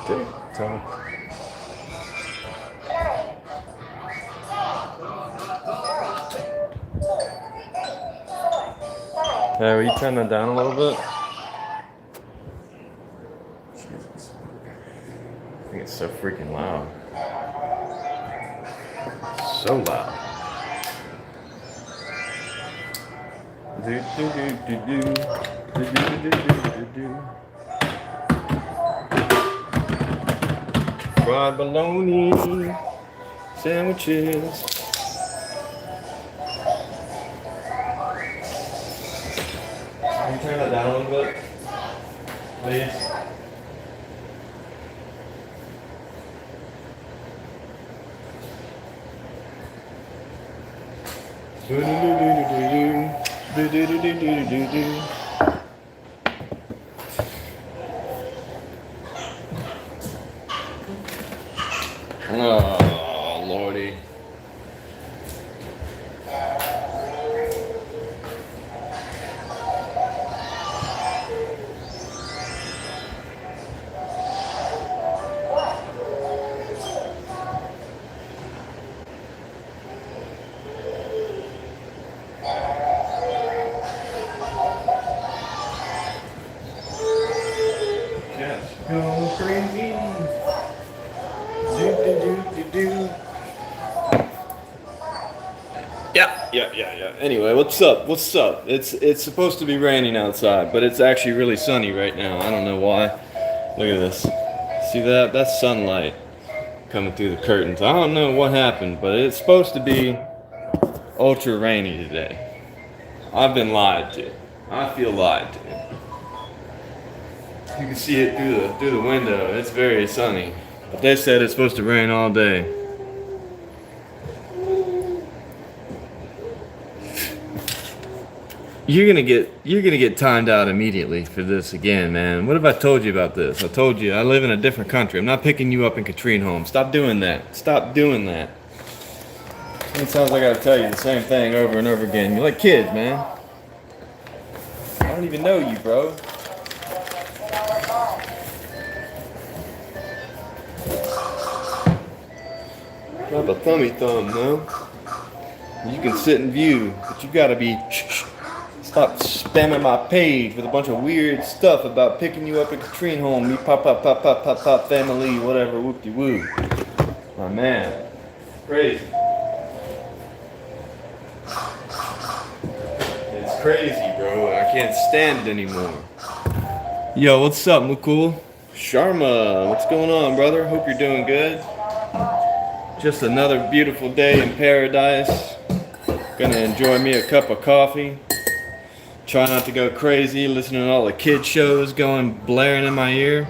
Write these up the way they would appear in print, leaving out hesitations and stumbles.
Okay, so. Hey, will you turn that down a little bit? Jesus. I think it's so freaking loud. So loud. Do do do do do. Do do do do do do. Fried bologna sandwiches. Can you turn that down a little bit, please? Do do do do do do do do do do do. Oh, Lordy. Just go crazy. Do do do do do. Yeah. Anyway, what's up? What's up? It's supposed to be raining outside, but it's actually really sunny right now. I don't know why. Look at this. See that? That's sunlight coming through the curtains. I don't know what happened, but it's supposed to be ultra rainy today. I've been lied to. I feel lied to. You can see it through the window. It's very sunny. But they said it's supposed to rain all day. You're gonna get timed out immediately for this again, man. What have I told you about this? I told you I live in a different country. I'm not picking you up in Katrine home. Stop doing that. Stop doing that. It sounds like I gotta tell you the same thing over and over again. You're like kids, man. I don't even know you, bro. Drop a thummy thumb, no? You can sit and view, but you gotta be. Stop spamming my page with a bunch of weird stuff about picking you up at Katrine home, me pop family, whatever, whoop-de-woo. My man. Crazy. It's crazy, bro. I can't stand it anymore. Yo, what's up, Mukul? Sharma, what's going on, brother? Hope you're doing good. Just another beautiful day in paradise. Gonna enjoy me a cup of coffee. Try not to go crazy, listening to all the kid shows going blaring in my ear.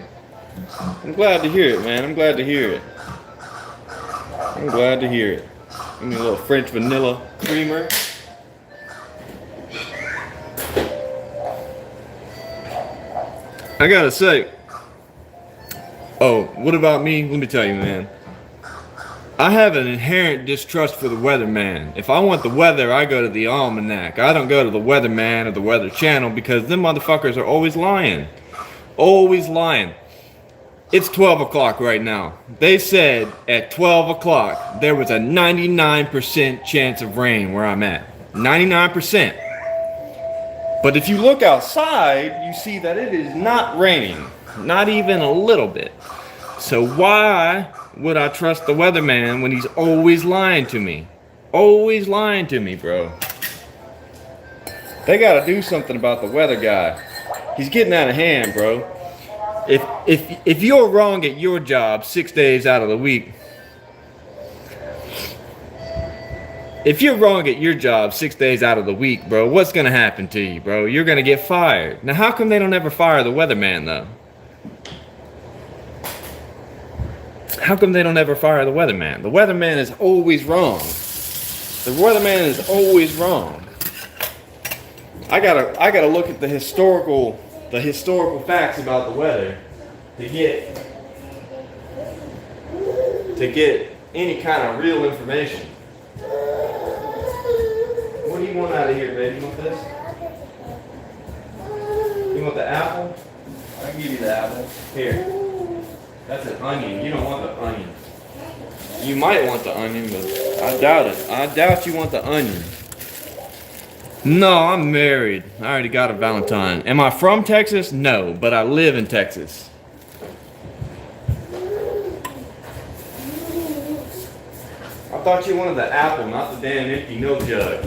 I'm glad to hear it, man. I'm glad to hear it. I'm glad to hear it. Give me a little French vanilla creamer. I gotta say, oh, what about me? Let me tell you, man. I have an inherent distrust for the weatherman. If I want the weather, I go to the almanac. I don't go to the weatherman or the weather channel because them motherfuckers are always lying. Always lying. It's 12 o'clock right now. They said at 12 o'clock there was a 99% chance of rain where I'm at. 99%. But if you look outside, you see that it is not raining. Not even a little bit. So why would I trust the weatherman when he's always lying to me? Always lying to me, bro. They gotta do something about the weather guy. He's getting out of hand, bro. If you're wrong at your job 6 days out of the week, if you're wrong at your job 6 days out of the week, bro, what's gonna happen to you, bro? You're gonna get fired. Now, how come they don't ever fire the weatherman, though? How come they don't ever fire the weatherman? The weatherman is always wrong. The weatherman is always wrong. I gotta look at the historical facts about the weather to get any kind of real information. What do you want out of here, baby? You want this? You want the apple? I can give you the apple. Here. That's an onion. You don't want the onion. You might want the onion, but I doubt it. I doubt you want the onion. No, I'm married. I already got a Valentine. Am I from Texas? No, but I live in Texas. I thought you wanted the apple, not the damn empty milk jug.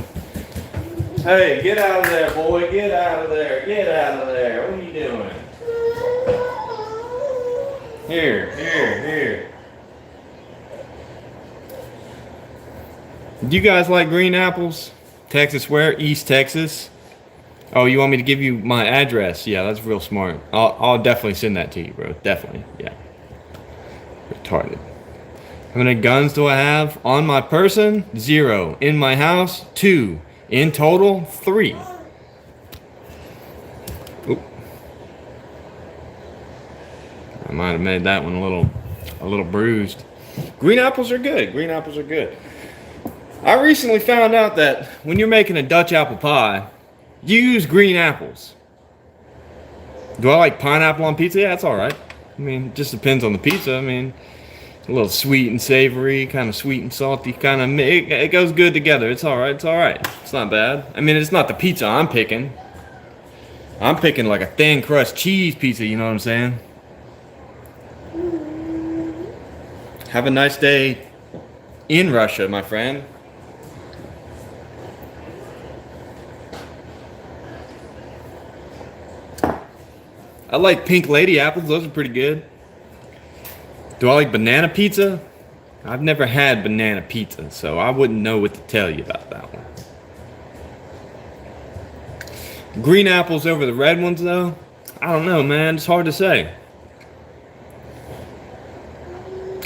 Hey, get out of there, boy. Get out of there. Get out of there. What are you doing? Here. Do you guys like green apples? Texas where? East Texas. Oh, you want me to give you my address? Yeah, that's real smart. I'll definitely send that to you, bro. Definitely. Yeah. Retarded. How many guns do I have on my person? 0. In my house? 2. In total? 3. Oop. I might have made that one a little bruised. Green apples are good. Green apples are good. I recently found out that when you're making a Dutch apple pie, you use green apples. Do I like pineapple on pizza? Yeah, it's alright. I mean, it just depends on the pizza. I mean, a little sweet and savory, kind of sweet and salty, kind of, it goes good together. It's alright, it's alright. It's not bad. I mean, it's not the pizza I'm picking. I'm picking like a thin crust cheese pizza, you know what I'm saying? Have a nice day in Russia, my friend. I like pink lady apples, those are pretty good. Do I like banana pizza? I've never had banana pizza, so I wouldn't know what to tell you about that one. Green apples over the red ones, though? I don't know, man. It's hard to say.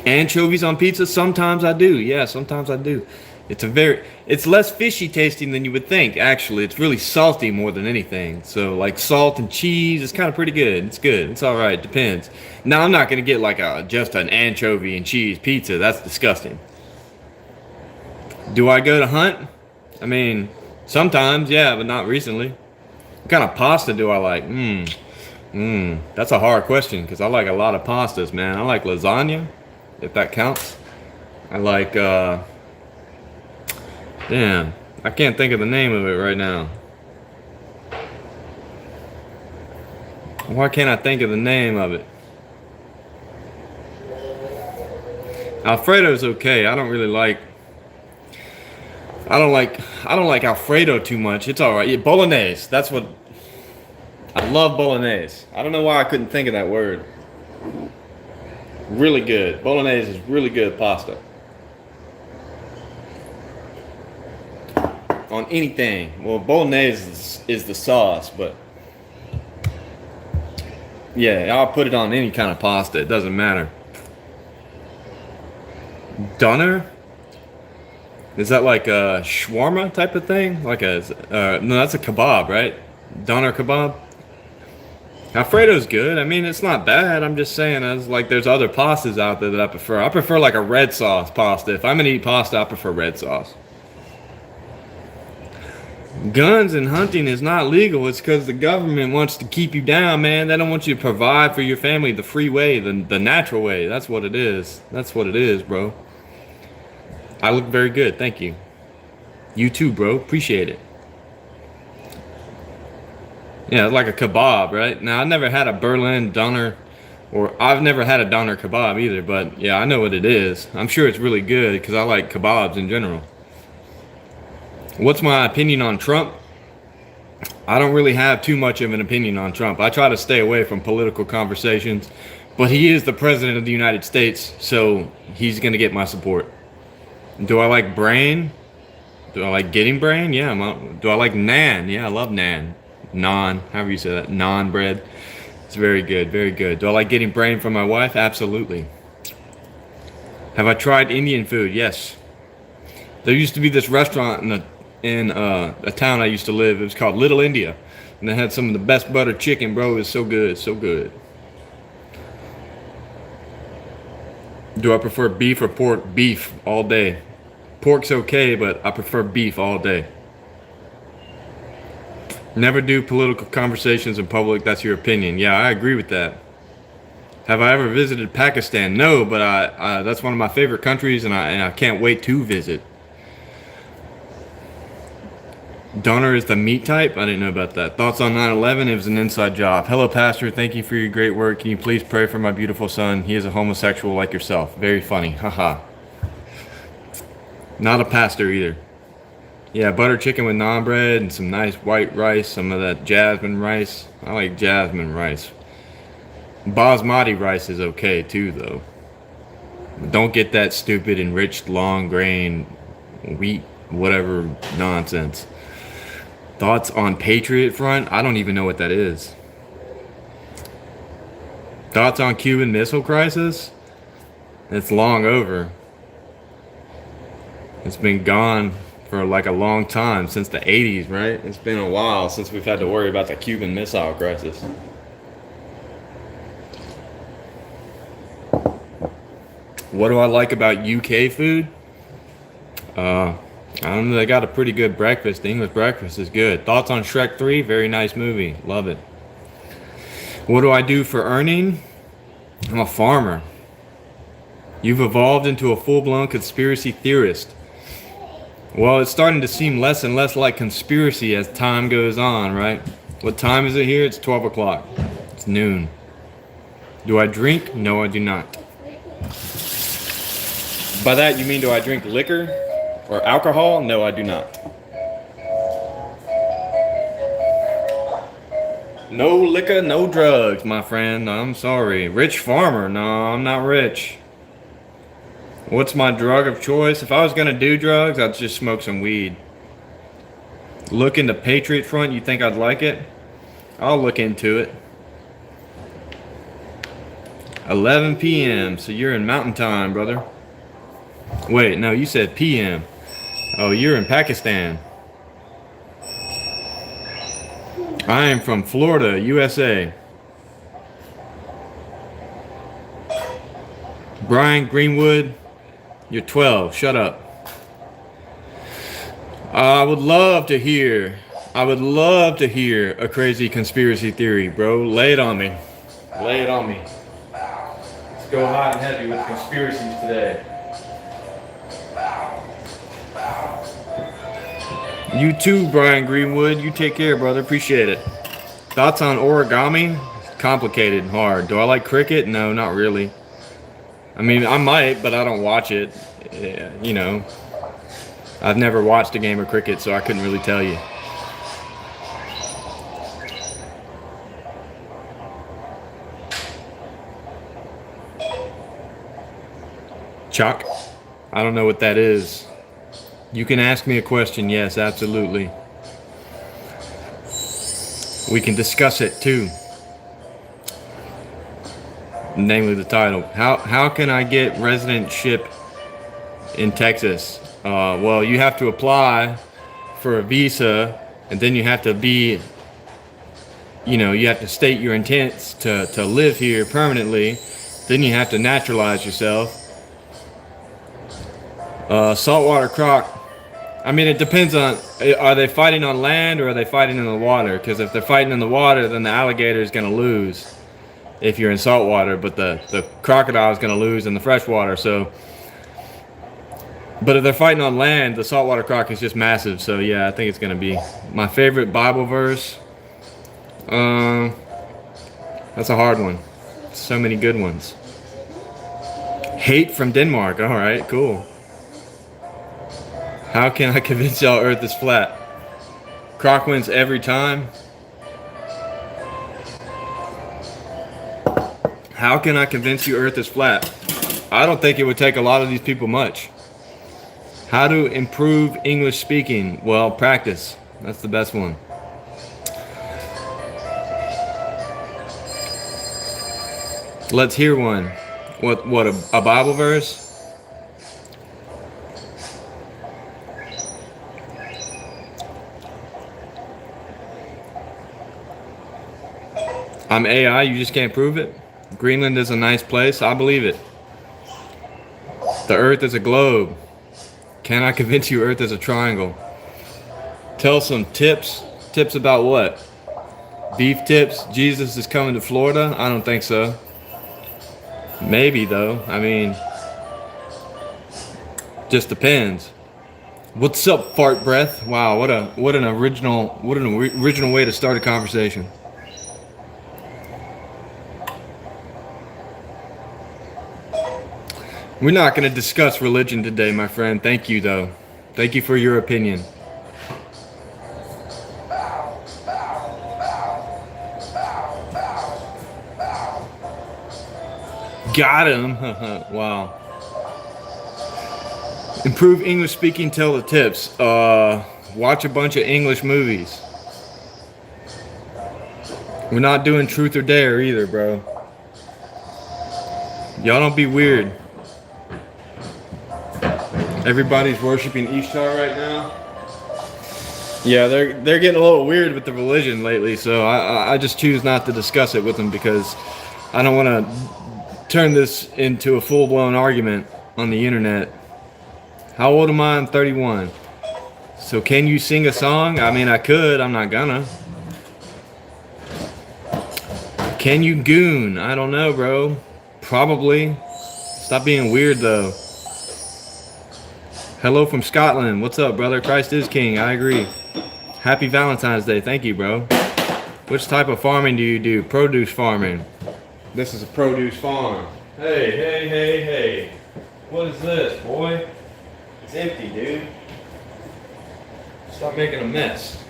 Anchovies on pizza? Sometimes I do. Yeah, sometimes I do. It's less fishy tasting than you would think, actually. It's really salty more than anything. So, like salt and cheese, it's kind of pretty good. It's good. It's all right. Depends. Now, I'm not going to get like just an anchovy and cheese pizza. That's disgusting. Do I go to hunt? I mean, sometimes, yeah, but not recently. What kind of pasta do I like? That's a hard question because I like a lot of pastas, man. I like lasagna, if that counts. I like, damn, I can't think of the name of it right now. Why can't I think of the name of it? Alfredo's okay. I don't like Alfredo too much. It's alright. Yeah, bolognese. That's what I love. Bolognese. I don't know why I couldn't think of that word. Really good. Bolognese is really good pasta. On anything. Well, bolognese is the sauce, but yeah, I'll put it on any kind of pasta. It doesn't matter. Doner? Is that like a shawarma type of thing? Like no, that's a kebab, right? Doner kebab? Alfredo's good. I mean, it's not bad. I'm just saying, there's other pastas out there that I prefer. I prefer like a red sauce pasta. If I'm gonna eat pasta, I prefer red sauce. Guns and hunting is not legal. It's because the government wants to keep you down, man. They don't want you to provide for your family the free way, the natural way. That's what it is. That's what it is, bro. I look very good. Thank you. You too, bro. Appreciate it. Yeah, it's like a kebab, right? Now, I've never had a Berlin doner, or I've never had a doner kebab either, but yeah, I know what it is. I'm sure it's really good because I like kebabs in general. What's my opinion on Trump? I don't really have too much of an opinion on Trump. I try to stay away from political conversations, but he is the president of the United States, so he's going to get my support. Do I like brain? Do I like getting brain? Yeah. Do I like naan? Yeah, I love naan. Naan, however you say that. Naan bread. It's very good, very good. Do I like getting brain from my wife? Absolutely. Have I tried Indian food? Yes. There used to be this restaurant in a town I used to live. It was called Little India, and they had some of the best buttered chicken, bro. It was so good, so good. Do I prefer beef or pork? Beef all day. Pork's okay, but I prefer beef all day. Never do political conversations in public. That's your opinion. Yeah, I agree with that. Have I ever visited Pakistan? No, but that's one of my favorite countries, and I can't wait to visit. Donor is the meat type? I didn't know about that. Thoughts on 9/11? It was an inside job. Hello, Pastor. Thank you for your great work. Can you please pray for my beautiful son? He is a homosexual like yourself. Very funny. Haha. Not a pastor either. Yeah, butter chicken with naan bread and some nice white rice. Some of that jasmine rice. I like jasmine rice. Basmati rice is okay too, though. Don't get that stupid enriched long grain wheat whatever nonsense. Thoughts on Patriot Front? I don't even know what that is. Thoughts on Cuban Missile Crisis? It's long over. It's been gone for like a long time, since the 80s, right? It's been a while since we've had to worry about the Cuban Missile Crisis. What do I like about UK food? I don't know, they got a pretty good breakfast. The English breakfast is good. Thoughts on Shrek 3? Very nice movie. Love it. What do I do for earning? I'm a farmer. You've evolved into a full-blown conspiracy theorist. Well, it's starting to seem less and less like conspiracy as time goes on, right? What time is it here? It's 12 o'clock. It's noon. Do I drink? No, I do not. By that, you mean do I drink liquor or alcohol? No, I do not. No liquor, no drugs, my friend. I'm sorry. Rich farmer? No, I'm not rich. What's my drug of choice? If I was gonna do drugs, I'd just smoke some weed. Look into Patriot Front. You think I'd like it? I'll look into it. 11 p.m. So you're in Mountain Time, brother. Wait, no, you said p.m. Oh, you're in Pakistan. I am from Florida, USA. Brian Greenwood, you're 12. Shut up. I would love to hear a crazy conspiracy theory, bro. Lay it on me. Lay it on me. Let's go hot and heavy with conspiracies today. You too, Brian Greenwood. You take care, brother. Appreciate it. Thoughts on origami? Complicated and hard. Do I like cricket? No, not really. I mean, I might, but I don't watch it. Yeah, you know, I've never watched a game of cricket, so I couldn't really tell you. Chalk? I don't know what that is. You can ask me a question. Yes, absolutely. We can discuss it too. Namely the title. How can I get residentship in Texas? Well, you have to apply for a visa, and then you have to be, you have to state your intents to live here permanently. Then you have to naturalize yourself. Saltwater croc. I mean, it depends on, are they fighting on land or are they fighting in the water? Because if they're fighting in the water, then the alligator is going to lose if you're in saltwater, but the crocodile is going to lose in the freshwater. So, but if they're fighting on land, the saltwater croc is just massive. So yeah, I think it's going to be my favorite Bible verse. That's a hard one. So many good ones. Hate from Denmark. All right, cool. How can I convince y'all Earth is flat? Croc wins every time. How can I convince you Earth is flat? I don't think it would take a lot of these people much. How to improve English speaking? Well, practice. That's the best one. Let's hear one. What a Bible verse? I'm AI, you just can't prove it? Greenland is a nice place, I believe it. The Earth is a globe. Can I convince you Earth is a triangle? Tell some tips. Tips about what? Beef tips? Jesus is coming to Florida? I don't think so. Maybe though. I mean, just depends. What's up, fart breath? Wow, what an original way to start a conversation. We're not going to discuss religion today, my friend. Thank you though. Thank you for your opinion. Got him. Wow. Improve English speaking, tell the tips. Watch a bunch of English movies. We're not doing truth or dare either, bro. Y'all don't be weird. Everybody's worshiping Ishtar right now. Yeah, they're getting a little weird with the religion lately, so I just choose not to discuss it with them because I don't want to turn this into a full-blown argument on the internet. How old am I? I'm 31. So can you sing a song? I mean, I could. I'm not gonna. Can you goon? I don't know, bro. Probably. Stop being weird, though. Hello from Scotland. What's up, brother? Christ is king. I agree. Happy Valentine's Day. Thank you, bro. Which type of farming do you do? Produce farming. This is a produce farm. Hey. What is this, boy? It's empty, dude. Stop making a mess.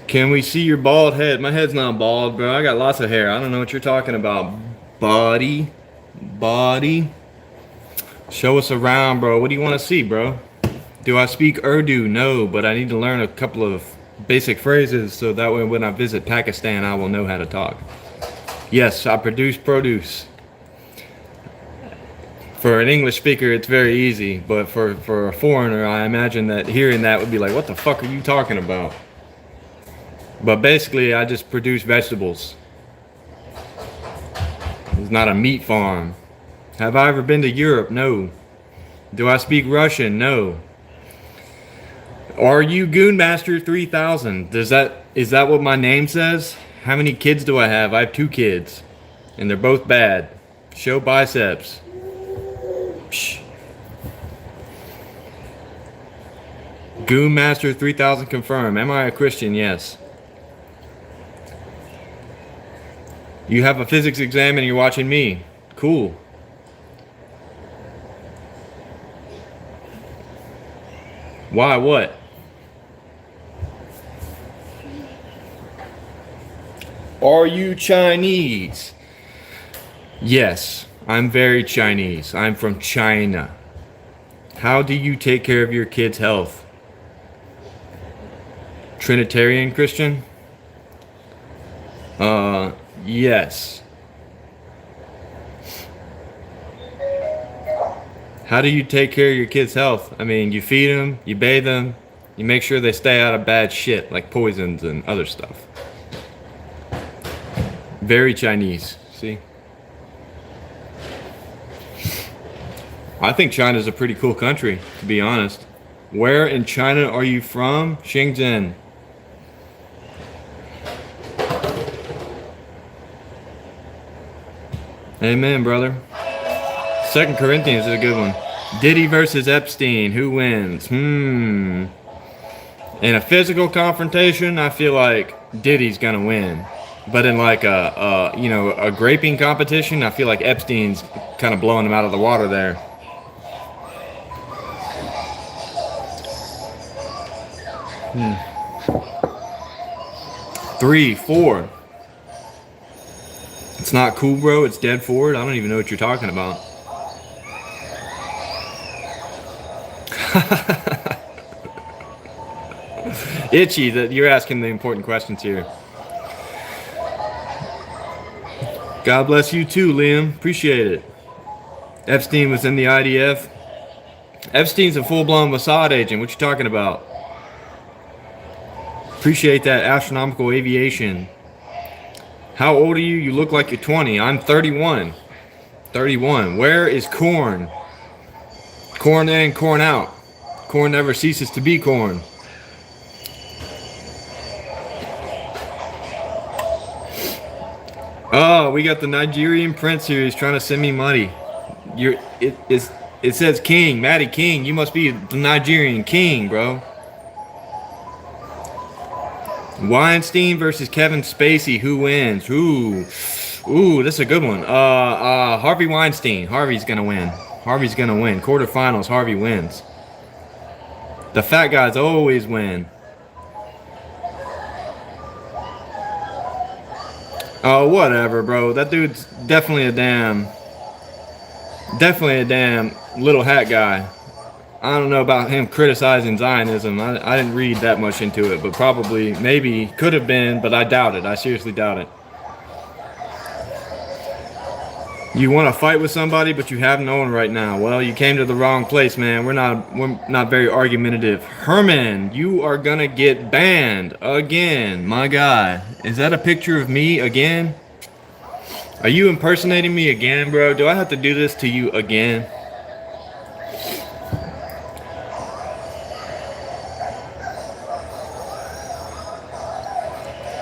Can we see your bald head? My head's not bald, bro. I got lots of hair. I don't know what you're talking about. Body. Show us around, bro. What do you want to see, bro? Do I speak Urdu? No, but I need to learn a couple of basic phrases so that way when I visit Pakistan, I will know how to talk. Yes, I produce produce. For an English speaker, it's very easy, but for a foreigner, I imagine that hearing that would be like, what the fuck are you talking about? But basically, I just produce vegetables. It's not a meat farm. Have I ever been to Europe? No. Do I speak Russian? No. Are you Goonmaster 3000? Is that what my name says? How many kids do I have? I have 2 kids, and they're both bad. Show biceps. Psh. Goonmaster 3000 confirm. Am I a Christian? Yes. You have a physics exam and you're watching me. Cool. Why? What? Are you Chinese? Yes, I'm very Chinese. I'm from China. How do you take care of your kids' health? Trinitarian Christian? Yes. How do you take care of your kids' health? I mean, you feed them, you bathe them, you make sure they stay out of bad shit like poisons and other stuff. Very Chinese, see? I think China's a pretty cool country, to be honest. Where in China are you from? Shenzhen. Amen, brother. 2 Corinthians is a good one. Diddy versus Epstein. Who wins? In a physical confrontation, I feel like Diddy's gonna win. But in like a graping competition, I feel like Epstein's kind of blowing him out of the water there. Three, 4. It's not cool, bro. It's dead forward. I don't even know what you're talking about. Itchy, that you're asking the important questions here. God bless you too, Liam. Appreciate it. Epstein was in the IDF. Epstein's a full-blown Mossad agent. What you talking about? Appreciate that astronomical aviation. How old are you? You look like you're 20. I'm 31. 31. Where is corn? Corn in, corn out. Corn never ceases to be corn. Oh, we got the Nigerian prince here. He's trying to send me money. It says King, Matty King. You must be the Nigerian king, bro. Weinstein versus Kevin Spacey. Who wins? Ooh, that's a good one. Harvey Weinstein. Harvey's gonna win. Harvey's gonna win. Quarterfinals. Harvey wins. The fat guys always win. Oh, whatever, bro. That dude's definitely a damn little hat guy. I don't know about him criticizing Zionism. I didn't read that much into it, but probably, maybe, could have been, but I doubt it. I seriously doubt it. You want to fight with somebody, but you have no one right now. Well, you came to the wrong place, man. We're not very argumentative. Herman, you are gonna get banned again, my guy. Is that a picture of me again? Are you impersonating me again, bro? Do I have to do this to you again?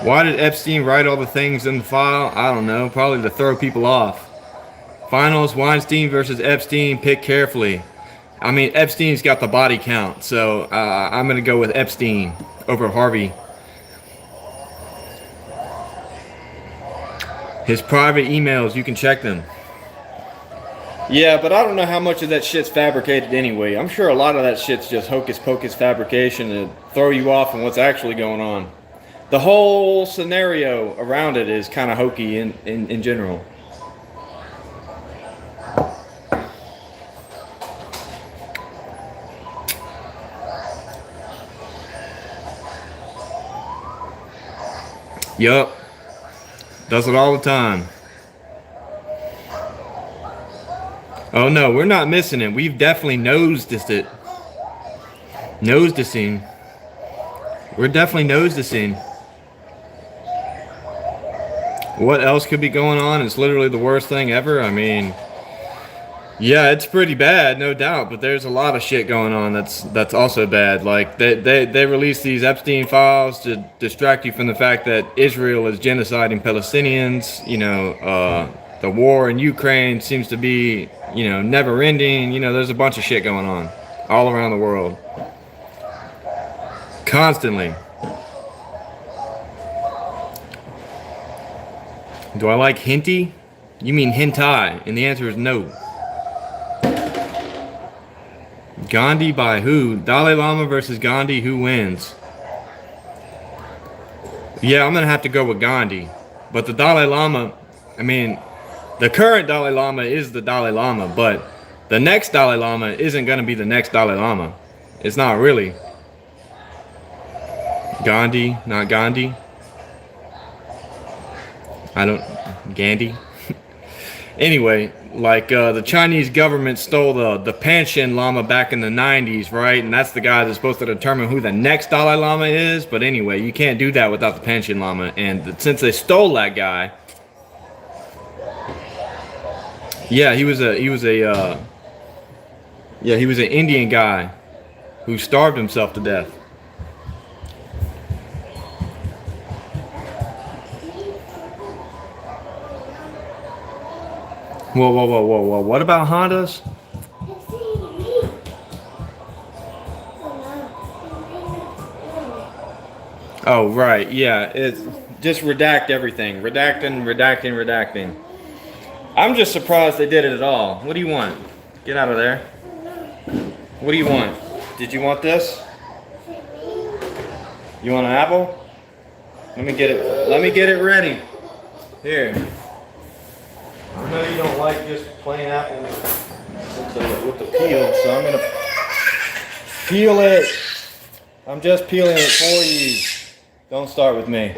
Why did Epstein write all the things in the file? I don't know. Probably to throw people off. Finals, Weinstein versus Epstein. Pick carefully. I mean, Epstein's got the body count, so I'm going to go with Epstein over Harvey. His private emails, you can check them. Yeah, but I don't know how much of that shit's fabricated anyway. I'm sure a lot of that shit's just hocus pocus fabrication to throw you off on what's actually going on. The whole scenario around it is kind of hokey in general. Yup. Does it all the time. Oh no, we're not missing it. We've definitely nosed it. Nosed the scene. We're definitely nosed the scene. What else could be going on? It's literally the worst thing ever. I mean, yeah, it's pretty bad, no doubt. But there's a lot of shit going on that's also bad. Like they released these Epstein files to distract you from the fact that Israel is genociding Palestinians. The war in Ukraine seems to be, never ending. There's a bunch of shit going on all around the world. Constantly. Do I like hinty? You mean hentai? And the answer is no. Gandhi by who? Dalai Lama versus Gandhi. Who wins? Yeah, I'm gonna have to go with Gandhi. But the Dalai Lama, I mean, the current Dalai Lama is the Dalai Lama, but the next Dalai Lama isn't gonna be the next Dalai Lama. It's not really. Gandhi, not Gandhi. Gandhi. Anyway, like the Chinese government stole the Panchen Lama back in the 90s, right? And that's the guy that's supposed to determine who the next Dalai Lama is. But anyway, you can't do that without the Panchen Lama. And since they stole that guy, yeah, he was an Indian guy who starved himself to death. Whoa. What about Hondas? Oh, right. Yeah, it's just redact everything. Redacting. I'm just surprised they did it at all. What do you want? Get out of there. What do you want? Did you want this? You want an apple? Let me get it ready. Here. I know you don't like just plain apple with the peel, so I'm gonna peel it. I'm just peeling it for you. Don't start with me.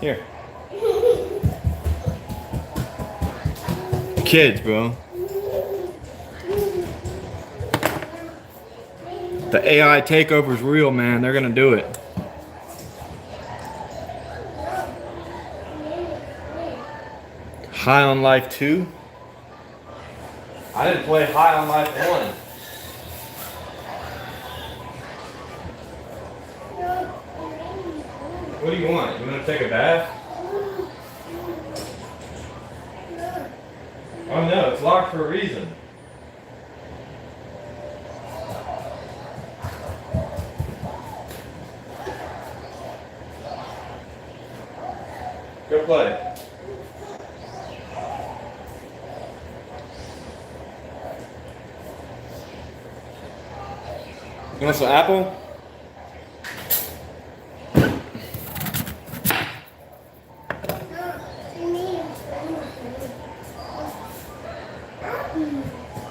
Here. Kids, bro. The AI takeover's real, man. They're gonna do it. High on Life 2? I didn't play High on Life 1. What do you want? You want to take a bath? Oh no, it's locked for a reason. Go play. You want some apple?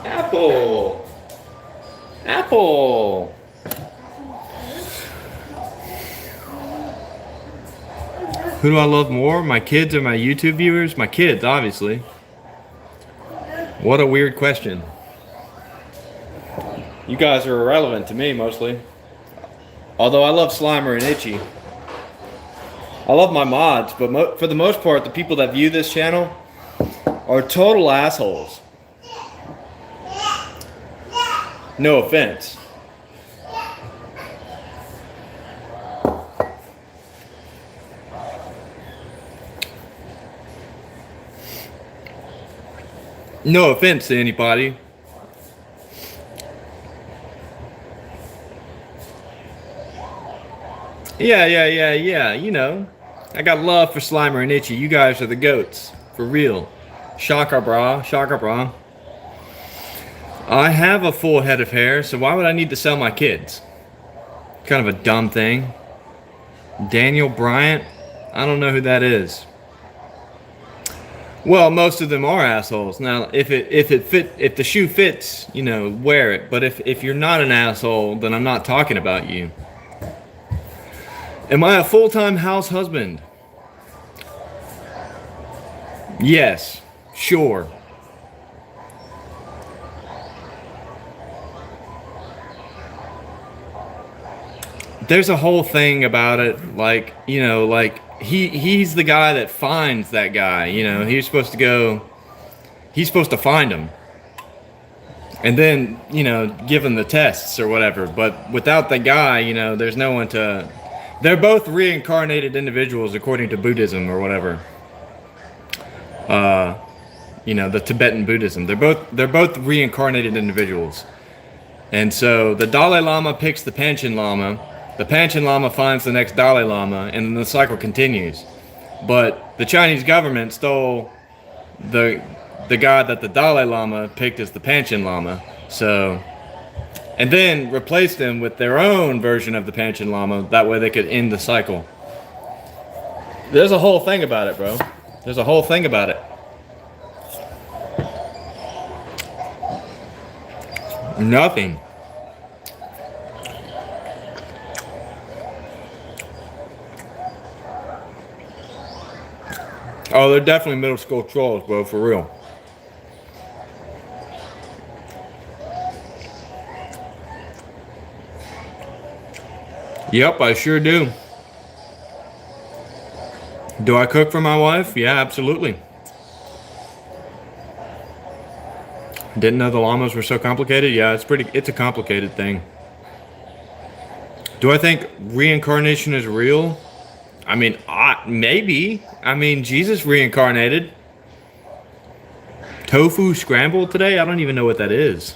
Apple. Apple. Who do I love more? My kids or my YouTube viewers? My kids, obviously. What a weird question. You guys are irrelevant to me, mostly. Although I love Slimer and Itchy. I love my mods, but for the most part, the people that view this channel are total assholes. No offense. No offense to anybody. Yeah. You know, I got love for Slimer and Itchy. You guys are the goats. For real. Shaka bra. Shaka bra. I have a full head of hair, so why would I need to sell my kids? Kind of a dumb thing. Daniel Bryant? I don't know who that is. Well, most of them are assholes. Now, if the shoe fits, you know, wear it. But if you're not an asshole, then I'm not talking about you. Am I a full-time house husband? Yes, sure. There's a whole thing about it, like, you know, like he's the guy that finds that guy, you know, he's supposed to find him. And then, you know, give him the tests or whatever. But without the guy, you know, there's no one to. They're both reincarnated individuals according to Buddhism or whatever. You know, the Tibetan Buddhism. They're both reincarnated individuals. And so the Dalai Lama picks the Panchen Lama. The Panchen Lama finds the next Dalai Lama, and then the cycle continues. But the Chinese government stole the guy that the Dalai Lama picked as the Panchen Lama. So, and then replaced him with their own version of the Panchen Lama. That way they could end the cycle. There's a whole thing about it, bro. There's a whole thing about it. Nothing. Oh, they're definitely middle school trolls, bro, for real. Yep, I sure do. Do I cook for my wife? Yeah, absolutely. Didn't know the llamas were so complicated? Yeah, it's a complicated thing. Do I think reincarnation is real? I mean, maybe. I mean, Jesus reincarnated. Tofu scrambled today? I don't even know what that is.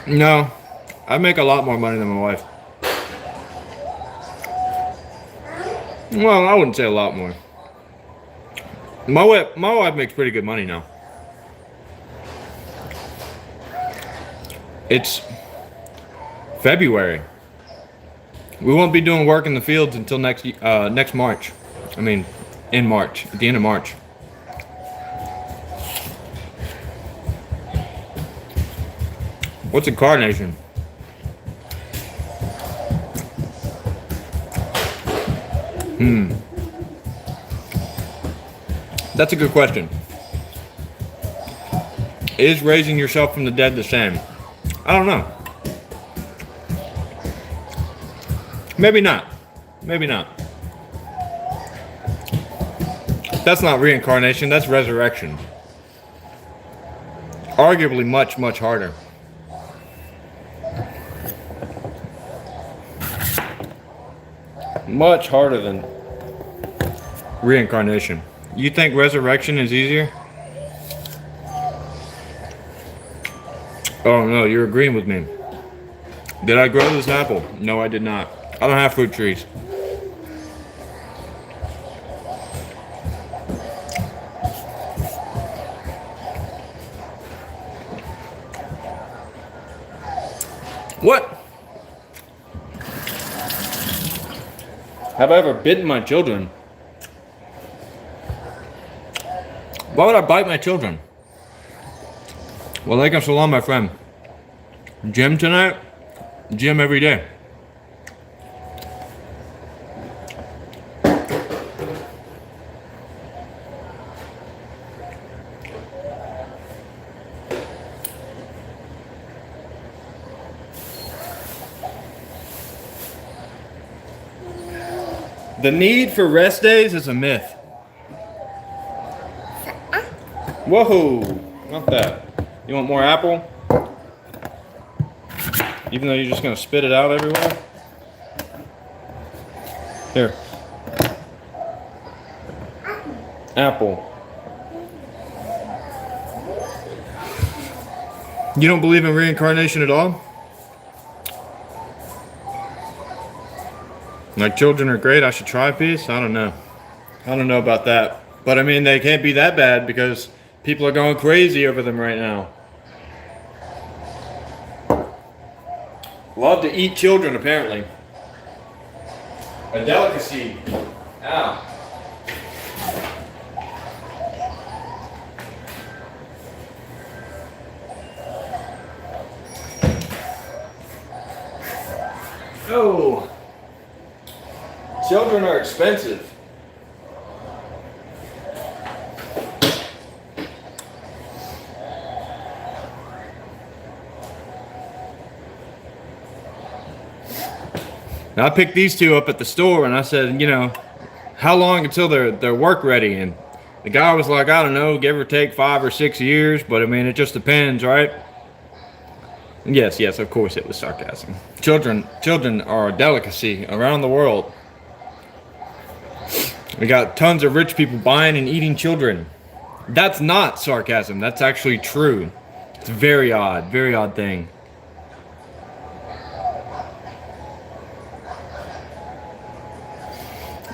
No, I make a lot more money than my wife. Well, I wouldn't say a lot more. My wife makes pretty good money now. It's February. We won't be doing work in the fields until next March. I mean, in March, at the end of March. What's incarnation? That's a good question. Is raising yourself from the dead the same? I don't know. Maybe not. Maybe not. That's not reincarnation, that's resurrection. Arguably much, much harder. Much harder than reincarnation. You think resurrection is easier? Oh no, you're agreeing with me. Did I grow this apple? No, I did not. I don't have fruit trees. What? Have I ever bitten my children? Why would I bite my children? Well, alaikum salam, my friend. Gym tonight? Gym every day. The need for rest days is a myth. Whoa, not that. You want more apple? Even though you're just gonna spit it out everywhere? Here. Apple. You don't believe in reincarnation at all? Like children are great, I should try a piece? I don't know. I don't know about that. But I mean, they can't be that bad because people are going crazy over them right now. Love to eat children, apparently. A delicacy. Ow. Oh. Children are expensive. Now I picked these two up at the store and I said, you know, how long until they're work ready? And the guy was like, I don't know, give or take 5 or 6 years, but I mean, it just depends, right? Yes, of course it was sarcasm. Children are a delicacy around the world. We got tons of rich people buying and eating children. That's not sarcasm, that's actually true. It's a very odd thing.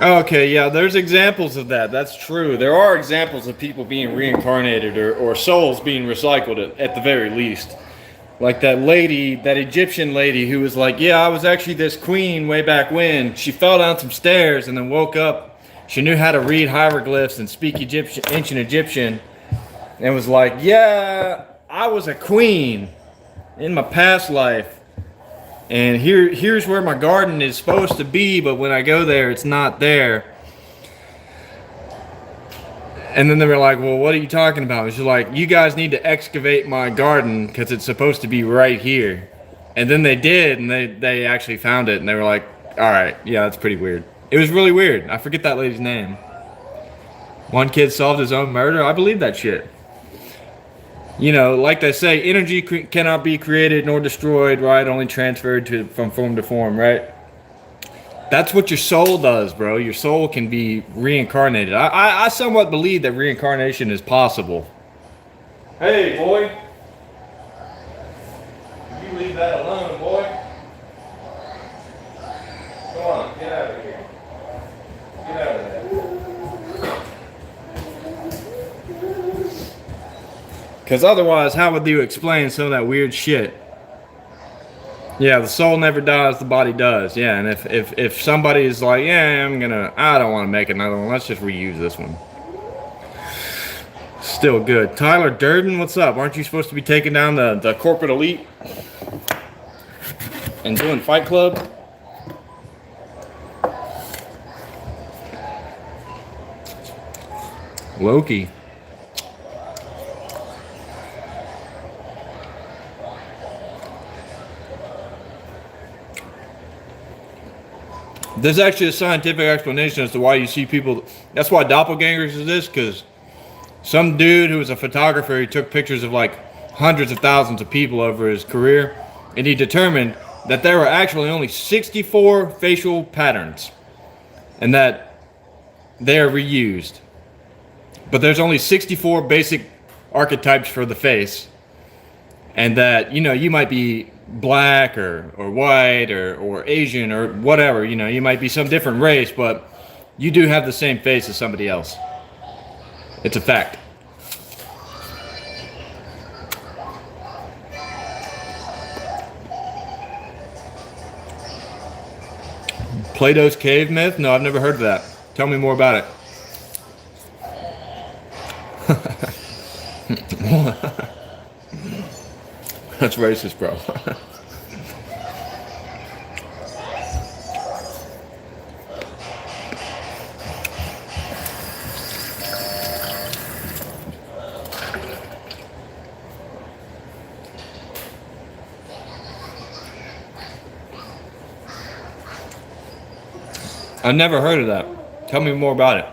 Okay, yeah, there's examples of that. That's true. There are examples of people being reincarnated or souls being recycled at the very least. Like that lady, that Egyptian lady who was like, yeah, I was actually this queen way back when. She fell down some stairs and then woke up. She knew how to read hieroglyphs and speak ancient Egyptian. And was like, yeah, I was a queen in my past life. And here's where my garden is supposed to be, but when I go there, it's not there. And then they were like, well, what are you talking about? She's like, you guys need to excavate my garden because it's supposed to be right here. And then they did, and they actually found it, and they were like, all right, yeah, that's pretty weird. It was really weird. I forget that lady's name. One kid solved his own murder. I believe that shit. You know, like they say, energy cannot be created nor destroyed, right? Only transferred from form to form, right? That's what your soul does, bro. Your soul can be reincarnated. I somewhat believe that reincarnation is possible. Hey, boy. You leave that alone, boy. Come on, get out of here. Get out of there. Because otherwise, how would you explain some of that weird shit? Yeah, the soul never dies, the body does. Yeah, and if somebody is like, yeah, I don't want to make another one, let's just reuse this one. Still good. Tyler Durden, what's up? Aren't you supposed to be taking down the corporate elite? And doing Fight Club? Loki. There's actually a scientific explanation as to why you see people. That's why doppelgangers exist, because some dude who was a photographer, he took pictures of like hundreds of thousands of people over his career, and he determined that there were actually only 64 facial patterns, and that they are reused. But there's only 64 basic archetypes for the face, and that, you know, you might be black or white or Asian or whatever, you know, you might be some different race, but you do have the same face as somebody else. It's a fact. Plato's cave myth? No, I've never heard of that. Tell me more about it. That's racist, bro. I've never heard of that. Tell me more about it.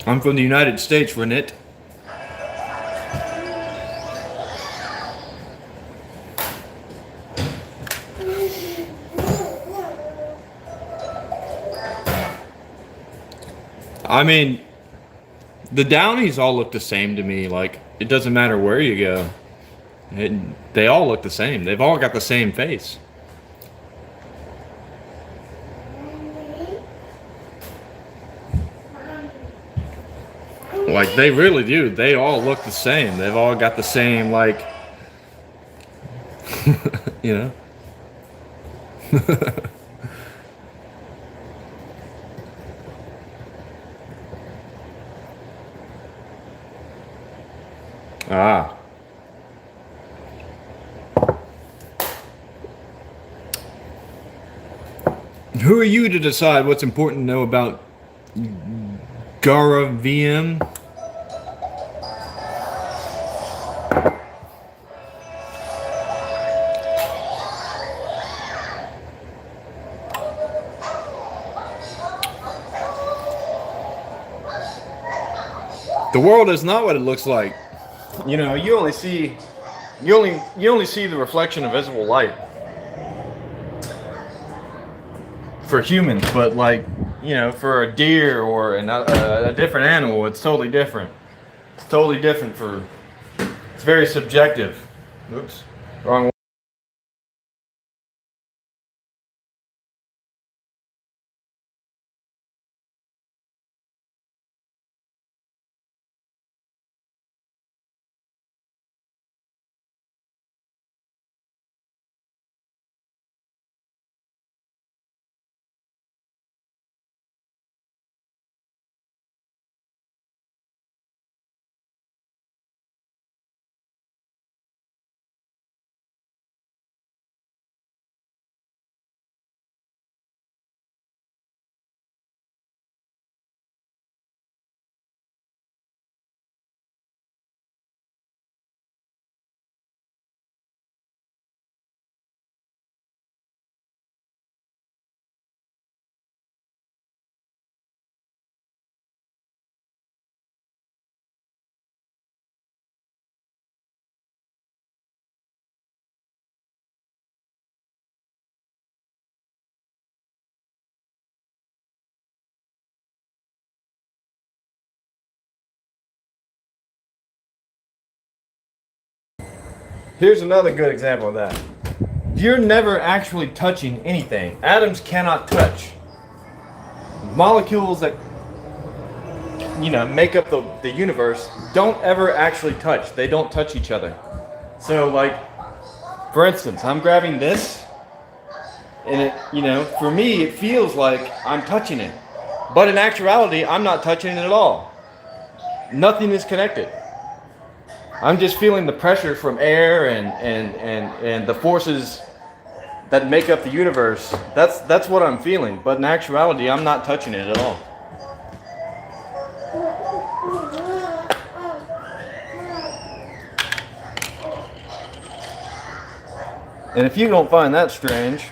I'm from the United States, Renit. I mean, the Downies all look the same to me. Like, it doesn't matter where you go. They all look the same. They've all got the same face. Like, they really do. They all look the same. They've all got the same, like, you know? Ah. Who are you to decide what's important to know about Gara VM? The world is not what it looks like. You know, you only see the reflection of visible light for humans, but like, you know, for a deer or a different animal, it's totally different. It's totally different for. It's very subjective. Oops, wrong one. Here's another good example of that. You're never actually touching anything. Atoms cannot touch. Molecules that, you know, make up the universe don't ever actually touch. They don't touch each other. So, like, for instance, I'm grabbing this, and it, you know, for me, it feels like I'm touching it. But in actuality, I'm not touching it at all. Nothing is connected. I'm just feeling the pressure from air and the forces that make up the universe. That's what I'm feeling. But in actuality, I'm not touching it at all. And if you don't find that strange,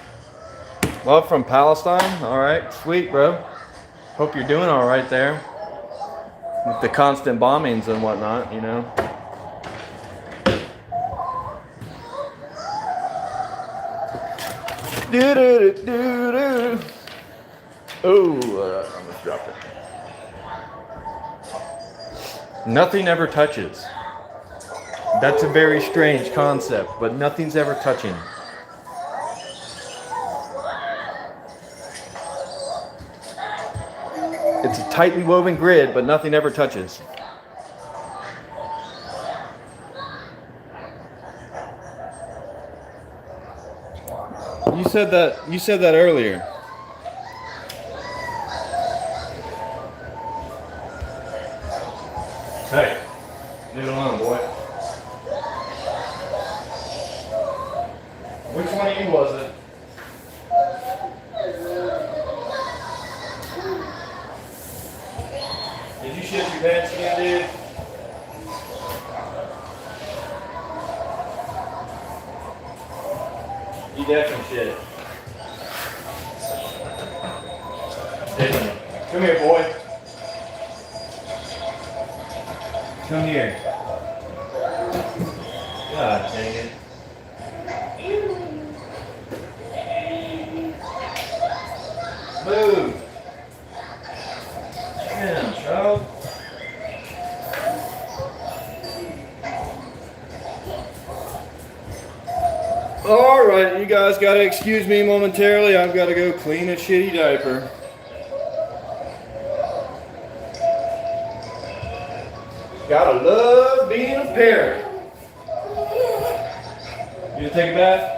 love from Palestine. All right, sweet, bro. Hope you're doing all right there with the constant bombings and whatnot, you know. Oh, I almost dropped it. Nothing ever touches. That's a very strange concept, but nothing's ever touching. It's a tightly woven grid, but nothing ever touches. You said that earlier. Hey, leave it alone, boy. Which one of you was it? Did you shit your pants again, dude? You definitely shit. Didn't you? Come here, boy. Come here. God dang it. Move. Damn, child. Alright, you guys gotta excuse me momentarily. I've gotta go clean a shitty diaper. Gotta love being a parent. You gonna take a bath?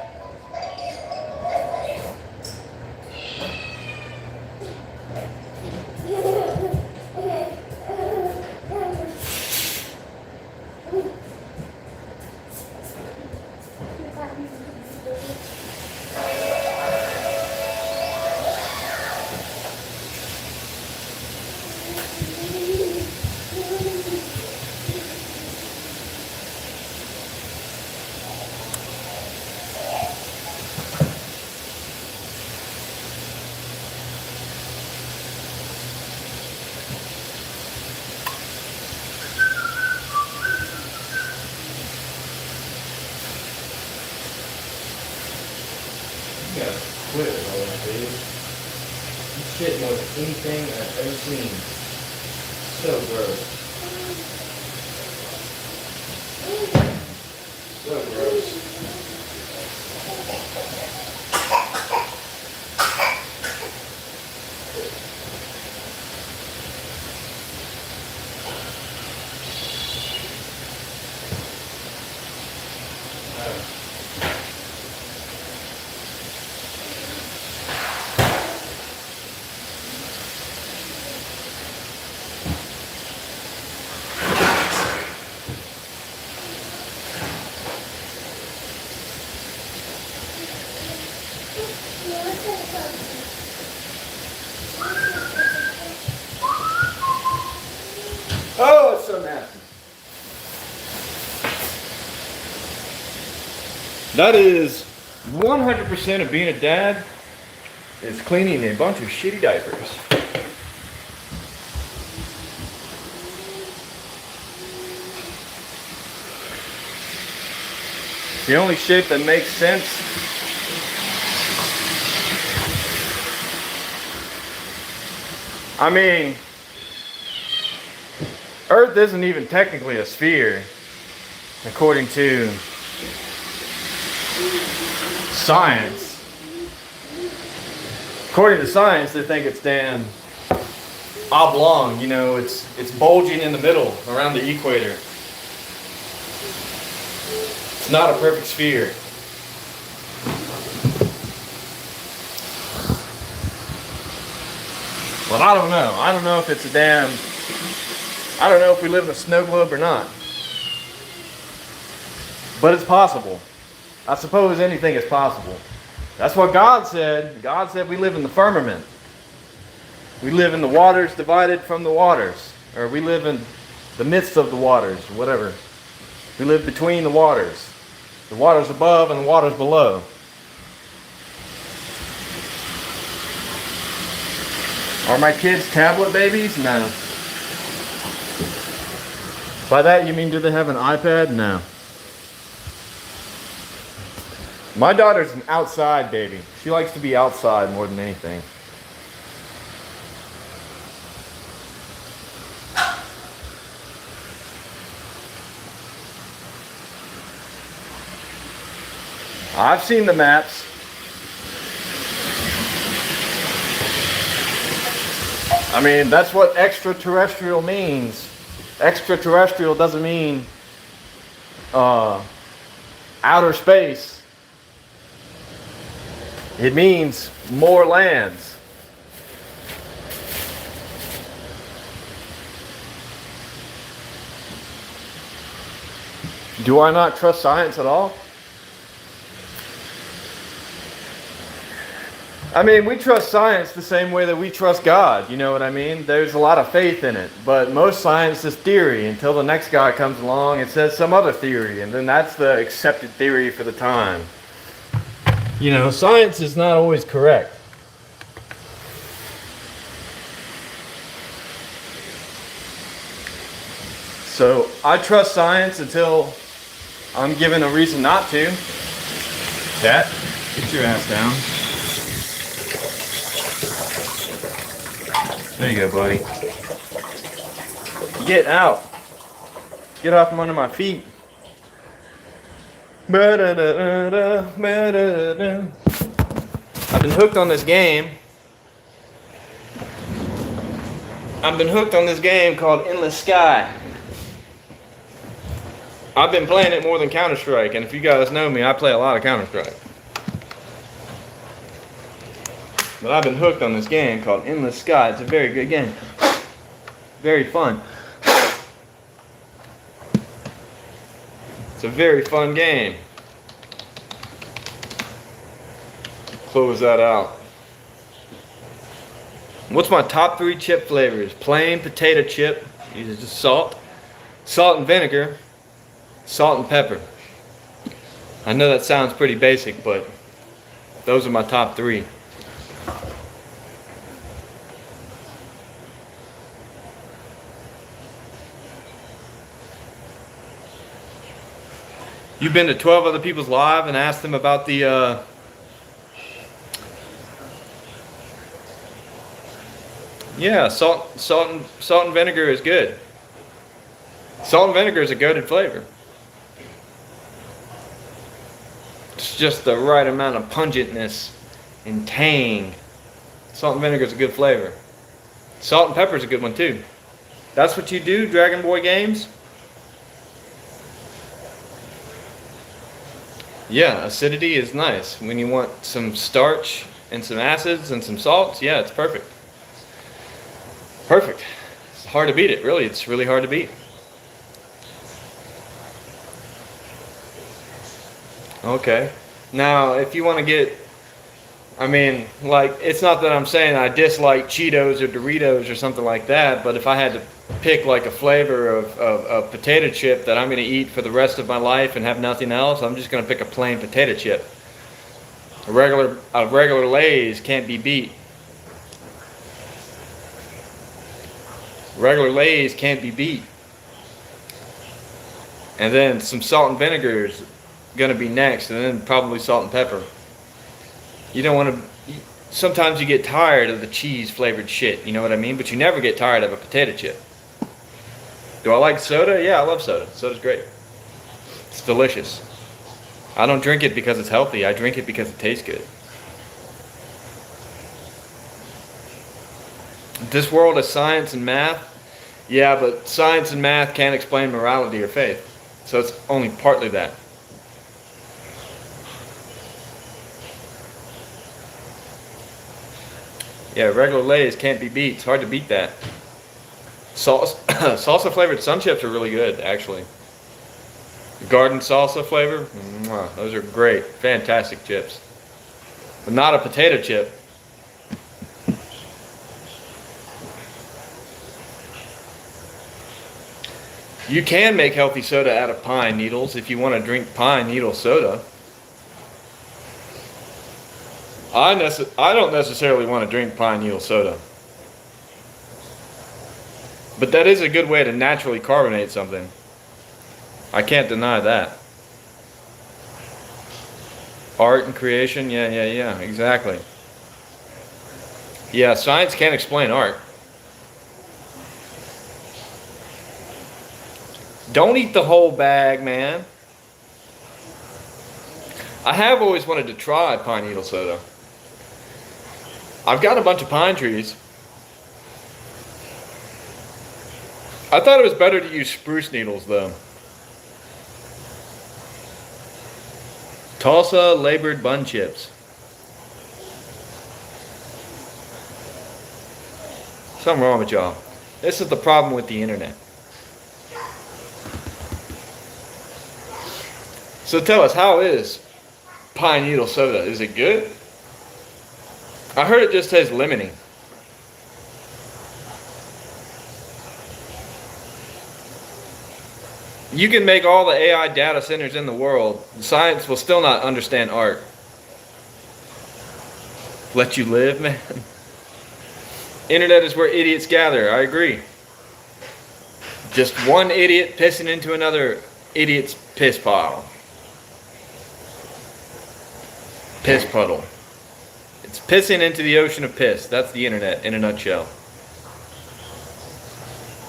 You gotta quit it, dude. You shit more than anything I've ever seen. So gross. So gross. Oh, it's so nasty. That is 100% of being a dad is cleaning a bunch of shitty diapers. The only shape that makes sense I mean, Earth isn't even technically a sphere, according to science. According to science, they think it's damn oblong, you know, it's bulging in the middle around the equator. It's not a perfect sphere. Well, I don't know. I don't know if it's a damn... I don't know if we live in a snow globe or not. But it's possible. I suppose anything is possible. That's what God said. God said we live in the firmament. We live in the waters divided from the waters. Or we live in the midst of the waters, whatever. We live between the waters. The waters above and the waters below. Are my kids tablet babies? No. By that you mean do they have an iPad? No. My daughter's an outside baby. She likes to be outside more than anything. I've seen the maps. I mean, that's what extraterrestrial means. Extraterrestrial doesn't mean outer space. It means more lands. Do I not trust science at all? I mean, we trust science the same way that we trust God, you know what I mean? There's a lot of faith in it, but most science is theory until the next guy comes along and says some other theory, and then that's the accepted theory for the time. You know, science is not always correct. So, I trust science until I'm given a reason not to. Cat, get your ass down. There you go, buddy. Get out. Get off from under my feet. I've been hooked on this game. I've been hooked on this game called Endless Sky. I've been playing it more than Counter-Strike, and if you guys know me, I play a lot of Counter-Strike. But I've been hooked on this game called Endless Sky. It's a very good game. Very fun. It's a very fun game. Close that out. What's my top 3 chip flavors? Plain potato chip. These are just salt. Salt and vinegar. Salt and pepper. I know that sounds pretty basic, but those are my top 3. You've been to 12 other people's live and asked them about the yeah, salt and vinegar is good. Salt and vinegar is a goated flavor. It's just the right amount of pungentness and tang. Salt and vinegar is a good flavor. Salt and pepper is a good one too. That's what you do, Dragon Boy games? Yeah, acidity is nice. When you want some starch and some acids and some salts, yeah, it's perfect. Perfect. It's hard to beat it, really. It's really hard to beat. Okay. Now, if you want to get, I mean, like, it's not that I'm saying I dislike Cheetos or Doritos or something like that, but if I had to pick like a flavor of potato chip that I'm going to eat for the rest of my life and have nothing else, I'm just going to pick a plain potato chip. A regular Lay's can't be beat. Regular Lay's can't be beat. And then some salt and vinegar is going to be next, and then probably salt and pepper. You don't want to, sometimes you get tired of the cheese flavored shit, you know what I mean? But you never get tired of a potato chip. Do I like soda? Yeah, I love soda. Soda's great. It's delicious. I don't drink it because it's healthy. I drink it because it tastes good. This world is science and math. Yeah, but science and math can't explain morality or faith. So it's only partly that. Yeah, regular Lay's can't be beat. It's hard to beat that. Salsa flavored Sun Chips are really good, actually. Garden salsa flavor, those are great, fantastic chips. But not a potato chip. You can make healthy soda out of pine needles if you want to drink pine needle soda. I don't necessarily want to drink pine needle soda. But that is a good way to naturally carbonate something. I can't deny that. Art and creation, yeah, exactly. Yeah, science can't explain art. Don't eat the whole bag, man. I have always wanted to try pine needle soda. I've got a bunch of pine trees. I thought it was better to use spruce needles though. Tulsa labored bun chips. Something wrong with y'all. This is the problem with the internet. So tell us, how is pine needle soda? Is it good? I heard it just tastes lemony. You can make all the AI data centers in the world. Science will still not understand art. Let you live, man. Internet is where idiots gather. I agree. Just one idiot pissing into another idiot's piss pile. Piss puddle. It's pissing into the ocean of piss. That's the internet in a nutshell.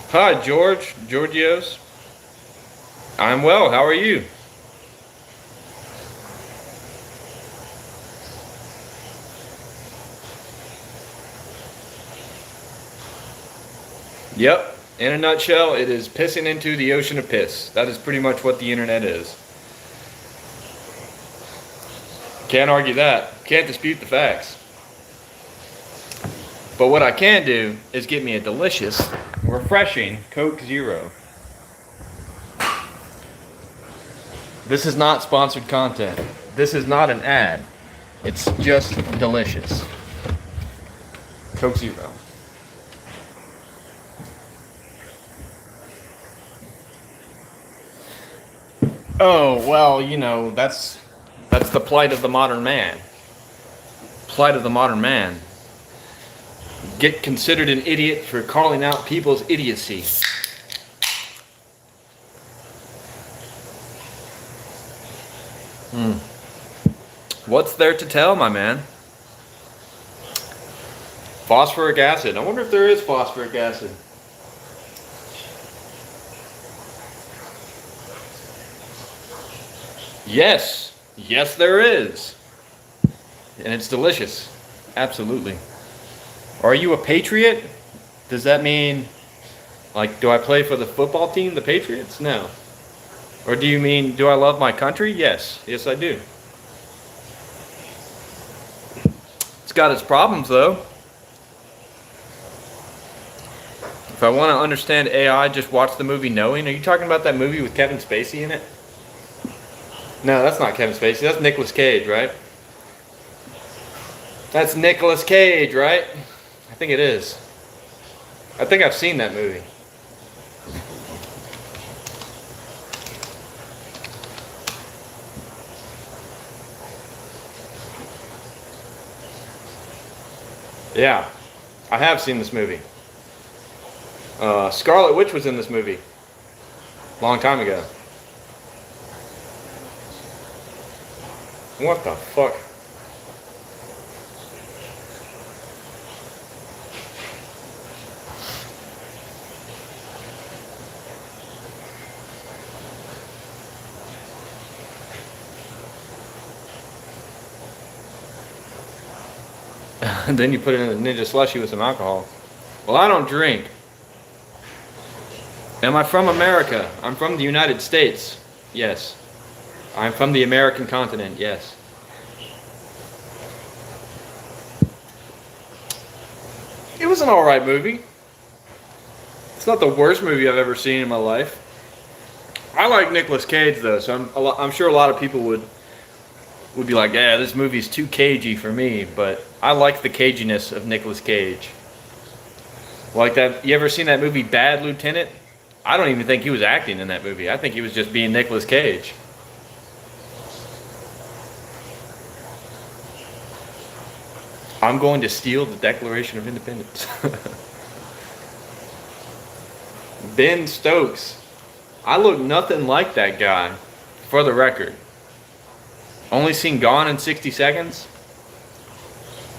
Hi, Georgios. I'm well. How are you? Yep. In a nutshell, it is pissing into the ocean of piss. That is pretty much what the internet is. Can't argue that. Can't dispute the facts. But what I can do is get me a delicious, refreshing Coke Zero. This is not sponsored content. This is not an ad. It's just delicious. Coke Zero. Oh, well, you know, that's the plight of the modern man. Plight of the modern man. Get considered an idiot for calling out people's idiocy. What's there to tell, my man? Phosphoric acid. I wonder if there is phosphoric acid. Yes. Yes, there is. And it's delicious. Absolutely. Are you a patriot? Does that mean, like, do I play for the football team, the Patriots? No. Or do you mean, do I love my country? Yes. Yes, I do. It's got its problems, though. If I want to understand AI, just watch the movie Knowing. Are you talking about that movie with Kevin Spacey in it? No, that's not Kevin Spacey. That's Nicolas Cage, right? That's Nicolas Cage, right? I think it is. I think I've seen that movie. Yeah, I have seen this movie. Scarlet Witch was in this movie. Long time ago. What the fuck? And then you put it in a Ninja Slushie with some alcohol. Well, I don't drink. Am I from America? I'm from the United States. Yes. I'm from the American continent. Yes. It was an alright movie. It's not the worst movie I've ever seen in my life. I like Nicolas Cage though, so I'm sure a lot of people would be like, yeah, this movie's too cagey for me, but I like the caginess of Nicolas Cage. Like that, you ever seen that movie Bad Lieutenant? I don't even think he was acting in that movie. I think he was just being Nicolas Cage. I'm going to steal the Declaration of Independence. Ben Stokes. I look nothing like that guy, for the record. Only seen Gone in 60 Seconds.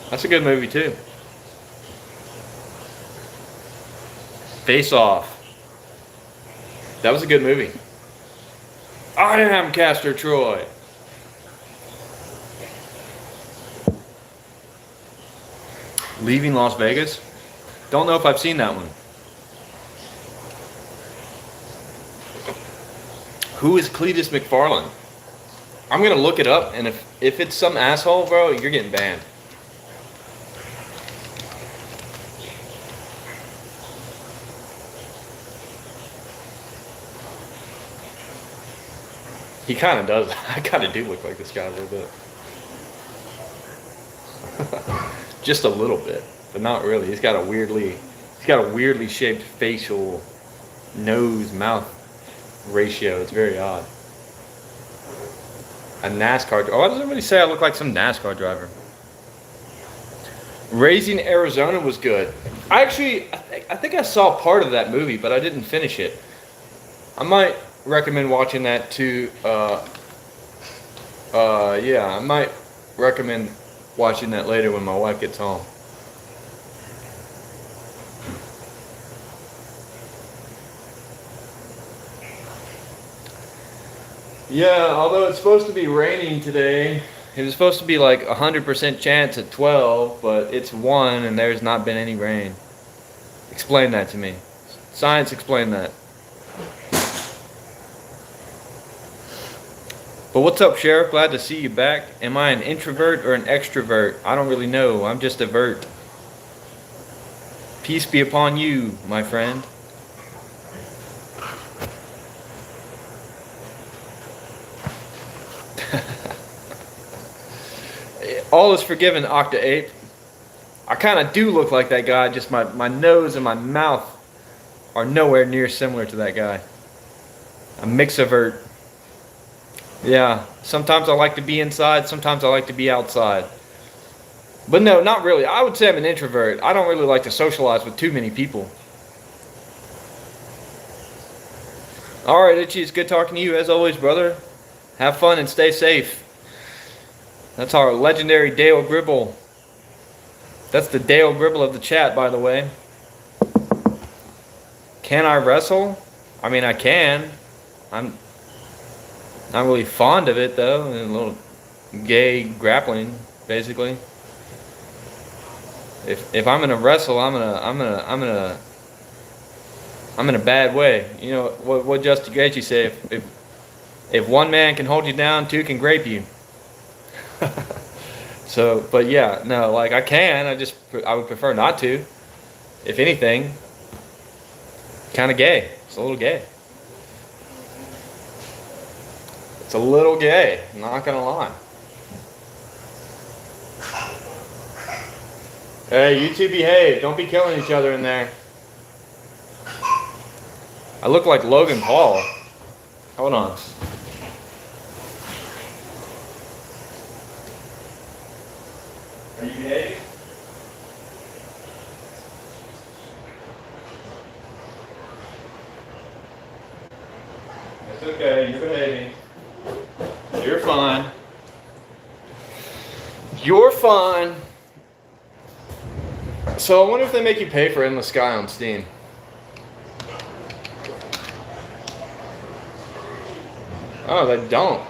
That's a good movie too. Face Off. That was a good movie. I am Castor Troy. Leaving Las Vegas. Don't know if I've seen that one. Who is Cletus McFarlane? I'm gonna look it up, and if it's some asshole, bro, you're getting banned. He kind of does. I kind of do look like this guy a little bit. Just a little bit, but not really. He's got a weirdly shaped facial nose mouth ratio. It's very odd. A NASCAR. Oh, why does everybody say I look like some NASCAR driver? Raising Arizona was good. I think I saw part of that movie, but I didn't finish it. I might recommend watching that too. Yeah, I might recommend watching that later when my wife gets home. Yeah, although it's supposed to be raining today, it was supposed to be like 100% chance at 12, but it's 1 and there's not been any rain. Explain that to me. Science, explain that. But what's up, Sheriff? Glad to see you back. Am I an introvert or an extrovert? I don't really know. I'm just a vert. Peace be upon you, my friend. All is forgiven, Octa Ape. I kind of do look like that guy, just my nose and my mouth are nowhere near similar to that guy. A mixavert. Yeah, sometimes I like to be inside, sometimes I like to be outside. But no, not really. I would say I'm an introvert. I don't really like to socialize with too many people. Alright, Itchy, it's good talking to you as always, brother. Have fun and stay safe. That's our legendary Dale Gribble. That's the Dale Gribble of the chat, by the way. Can I wrestle? I mean, I can. I'm not really fond of it, though. A little gay grappling, basically. If I'm gonna wrestle, I'm in a bad way. You know what Justin Gaethje say? If one man can hold you down, two can grape you. So, but yeah, no, like I can. I would prefer not to. If anything, kind of gay. It's a little gay. It's a little gay. I'm not gonna lie. Hey, you two behave. Don't be killing each other in there. I look like Logan Paul. Hold on. Are you behaving? It's okay. You're behaving. You're fine. You're fine. So I wonder if they make you pay for Endless Sky on Steam. Oh, they don't.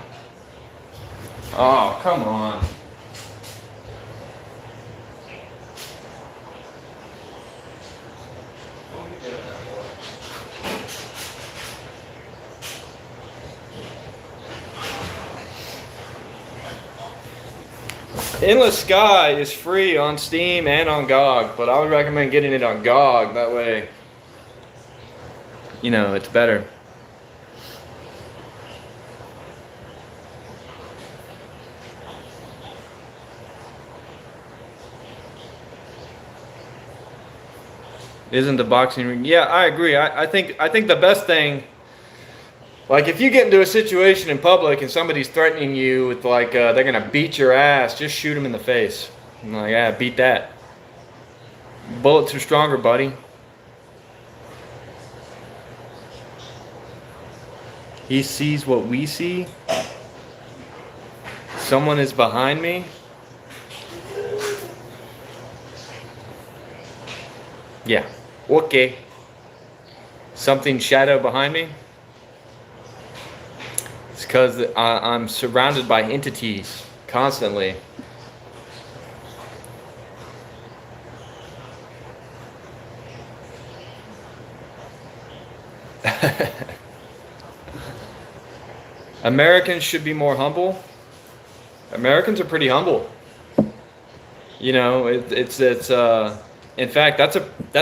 Oh, come on. Endless Sky is free on Steam and on GOG, but I would recommend getting it on GOG. That way, you know, it's better. Isn't the boxing ring? Yeah, I agree. I think the best thing, like if you get into a situation in public and somebody's threatening you with like they're gonna beat your ass, just shoot them in the face. I'm like, yeah, beat that. Bullets are stronger, buddy. He sees what we see. Someone is behind me. Yeah. Okay. Something shadow behind me. It's because I'm surrounded by entities constantly. Americans should be more humble. Americans are pretty humble. You know, it's in fact that's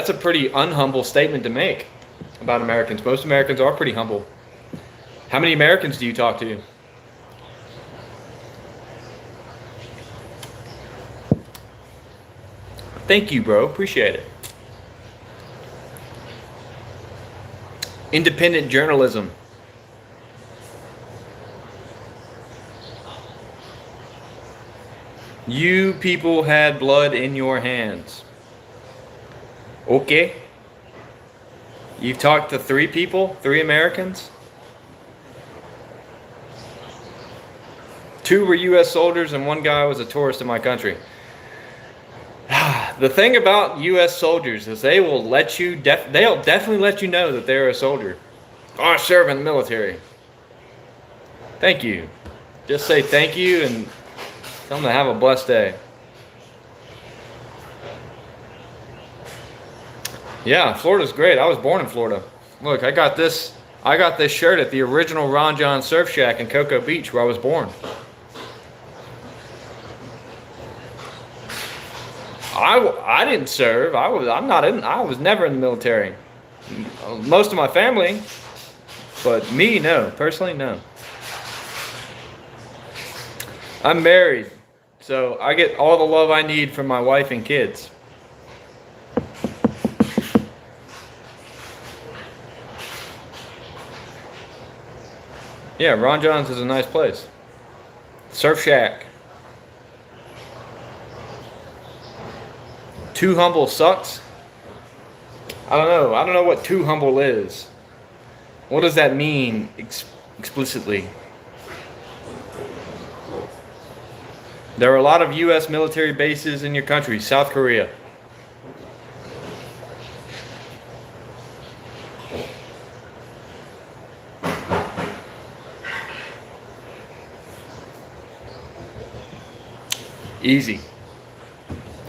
a pretty unhumble statement to make about Americans. Most Americans are pretty humble. How many Americans do you talk to? Thank you, bro. Appreciate it. Independent journalism. You people had blood in your hands. Okay. You've talked to 3 people, 3 Americans. 2 were U.S. soldiers and 1 guy was a tourist in my country. The thing about U.S. soldiers is they will let you, they'll definitely let you know that they're a soldier. Oh, I serve in the military. Thank you. Just say thank you and tell them to have a blessed day. Yeah, Florida's great. I was born in Florida. Look, I got this shirt at the original Ron John Surf Shack in Cocoa Beach where I was born. I didn't serve. I was never in the military. Most of my family, but me, no. Personally, no. I'm married, so I get all the love I need from my wife and kids. Yeah, Ron John's is a nice place. Surf Shack. Too humble sucks? I don't know. I don't know what too humble is. What does that mean explicitly? There are a lot of U.S. military bases in your country. South Korea. Easy.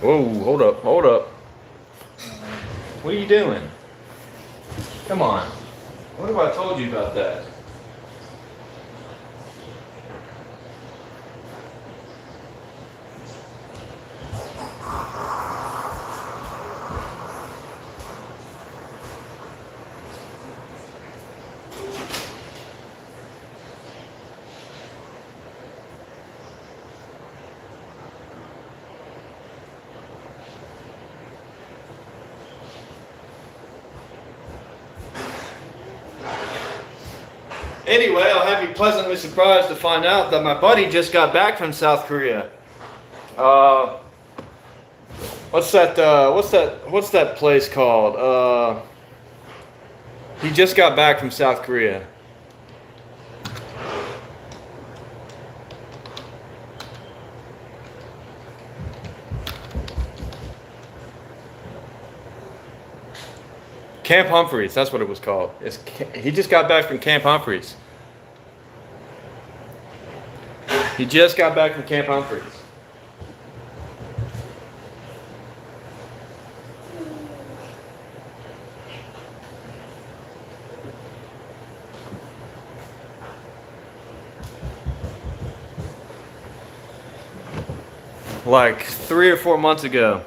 Whoa, hold up, hold up. What are you doing? Come on. What have I told you about that? Anyway, I'll have you pleasantly surprised to find out that my buddy just got back from South Korea. What's that place called? He just got back from South Korea. Camp Humphreys, that's what it was called. He just got back from Camp Humphreys. He just got back from Camp Humphreys. Like 3 or 4 months ago.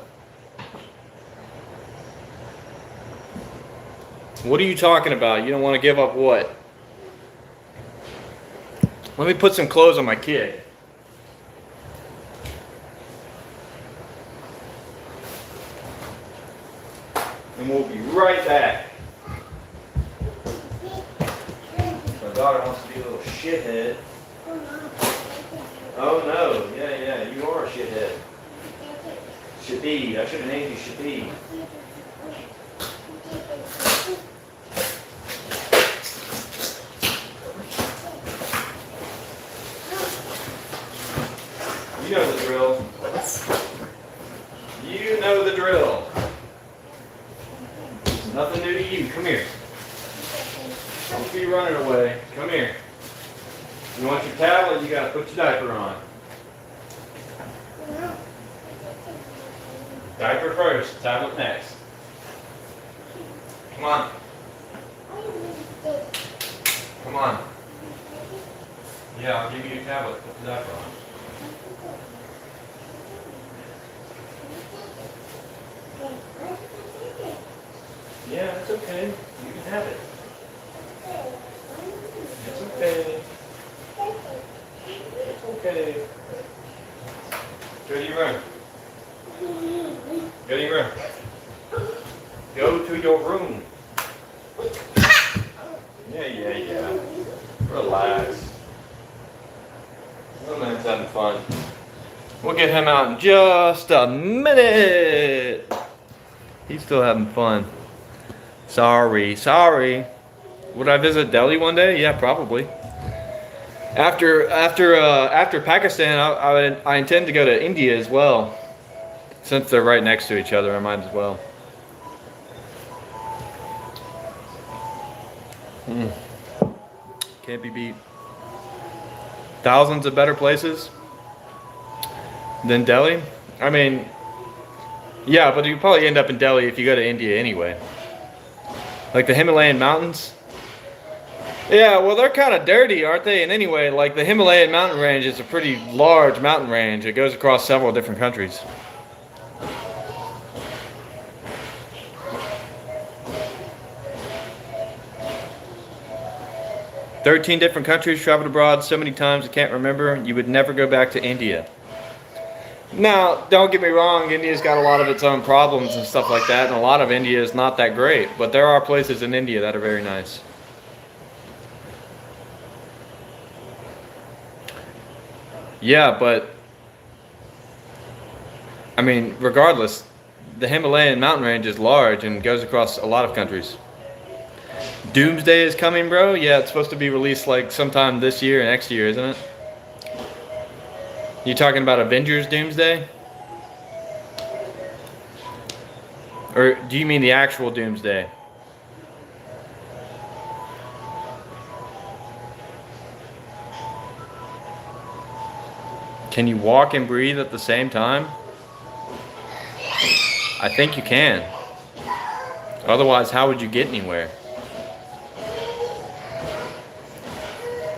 What are you talking about? You don't want to give up what? Let me put some clothes on my kid. And we'll be right back. My daughter wants to be a little shithead. Oh no, yeah, you are a shithead. Shabib, I should have named you Shabib. Nothing new to you. Come here. Don't be running away. Come here. You want your tablet, you gotta put your diaper on. Diaper first, tablet next. Come on. Come on. Yeah, I'll give you your tablet. Put the diaper on. Yeah, it's okay. You can have it. It's okay. It's okay. Go to your room. Go to your room. Go to your room. Yeah. Relax. Little man's having fun. We'll get him out in just a minute. He's still having fun. Sorry. Would I visit Delhi one day? Yeah, probably. After Pakistan, I intend to go to India as well. Since they're right next to each other, I might as well. Can't be beat. Thousands of better places than Delhi. I mean, yeah, but you probably end up in Delhi if you go to India anyway. Like the Himalayan mountains. Yeah, well, they're kind of dirty, aren't they? And anyway, like the Himalayan mountain range is a pretty large mountain range. It goes across several different countries. "13 different countries, traveled abroad so many times I can't remember. You would never go back to India." Now, don't get me wrong, India's got a lot of its own problems and stuff like that, and a lot of India is not that great, but there are places in India that are very nice. Yeah, but I mean, regardless, the Himalayan mountain range is large and goes across a lot of countries. Doomsday is coming, bro? Yeah, it's supposed to be released like sometime this year and next year, isn't it? You talking about Avengers Doomsday? Or do you mean the actual Doomsday? Can you walk and breathe at the same time? I think you can. Otherwise, how would you get anywhere?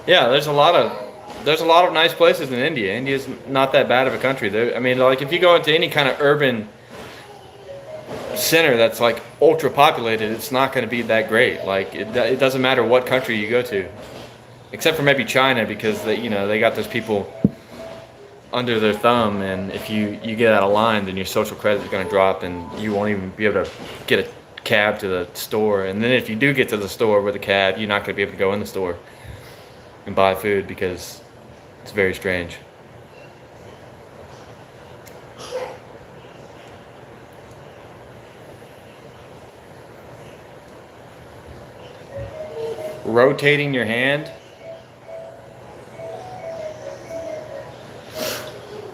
Yeah, there's a lot of nice places in India. India's not that bad of a country. I mean, like if you go into any kind of urban center that's like ultra populated, it's not going to be that great. Like it doesn't matter what country you go to, except for maybe China, because they got those people under their thumb, and if you get out of line, then your social credit is going to drop, and you won't even be able to get a cab to the store. And then if you do get to the store with a cab, you're not going to be able to go in the store and buy food because it's very strange. Rotating your hand.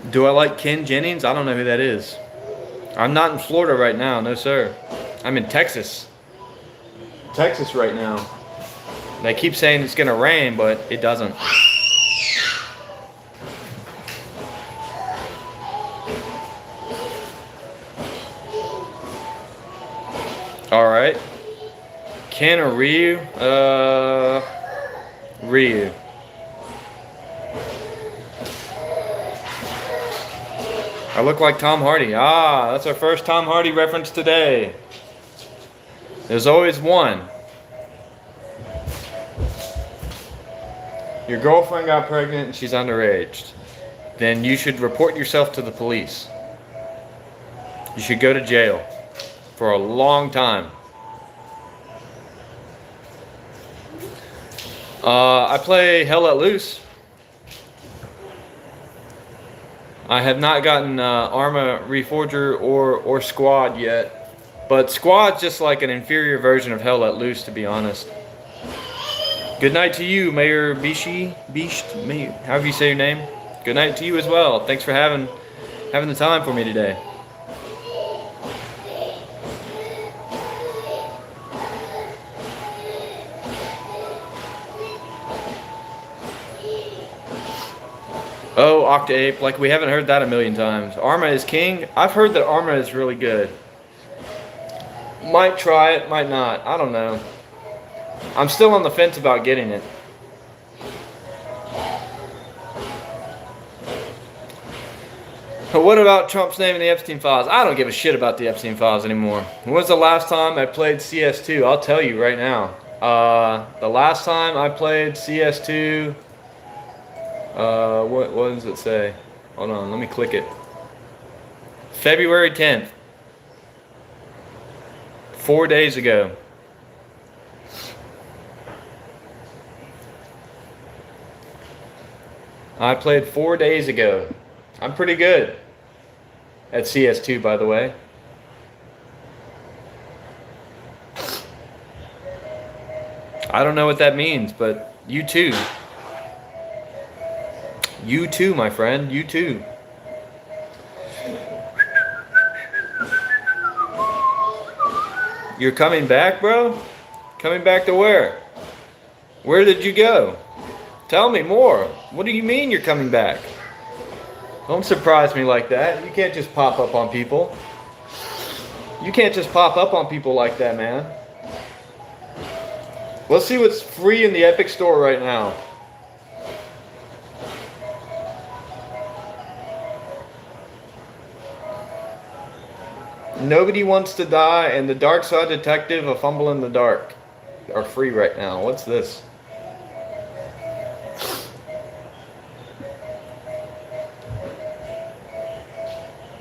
Do I like Ken Jennings? I don't know who that is. I'm not in Florida right now, no sir. I'm in Texas. Texas right now. They keep saying it's gonna rain, but it doesn't. All right. Ken or Ryu? Ryu. I look like Tom Hardy. Ah, that's our first Tom Hardy reference today. There's always one. Your girlfriend got pregnant and she's underage. Then you should report yourself to the police. You should go to jail for a long time. I play Hell Let Loose. I have not gotten Arma Reforger or Squad yet, but Squad's just like an inferior version of Hell Let Loose, to be honest. Good night to you, Mayor Beast, however you say your name. Good night to you as well. Thanks for having the time for me today. Octa-Ape. Like, we haven't heard that a million times. Arma is king. I've heard that Arma is really good. Might try it, might not. I don't know. I'm still on the fence about getting it. But what about Trump's name in the Epstein files? I don't give a shit about the Epstein files anymore. When was the last time I played CS2? I'll tell you right now. The last time I played CS2, what does it say? Hold on, let me click it. February 10th. 4 days ago. I played 4 days ago. I'm pretty good at CS2, by the way. I don't know what that means, but you too. You too, my friend. You too. You're coming back, bro? Coming back to where? Where did you go? Tell me more. What do you mean you're coming back? Don't surprise me like that. You can't just pop up on people. You can't just pop up on people like that, man. Let's see what's free in the Epic Store right now. Nobody Wants to Die and The Dark Side Detective, A Fumble in the Dark are free right now. What's this?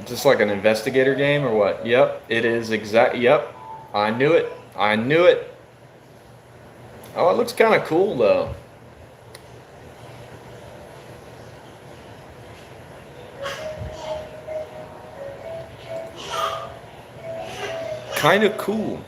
Just like an investigator game or what? Yep, it is exact. Yep, I knew it. I knew it. Oh, it looks kind of cool though. Kind of cool.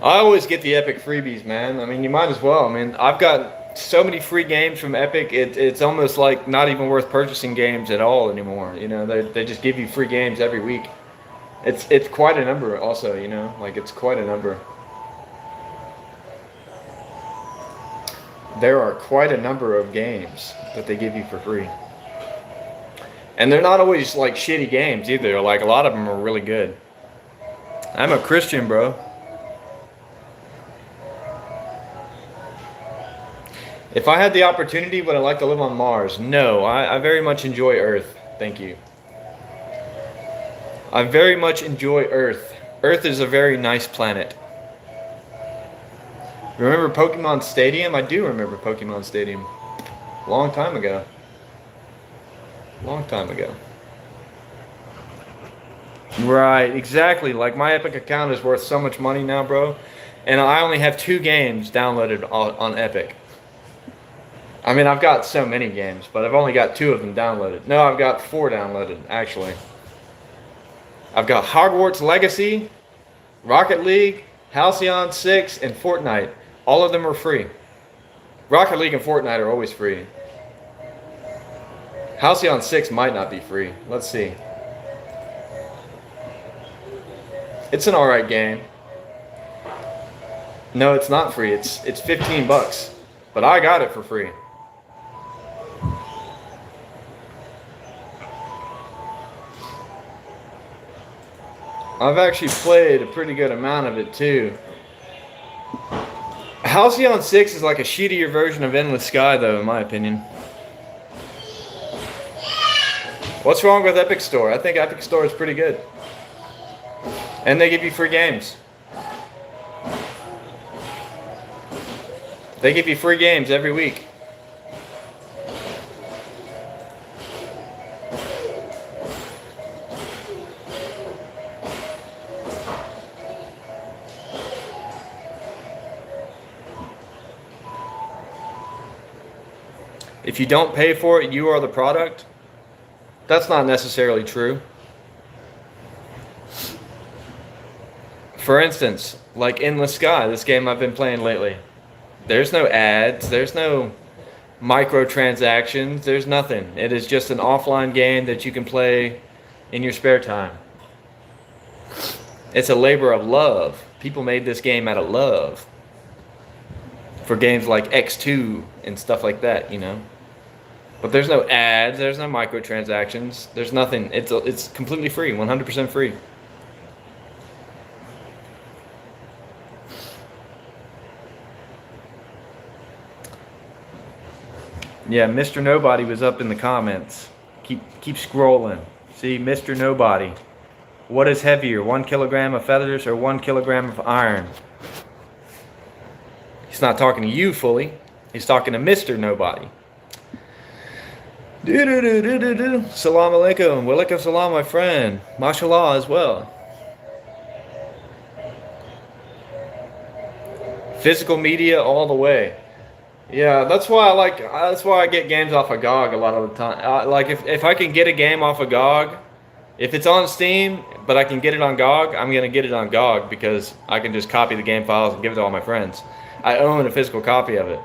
I always get the Epic freebies, man. I mean, you might as well. I mean, I've got so many free games from Epic. It's almost like not even worth purchasing games at all anymore. You know, they just give you free games every week. It's quite a number also, you know, like it's quite a number. There are quite a number of games that they give you for free. And they're not always like shitty games either. Like a lot of them are really good. I'm a Christian, bro. If I had the opportunity, would I like to live on Mars? No, I very much enjoy Earth. Thank you. I very much enjoy Earth. Earth is a very nice planet. Remember Pokemon Stadium? I do remember Pokemon Stadium. Long time ago. Long time ago. Right, exactly. Like my Epic account is worth so much money now, bro. And I only have 2 games downloaded on Epic. I mean, I've got so many games, but I've only got 2 of them downloaded. No, I've got 4 downloaded, actually. I've got Hogwarts Legacy, Rocket League, Halcyon 6, and Fortnite. All of them are free. Rocket League and Fortnite are always free. Halcyon 6 might not be free. Let's see. It's an alright game. No, it's not free. It's $15. But I got it for free. I've actually played a pretty good amount of it too. Halcyon 6 is like a shittier version of Endless Sky though, in my opinion. What's wrong with Epic Store? I think Epic Store is pretty good. And they give you free games. They give you free games every week. If you don't pay for it, you are the product. That's not necessarily true. For instance, like Endless Sky, this game I've been playing lately. There's no ads, there's no microtransactions, there's nothing. It is just an offline game that you can play in your spare time. It's a labor of love. People made this game out of love. For games like X2 and stuff like that, you know. But there's no ads, there's no microtransactions, there's nothing. It's completely free, 100% free. Yeah, Mr. Nobody was up in the comments. Keep scrolling. See, Mr. Nobody. What is heavier, 1 kilogram of feathers or 1 kilogram of iron? He's not talking to you fully. He's talking to Mr. Nobody. Salam alaikum. Walaikum salam, my friend. Mashallah as well. Physical media all the way. Yeah, that's why I get games off of GOG a lot of the time. Like if I can get a game off of GOG, if it's on Steam, but I can get it on GOG, I'm gonna get it on GOG because I can just copy the game files and give it to all my friends. I own a physical copy of it.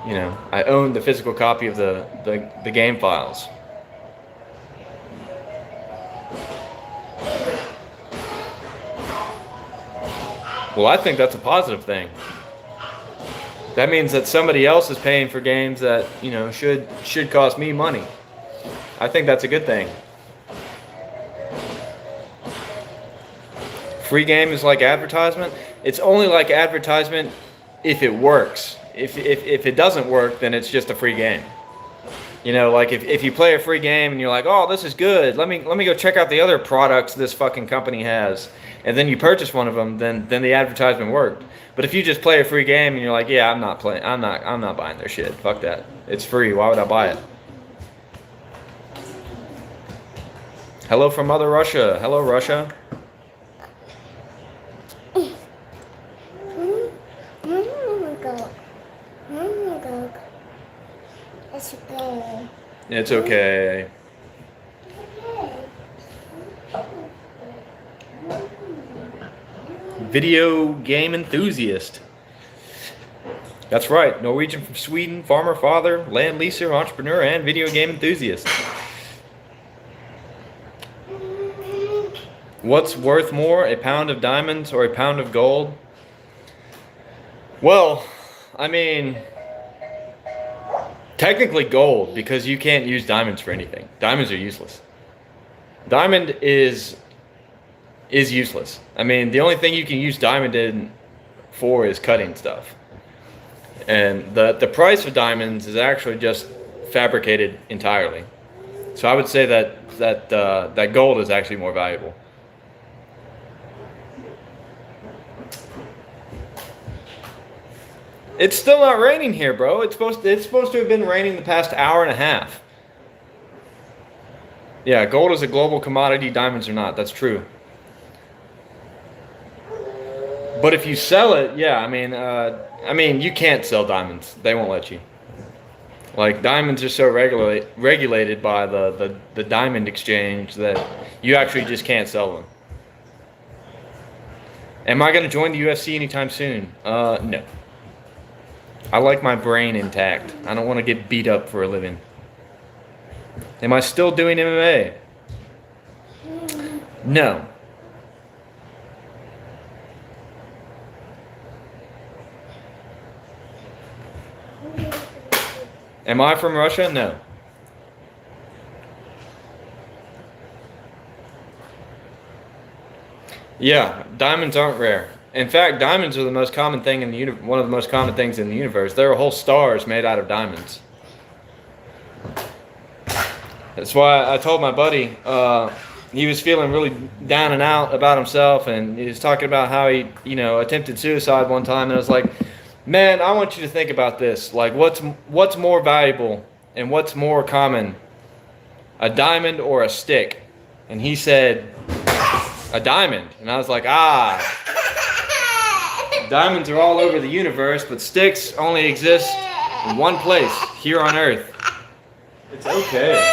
You know, I own the physical copy of the game files. Well, I think that's a positive thing. That means that somebody else is paying for games that, you know, should cost me money. I think that's a good thing. Free game is like advertisement. It's only like advertisement if it works. If it doesn't work, then it's just a free game. You know, like if you play a free game and you're like, oh, this is good. Let me go check out the other products this fucking company has, and then you purchase one of them, then the advertisement worked. But if you just play a free game and you're like, yeah, I'm not buying their shit. Fuck that. It's free. Why would I buy it? Hello from Mother Russia. Hello, Russia. It's okay. It's okay. Video game enthusiast. That's right. Norwegian from Sweden, farmer, father, land leaser, entrepreneur, and video game enthusiast. What's worth more, a pound of diamonds or a pound of gold? Well, I mean, technically gold, because you can't use diamonds for anything. Diamonds are useless. Diamond is useless. I mean, the only thing you can use diamond in for is cutting stuff. And the price of diamonds is actually just fabricated entirely. So I would say that gold is actually more valuable. It's still not raining here, bro. It's supposed to have been raining the past hour and a half. Yeah, gold is a global commodity, diamonds are not. That's true. But if you sell it, yeah, I mean, you can't sell diamonds. They won't let you. Like, diamonds are so regulated by the diamond exchange that you actually just can't sell them. Am I going to join the UFC anytime soon? No. I like my brain intact. I don't want to get beat up for a living. Am I still doing MMA? No. Am I from Russia? No. Yeah, diamonds aren't rare. In fact, diamonds are the most common thing in the one of the most common things in the universe. There are whole stars made out of diamonds. That's why I told my buddy, he was feeling really down and out about himself, and he was talking about how he, attempted suicide one time, and I was like, man, I want you to think about this. Like, what's more valuable and what's more common, a diamond or a stick? And he said, a diamond. And I was like, diamonds are all over the universe, but sticks only exist in one place, here on Earth. It's okay.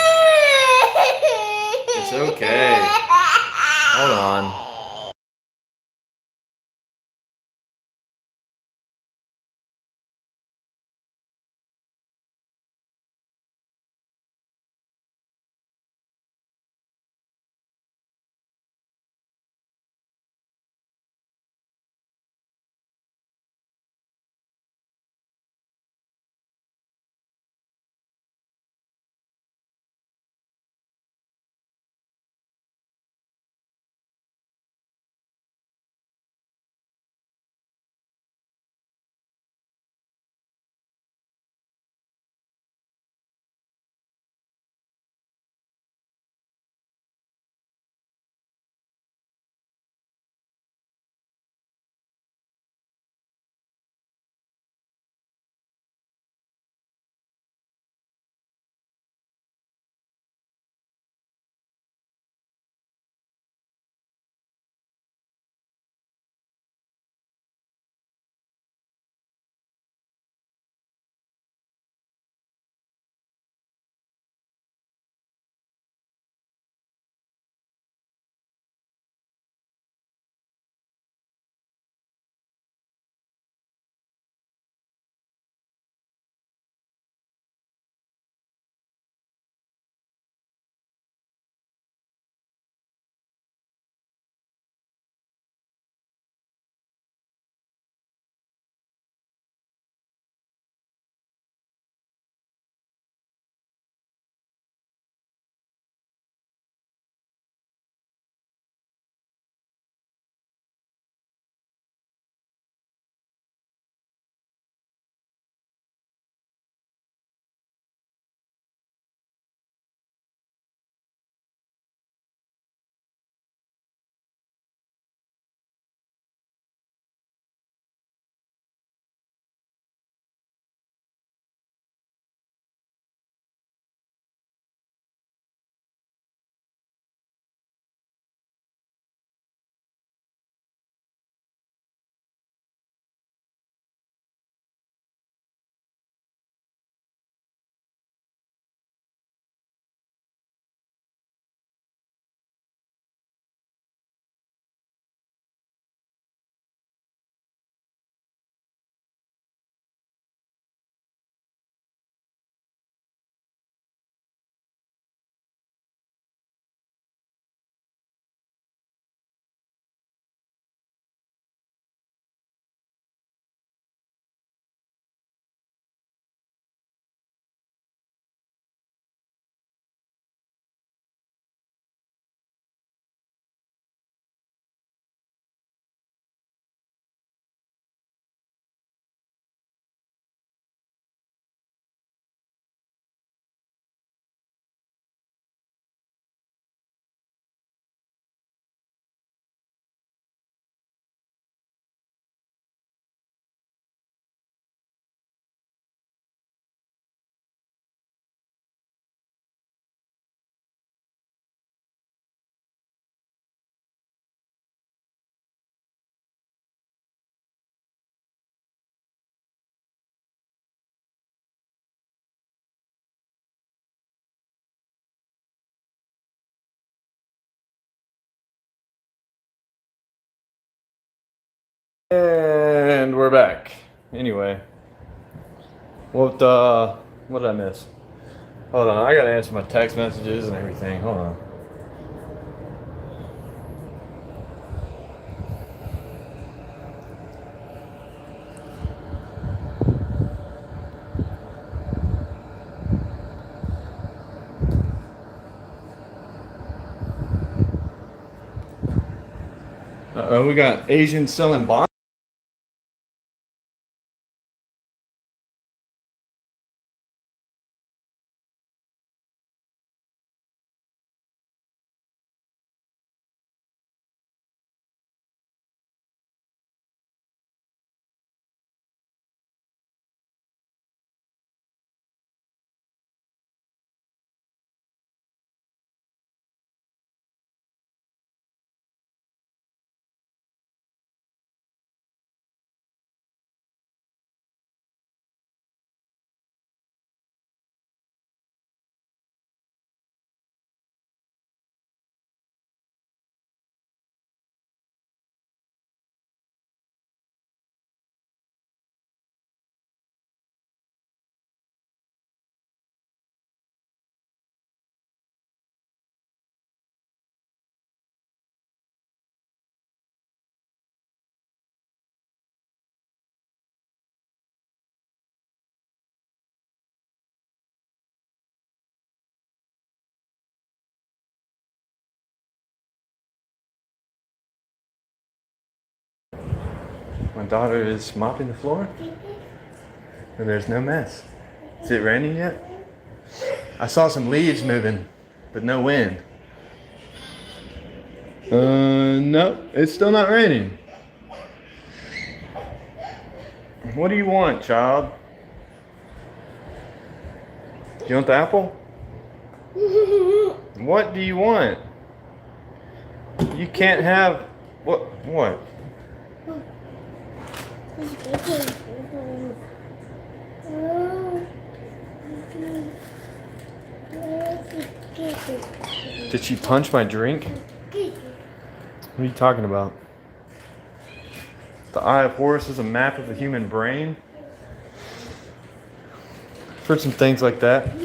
It's okay. Hold on. And we're back. Anyway, what did I miss? Hold on, I gotta answer my text messages and everything. Hold on. Uh-oh, we got Asians selling bonds. My daughter is mopping the floor, and there's no mess. Is it raining yet? I saw some leaves moving, but no wind. No, it's still not raining. What do you want, child? Do you want the apple? What do you want? You can't have what? What? Did she punch my drink? What are you talking about? The Eye of Horus is a map of the human brain. I've heard some things like that.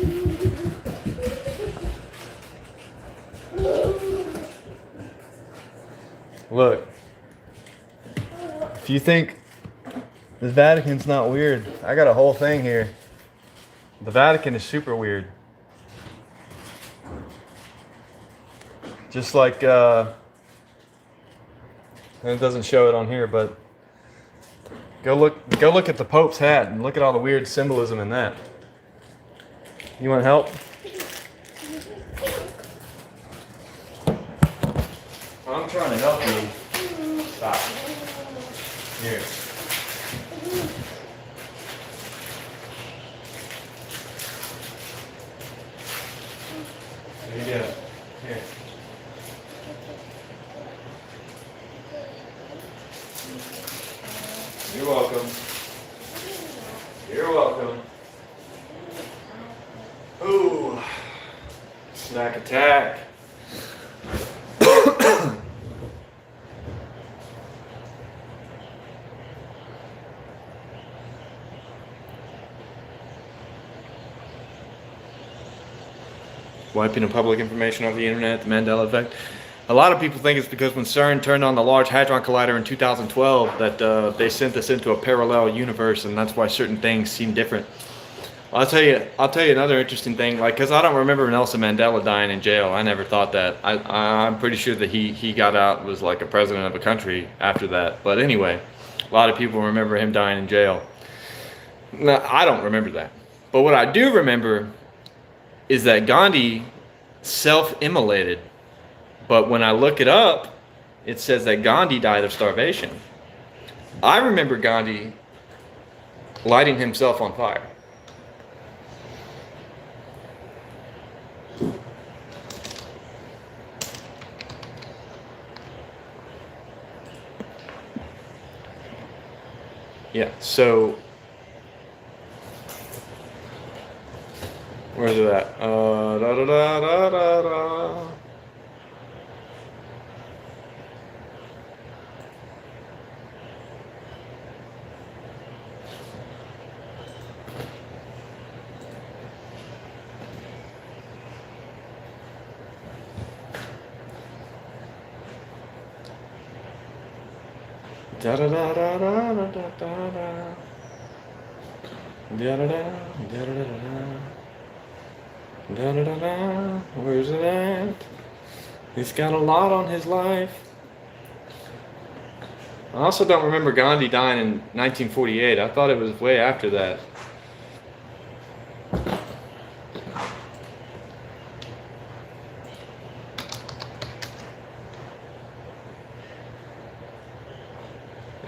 Look, if you think the Vatican's not weird, I got a whole thing here. The Vatican is super weird. Just like, and it doesn't show it on here, but go look at the Pope's hat and look at all the weird symbolism in that. You want help? I'm trying to help you. Stop. Here. There you go. Here. You're welcome. You're welcome. Ooh. Snack attack. Wiping of public information off the internet, the Mandela effect. A lot of people think it's because when CERN turned on the Large Hadron Collider in 2012 that they sent us into a parallel universe, and that's why certain things seem different. I'll tell you another interesting thing, like, because I don't remember Nelson Mandela dying in jail. I never thought that. I'm pretty sure that he got out, was like a president of a country after that. But anyway, a lot of people remember him dying in jail. Now, I don't remember that. But what I do remember is that Gandhi self-immolated. But when I look it up, it says that Gandhi died of starvation. I remember Gandhi lighting himself on fire. Yeah, so where's it at? Da, da, da, da, da, da. Da da da da da da da da. Da da da da da da. Da da da da. Where's it at? He's got a lot on his life. I also don't remember Gandhi dying in 1948. I thought it was way after that.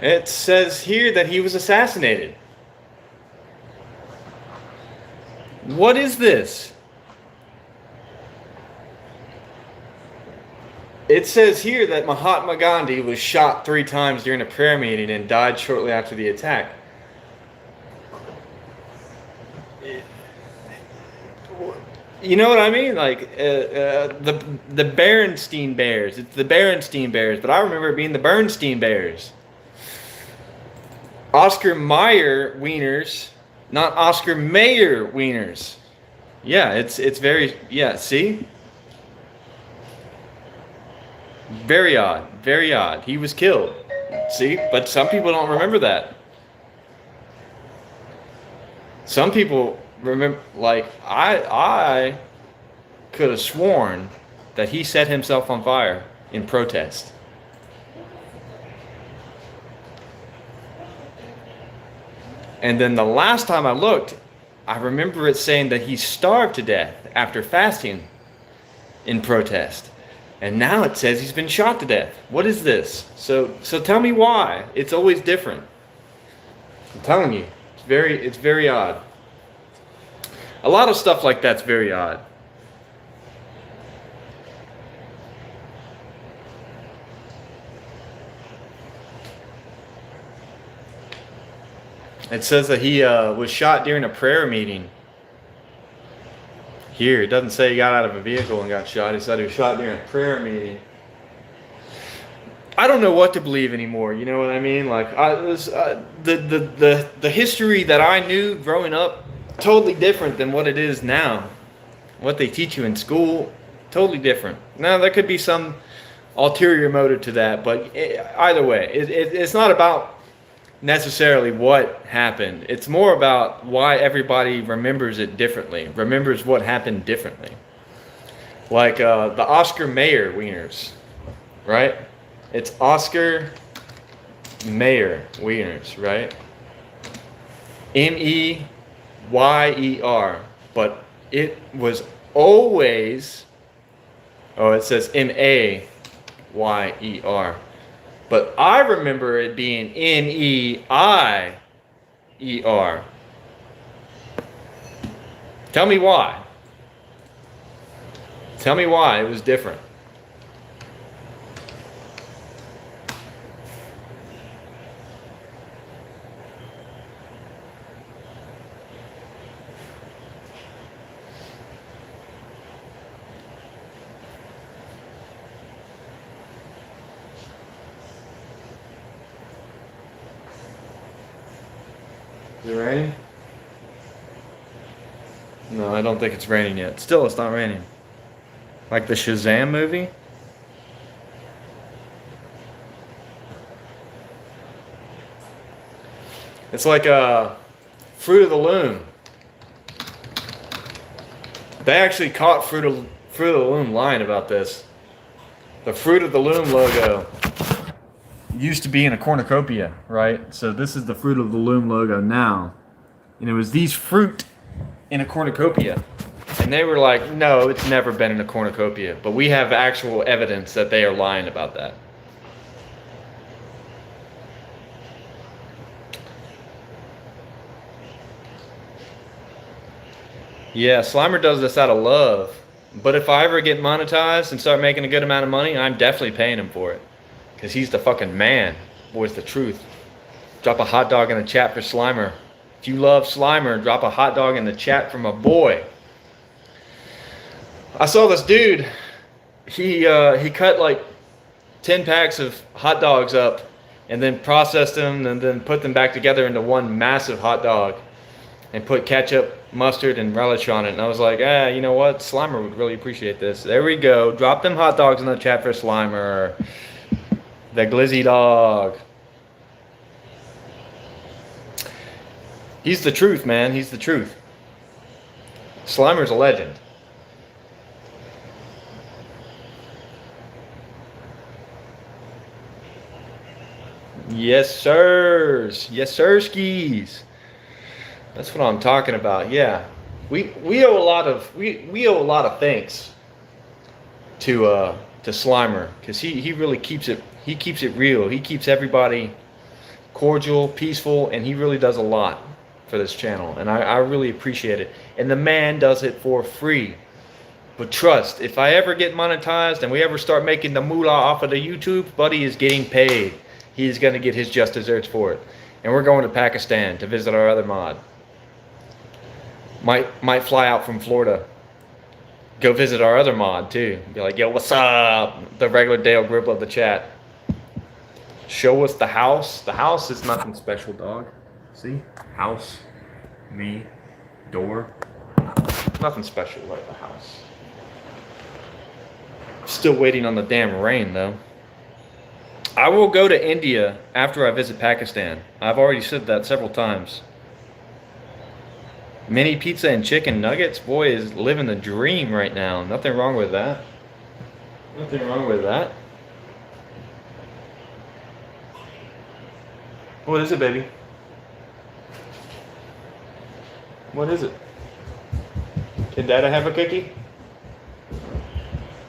It says here that he was assassinated. What is this? It says here that Mahatma Gandhi was shot 3 times during a prayer meeting and died shortly after the attack. You know what I mean? Like the Berenstein Bears. It's the Berenstein Bears, but I remember it being the Bernstein Bears. Oscar Mayer wieners, not Oscar Mayer wieners. Yeah, it's very, yeah, see? Very odd, very odd. He was killed. See? But some people don't remember that. Some people remember, like, I could have sworn that he set himself on fire in protest. And then the last time I looked, I remember it saying that he starved to death after fasting in protest. And now it says he's been shot to death. What is this? So tell me why. It's always different. I'm telling you, it's very odd. A lot of stuff like that's very odd. It says that he was shot during a prayer meeting. Here, it doesn't say he got out of a vehicle and got shot. It said he was shot during a prayer meeting. I don't know what to believe anymore. You know what I mean? Like the history that I knew growing up, totally different than what it is now. What they teach you in school, totally different. Now there could be some ulterior motive to that, but either way, it's not about necessarily what happened. It's more about why everybody remembers it differently, remembers what happened differently. Like the Oscar Mayer wieners, right? It's Oscar Mayer wieners, right? Meyer, but it was always, oh, it says Mayer. But I remember it being Neier. Tell me why. Tell me why it was different. Is it raining? No, I don't think it's raining yet. Still, it's not raining. Like the Shazam movie? It's like Fruit of the Loom. They actually caught Fruit of the Loom lying about this. The Fruit of the Loom logo used to be in a cornucopia, right? So this is the Fruit of the Loom logo now. And it was these fruit in a cornucopia. And they were like, no, it's never been in a cornucopia. But we have actual evidence that they are lying about that. Yeah, Slimer does this out of love. But if I ever get monetized and start making a good amount of money, I'm definitely paying him for it. Because he's the fucking man. Boy's the truth. Drop a hot dog in the chat for Slimer. If you love Slimer, drop a hot dog in the chat for my boy. I saw this dude. He cut like 10 packs of hot dogs up and then processed them and then put them back together into one massive hot dog and put ketchup, mustard, and relish on it. And I was like, you know what? Slimer would really appreciate this. There we go. Drop them hot dogs in the chat for Slimer. The glizzy dog. He's the truth, man. He's the truth. Slimer's a legend. Yes, sirs. Yes, sir, skis. That's what I'm talking about. Yeah, we owe a lot of we owe a lot of thanks to Slimer because he really keeps it real. He keeps everybody cordial, peaceful, and he really does a lot for this channel, and I really appreciate it. And the man does it for free. But trust, if I ever get monetized and we ever start making the moolah off of the YouTube, Buddy is getting paid. He's going to get his just desserts for it. And we're going to Pakistan to visit our other mod. Might fly out from Florida. Go visit our other mod too. Be like, yo, what's up? The regular Dale Gribble of the chat. Show us the house. The house is nothing special, dog. See? House. Me. Door. Nothing special about the house. Still waiting on the damn rain, though. I will go to India after I visit Pakistan. I've already said that several times. Mini pizza and chicken nuggets? Boy, is living the dream right now. Nothing wrong with that. Nothing wrong with that. What is it, baby? What is it? Can Dada have a cookie?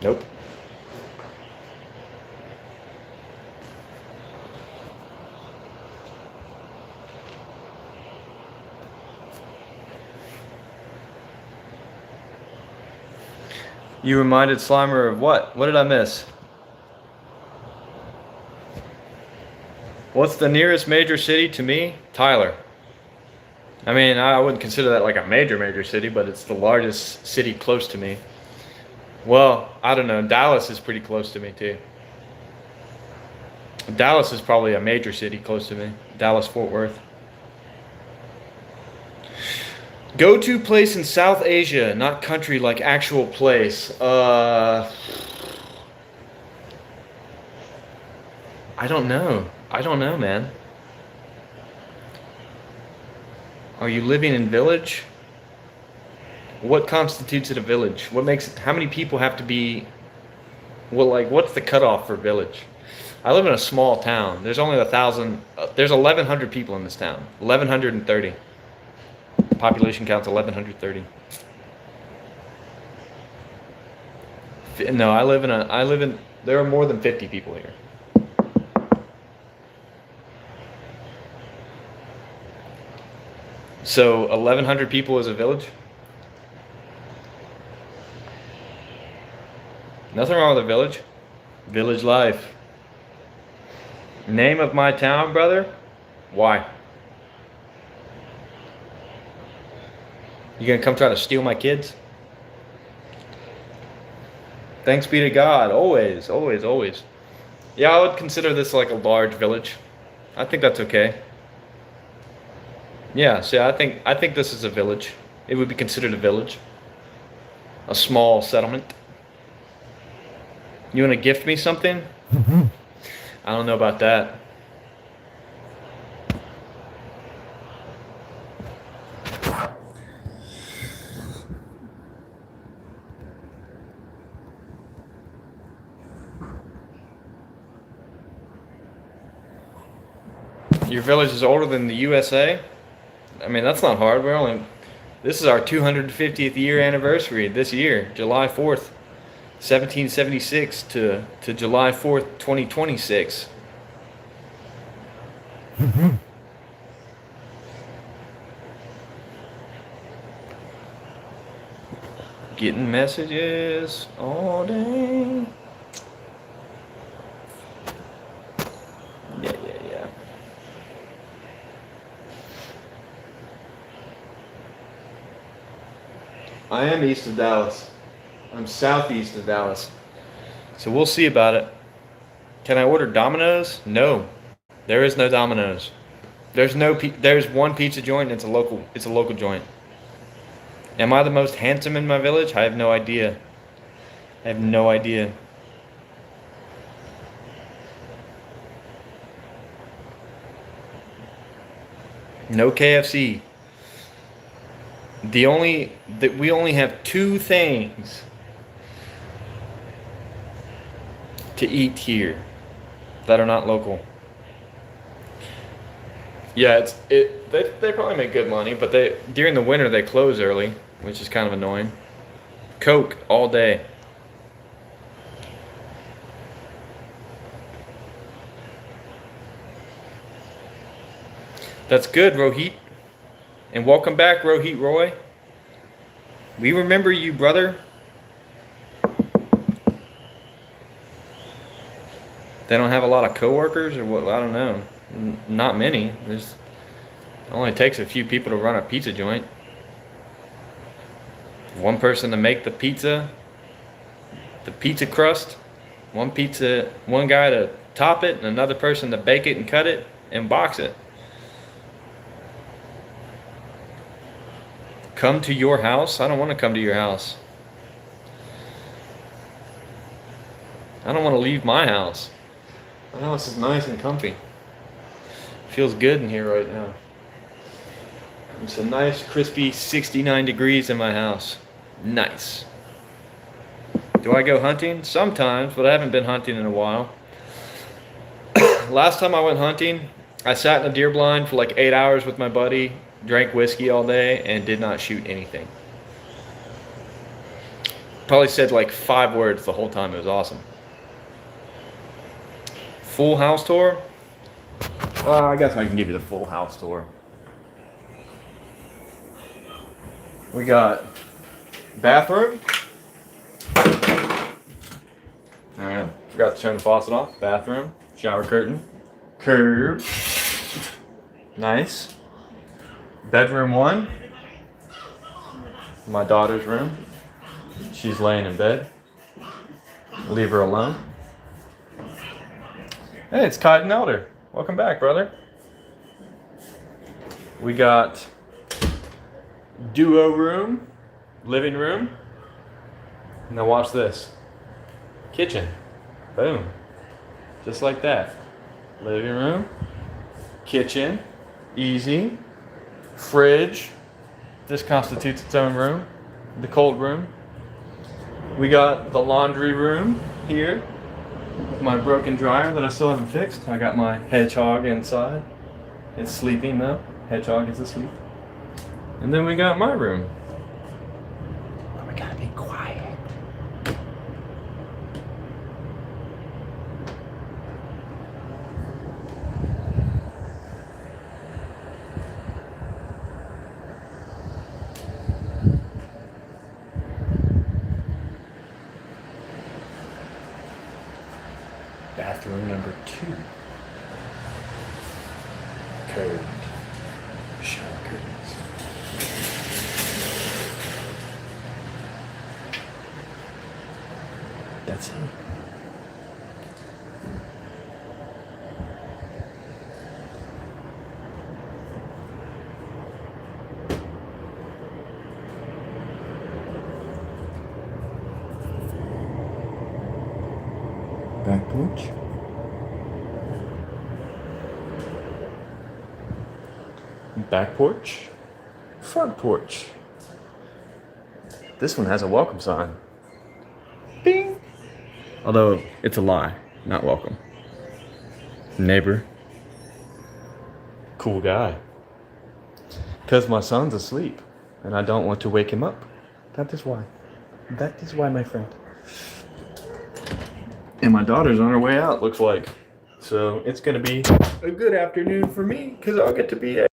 Nope. You reminded Slimer of what? What did I miss? What's the nearest major city to me? Tyler. I mean, I wouldn't consider that like a major city, but it's the largest city close to me. Well, I don't know. Dallas is pretty close to me too. Dallas is probably a major city close to me. Dallas, Fort Worth. Go-to place in South Asia, not country, like actual place. I don't know. I don't know, man. Are you living in village? What constitutes it a village? What makes it, how many people have to be, well, like, what's the cutoff for village? I live in a small town. There's only 1,000, there's 1,100 people in this town. 1,130. Population count's 1,130. No, I live in, there are more than 50 people here. So 1,100 people is a village? Nothing wrong with a village. Village life. Name of my town, brother? Why? You gonna come try to steal my kids? Thanks be to God, always, always, always. Yeah, I would consider this like a large village. I think that's okay. Yeah, see, I think this is a village. It would be considered a village. A small settlement. You wanna gift me something? I don't know about that. Your village is older than the USA? I mean, that's not hard. This is our 250th year anniversary this year, July 4th, 1776 to July 4th, 2026. Getting messages all day. Yeah. I am east of Dallas. I'm southeast of Dallas. So we'll see about it. Can I order Domino's? No. There is no Domino's. There's one pizza joint and it's a local joint. Am I the most handsome in my village? I have no idea. I have no idea. No KFC. we only have two things to eat here that are not local. Yeah, they probably make good money, but they during the winter they close early, which is kind of annoying. Coke all day. That's good, Rohit. And welcome back, Rohit Roy. We remember you, brother. They don't have a lot of coworkers, or what? I don't know. Not many. It only takes a few people to run a pizza joint. One person to make the pizza crust. One guy to top it, and another person to bake it and cut it and box it. Come to your house? I don't want to come to your house. I don't want to leave my house. My house is nice and comfy. Feels good in here right now. It's a nice, crispy 69 degrees in my house. Nice. Do I go hunting? Sometimes, but I haven't been hunting in a while. Last time I went hunting, I sat in a deer blind for like 8 hours with my buddy, drank whiskey all day, and did not shoot anything. Probably said like 5 words the whole time. It was awesome. Full house tour? I guess I can give you the full house tour. We got bathroom. Alright, forgot to turn the faucet off. Bathroom, shower curtain, curb. Nice. Bedroom 1. My daughter's room. She's laying in bed. Leave her alone. Hey, it's Cotton Elder. Welcome back, brother. We got duo room, living room. Now watch this. Kitchen. Boom. Just like that. Living room, kitchen, easy. Fridge. This constitutes its own room. The cold room. We got the laundry room here. My broken dryer that I still haven't fixed. I got my hedgehog inside. It's sleeping though. Hedgehog is asleep. And then we got my room. But we gotta be quiet. Bathroom number 2. Curved shower curtains. That's it. Back porch. Back porch. Front porch. This one has a welcome sign. Bing! Although it's a lie, not welcome. Neighbor. Cool guy. Because my son's asleep and I don't want to wake him up. That is why. That is why, my friend. And my daughter's on her way out, looks like. So it's going to be a good afternoon for me because I'll get to be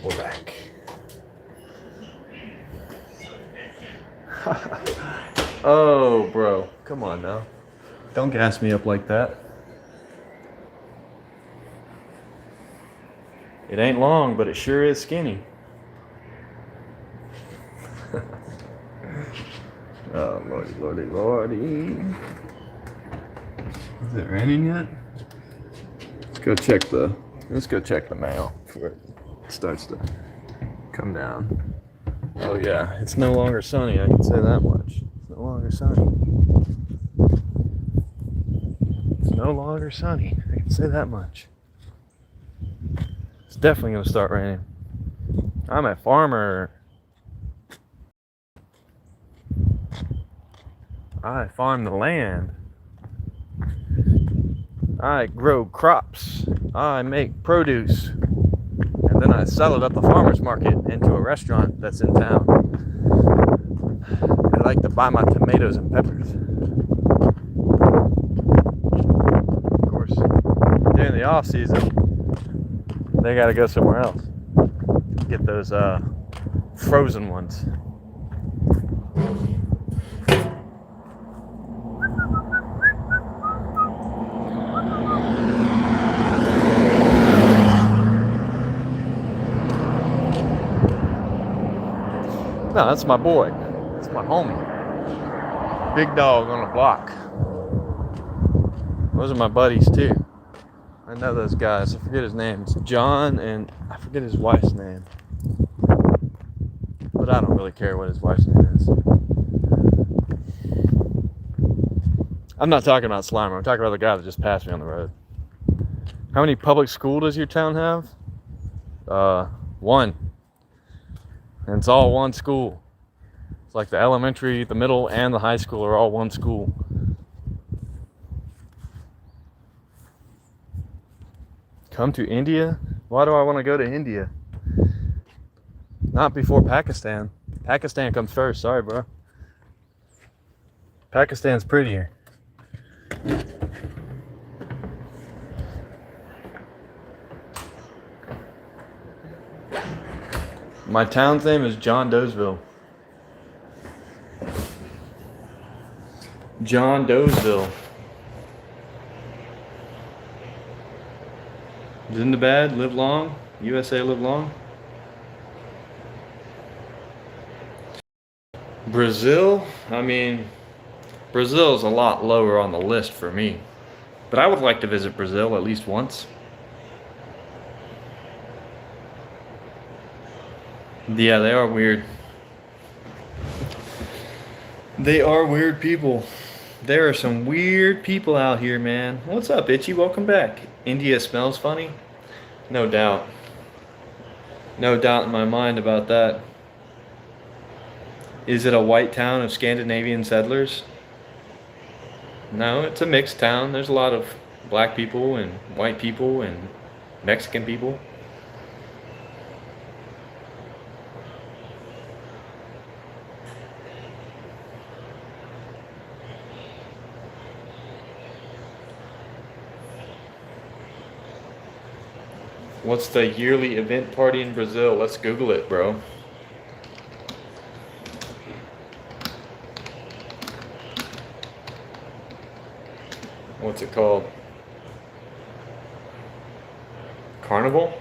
We're back. Oh, bro. Come on now. Don't gas me up like that. It ain't long, but it sure is skinny. Oh, lordy, lordy, lordy. Is it raining yet? Let's go check the mail before it starts to come down. Oh yeah, it's no longer sunny, I can say that much. It's no longer sunny. It's no longer sunny, I can say that much. It's definitely gonna start raining. I'm a farmer. I farm the land. I grow crops. I make produce. And then I sell it at the farmer's market into a restaurant that's in town. I like to buy my tomatoes and peppers. Of course, during the off season, they gotta go somewhere else. Get those frozen ones. No, that's my boy. That's my homie. Big dog on the block. Those are my buddies too. I know those guys. I forget his name. It's John and I forget his wife's name. But I don't really care what his wife's name is. I'm not talking about Slimer. I'm talking about the guy that just passed me on the road. How many public school does your town have? One. And it's all one school. It's like the elementary, the middle, and the high school are all one school. Come to India? Why do I want to go to India? Not before Pakistan. Pakistan comes first. Sorry, bro. Pakistan's prettier. My town's name is John Doesville. John Doesville. Isn't it bad? Live long. USA live long. Brazil? I mean, Brazil's a lot lower on the list for me. But I would like to visit Brazil at least once. Yeah, they are weird. They are weird people. There are some weird people out here, man. What's up, Itchy? Welcome back. India smells funny? No doubt. No doubt in my mind about that. Is it a white town of Scandinavian settlers? No, it's a mixed town. There's a lot of black people and white people and Mexican people. What's the yearly event party in Brazil? Let's Google it, bro. What's it called? Carnival?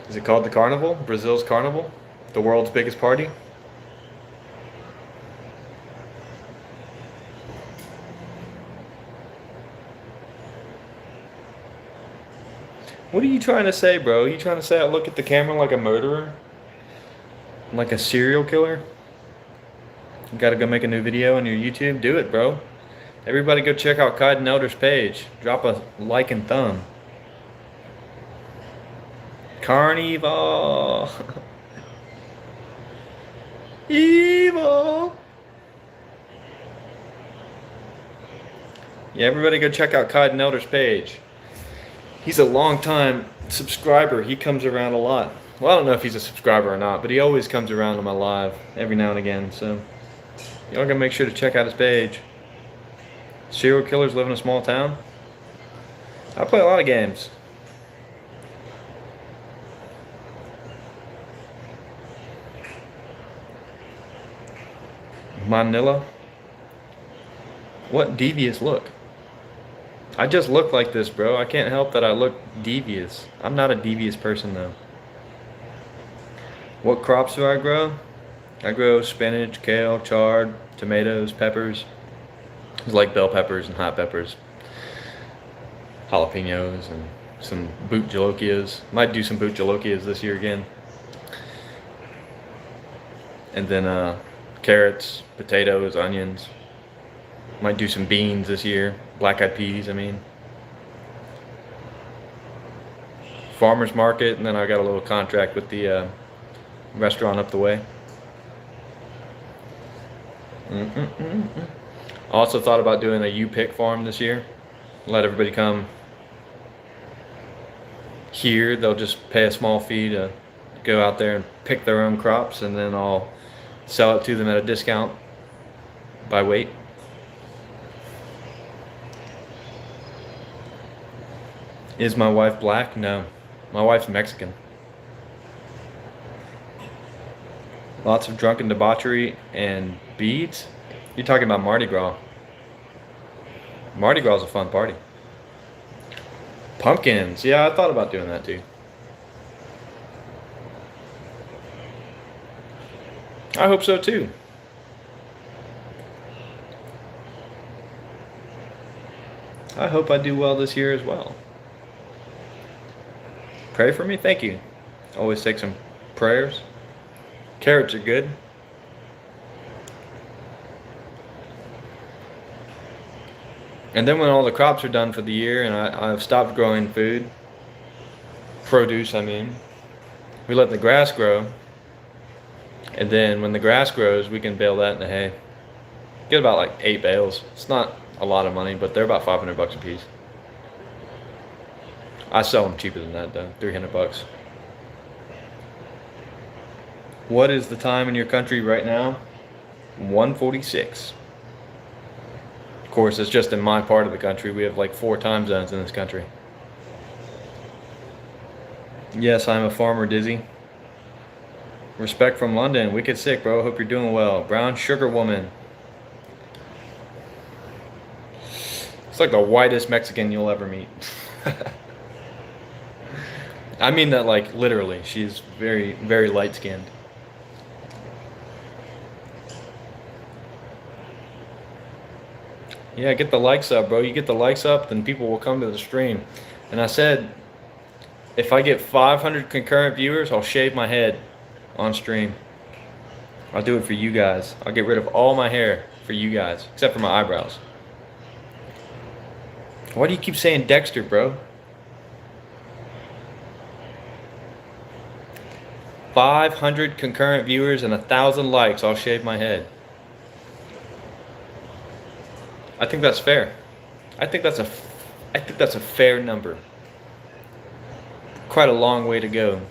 Is it called the Carnival? Brazil's Carnival? The world's biggest party? What are you trying to say, bro? You trying to say I look at the camera like a murderer? Like a serial killer? You gotta go make a new video on your YouTube? Do it, bro. Everybody go check out Kyd and Elder's page. Drop a like and thumb. Carnival. Evil. Yeah, everybody go check out Kyd and Elder's page. He's a long time subscriber. He comes around a lot. Well, I don't know if he's a subscriber or not, but he always comes around to my live every now and again. So y'all gotta make sure to check out his page. Serial killers live in a small town. I play a lot of games. Manila. What devious look? I just look like this, bro. I can't help that I look devious. I'm not a devious person, though. What crops do I grow? I grow spinach, kale, chard, tomatoes, peppers. It's like bell peppers and hot peppers. Jalapenos and some boot jalokias. Might do some boot jalokias this year again. And then carrots, potatoes, onions. Might do some beans this year. Black-eyed peas, I mean. Farmer's market, and then I got a little contract with the restaurant up the way. I also thought about doing a U-pick farm this year. Let everybody come here. They'll just pay a small fee to go out there and pick their own crops, and then I'll sell it to them at a discount by weight. Is my wife black? No. My wife's Mexican. Lots of drunken debauchery and beads? You're talking about Mardi Gras. Mardi Gras is a fun party. Pumpkins. Yeah, I thought about doing that too. I hope so too. I hope I do well this year as well. Pray for me? Thank you. Always take some prayers. Carrots are good. And then when all the crops are done for the year and I've stopped growing food, produce I mean, we let the grass grow. And then when the grass grows, we can bale that in the hay. Get about like 8 bales. It's not a lot of money, but they're about $500 a piece. I sell them cheaper than that though, $300. What is the time in your country right now? 1:46. Of course, it's just in my part of the country. We have like 4 time zones in this country. Yes, I'm a farmer, Dizzy. Respect from London. Wicked sick, bro. Hope you're doing well. Brown sugar woman. It's like the whitest Mexican you'll ever meet. I mean that like literally. She's very, very light skinned. Yeah, get the likes up, bro. You get the likes up, then people will come to the stream. And I said, if I get 500 concurrent viewers, I'll shave my head on stream. I'll do it for you guys. I'll get rid of all my hair for you guys, except for my eyebrows. Why do you keep saying Dexter, bro? 500 concurrent viewers and 1,000 likes, I'll shave my head. I think that's fair. I think that's a fair number. Quite a long way to go.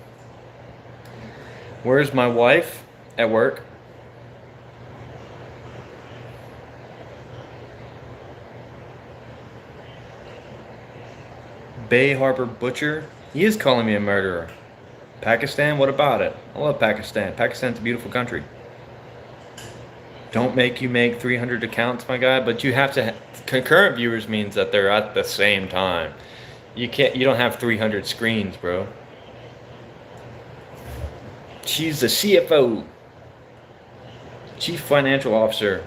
Where's my wife? At work. Bay Harbor Butcher. He is calling me a murderer. Pakistan, what about it? I love Pakistan. Pakistan's a beautiful country. Don't make you make 300 accounts, my guy, but you have to. Concurrent viewers means that they're at the same time. You don't have 300 screens, bro. She's the CFO, Chief Financial Officer,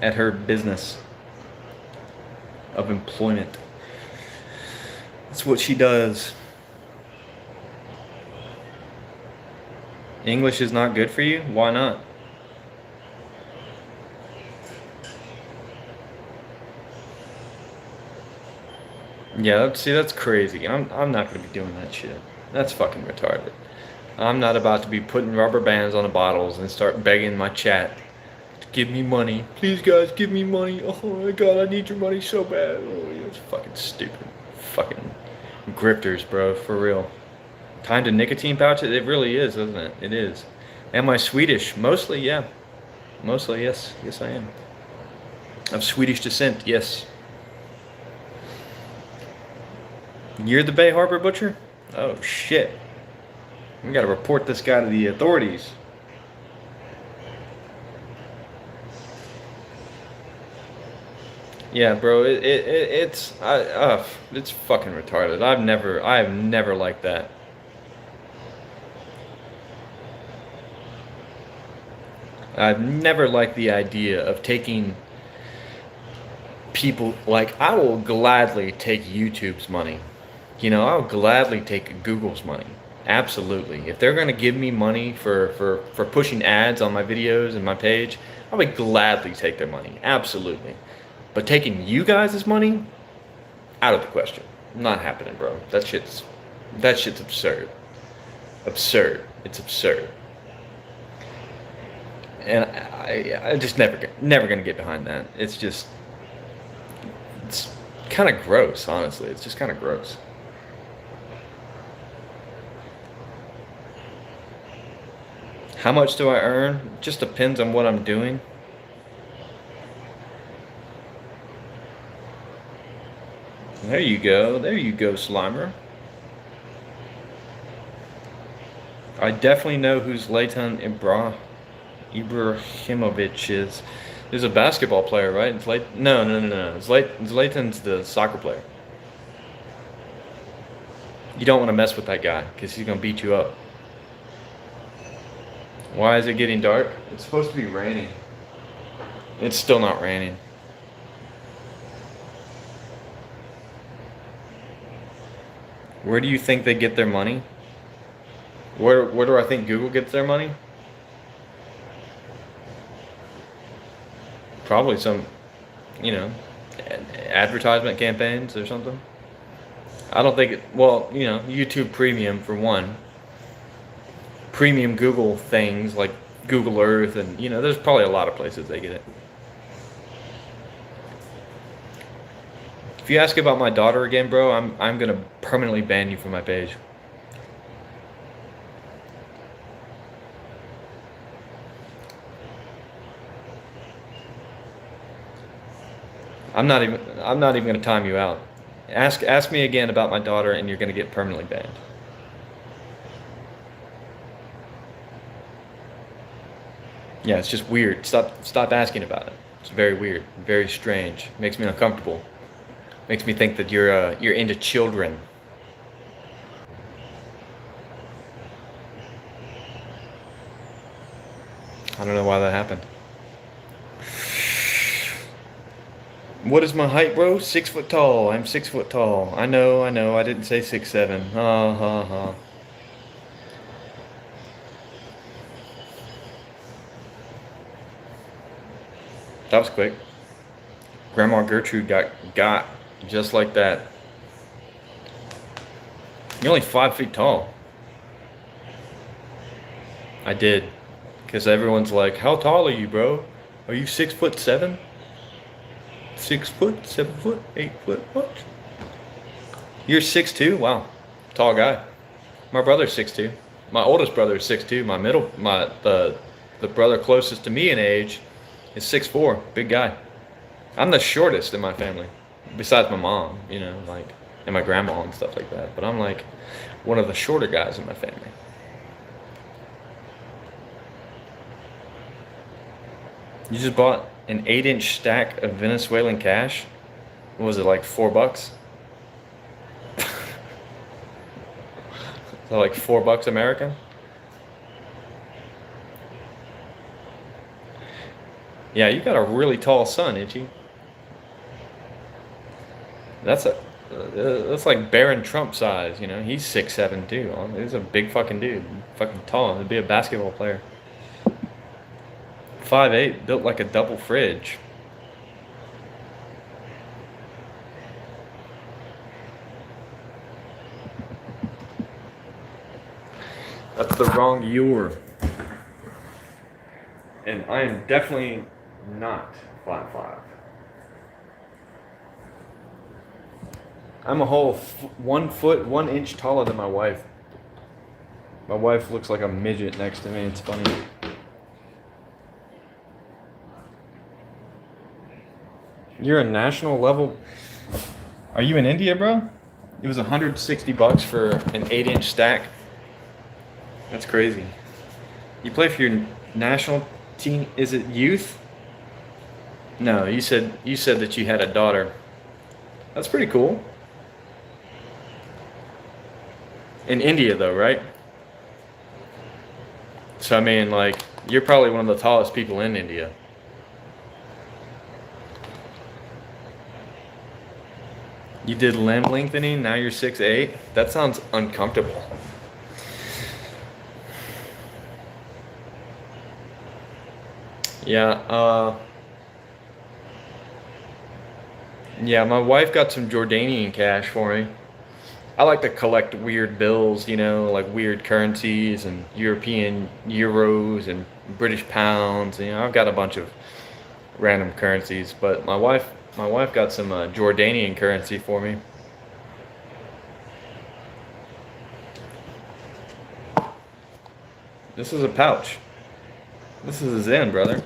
at her business of employment. That's what she does. English is not good for you? Why not? Yeah, see, that's crazy. I'm not going to be doing that shit. That's fucking retarded. I'm not about to be putting rubber bands on the bottles and start begging my chat to give me money. Please, guys, give me money. Oh my god, I need your money so bad. Oh, it's fucking stupid. Fucking grifters, bro, for real. Time to nicotine pouches? It really is, isn't it? It is. Am I Swedish? Mostly, yeah. Mostly, yes. Yes, I am. Of Swedish descent, yes. You're the Bay Harbor Butcher? Oh, shit. We gotta report this guy to the authorities. Yeah, bro, it's fucking retarded. I have never liked that. I've never liked the idea of taking people, like, I will gladly take YouTube's money. You know, I'll gladly take Google's money. Absolutely. If they're going to give me money for pushing ads on my videos and my page, I would gladly take their money. Absolutely. But taking you guys' money, out of the question. Not happening, bro. That shit's absurd. Absurd. It's absurd. And I just never gonna get behind that. It's kind of gross, honestly. It's just kind of gross. How much do I earn? Just depends on what I'm doing. There you go, Slimer. I definitely know who Zlatan Ibrahimovic is. He's a basketball player, right? No. Zlatan's the soccer player. You don't want to mess with that guy because he's gonna beat you up. Why is it getting dark? It's supposed to be raining. It's still not raining. Where do you think they get their money? Where do I think Google gets their money? Probably some, you know, advertisement campaigns or something. I don't think well, you know, YouTube Premium for one. Premium Google things like Google Earth, and you know, there's probably a lot of places they get it. If you ask about my daughter again, bro, I'm gonna permanently ban you from my page. I'm not even gonna time you out. Ask me again about my daughter, and you're gonna get permanently banned. Yeah, it's just weird. Stop asking about it. It's very weird, very strange. Makes me uncomfortable. Makes me think that you're into children. I don't know why that happened. What is my height, bro? 6 foot tall. I'm 6 foot tall. I know. I didn't say 6'7". Ha ha ha. That was quick. Grandma Gertrude got just like that. You're only 5 feet tall. I did. Because everyone's like, how tall are you, bro? Are you 6'7"? 6 foot, 7 foot, 8 foot, what? You're 6'2"? Wow. Tall guy. My brother's 6'2". My oldest brother is 6'2". The brother closest to me in age is 6'4". Big guy. I'm the shortest in my family. Besides my mom, you know, like, and my grandma and stuff like that. But I'm like one of the shorter guys in my family. You just bought an 8-inch stack of Venezuelan cash? What was it, like $4? So like $4 American? Yeah, you got a really tall son, Itchy. That's like Barron Trump size, you know. He's 6'7" too. He's a big fucking dude, fucking tall. He'd be a basketball player. 5'8", built like a double fridge. That's the wrong you're. And I am definitely not 5'5". I'm a whole 1 foot, 1 inch taller than my wife. My wife looks like a midget next to me. It's funny. You're a national level. Are you in India, bro? It was $160 for an 8-inch stack. That's crazy. You play for your national team? Is it youth? No, you said that you had a daughter. That's pretty cool. In India though, right? So I mean, like, you're probably one of the tallest people in India. You did limb lengthening, now you're 6'8". That sounds uncomfortable. Yeah, yeah, my wife got some Jordanian cash for me. I like to collect weird bills, like weird currencies and European euros and British pounds. I've got a bunch of random currencies, but my wife got some Jordanian currency for me. This is a pouch. This is a Zen, brother.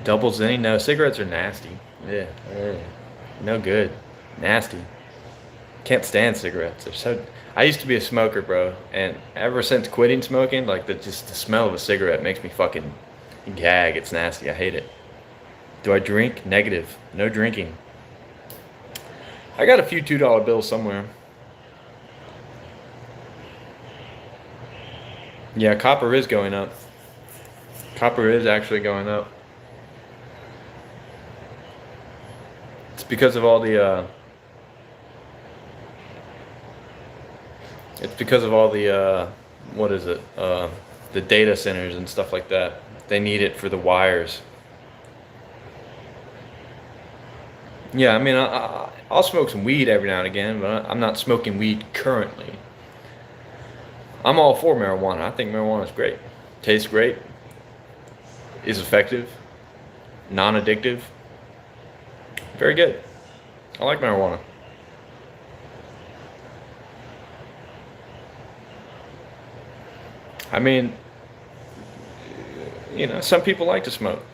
Double Zenny? No, cigarettes are nasty. Yeah, no good. Nasty. Can't stand cigarettes. They're so. I used to be a smoker, bro, and ever since quitting smoking, like just the smell of a cigarette makes me fucking gag. It's nasty. I hate it. Do I drink? Negative. No drinking. I got a few $2 bills somewhere. Yeah, copper is going up. Copper is actually going up. It's because of all the what is it? The data centers and stuff like that. They need it for the wires. Yeah, I mean, I'll smoke some weed every now and again, but I'm not smoking weed currently. I'm all for marijuana. I think marijuana is great. Tastes great. Is effective. Non-addictive. Very good. I like marijuana. I mean, some people like to smoke.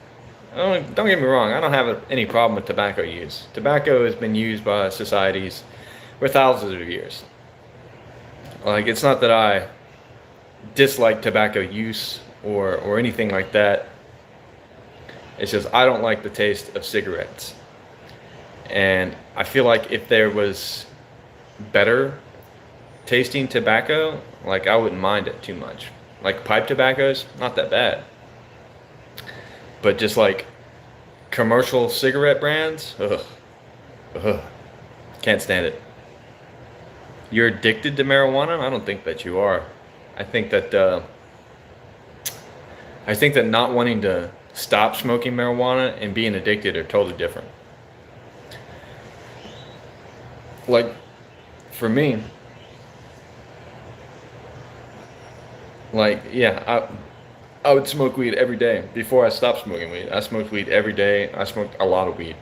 Don't get me wrong, I don't have any problem with tobacco use. Tobacco has been used by societies for thousands of years. Like, it's not that I dislike tobacco use or anything like that. It's just I don't like the taste of cigarettes. And I feel like if there was better tasting tobacco, like, I wouldn't mind it too much. Like, pipe tobacco's not that bad. But just like commercial cigarette brands, ugh, can't stand it. You're addicted to marijuana? I don't think that you are. I think that not wanting to stop smoking marijuana and being addicted are totally different. Like, for me, like, yeah, I would smoke weed every day before I stopped smoking weed. I smoked weed every day. I smoked a lot of weed.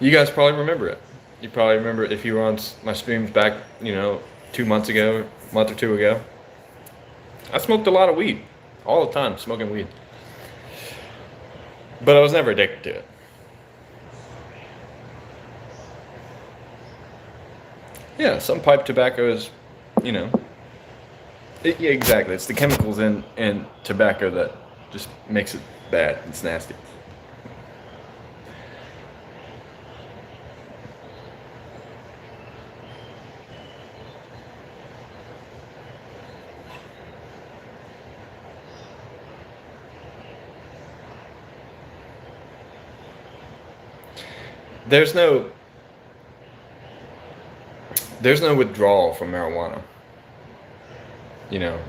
You guys probably remember it. You probably remember it if you were on my streams back, 2 months ago, a month or two ago. I smoked a lot of weed, all the time, smoking weed. But I was never addicted to it. Yeah, some pipe tobacco is, yeah, exactly. It's the chemicals in tobacco that just makes it bad. It's nasty. There's no withdrawal from marijuana.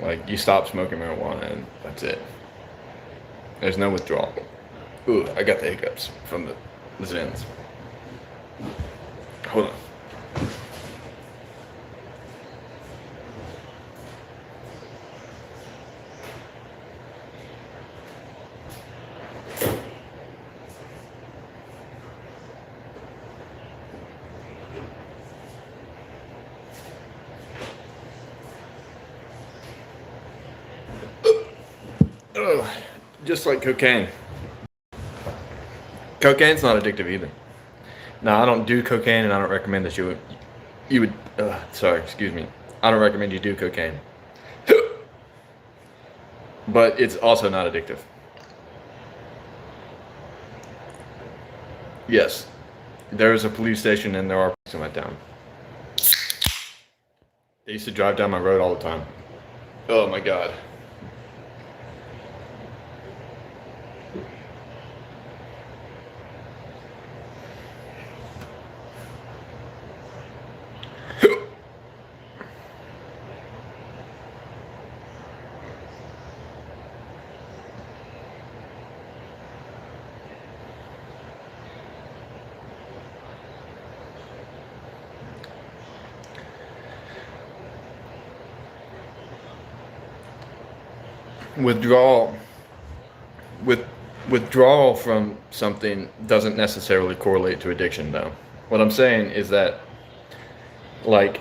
Like, you stop smoking marijuana and that's it. There's no withdrawal. Ooh, I got the hiccups from the Zens. Hold on. Ugh, just like cocaine. Cocaine's not addictive either. No, I don't do cocaine, and I don't recommend that you would. Sorry, excuse me. I don't recommend you do cocaine, but it's also not addictive. Yes, there is a police station and there are police in my town. They used to drive down my road all the time. Oh my god. Withdrawal with withdrawal from something doesn't necessarily correlate to addiction though. What I'm saying is that like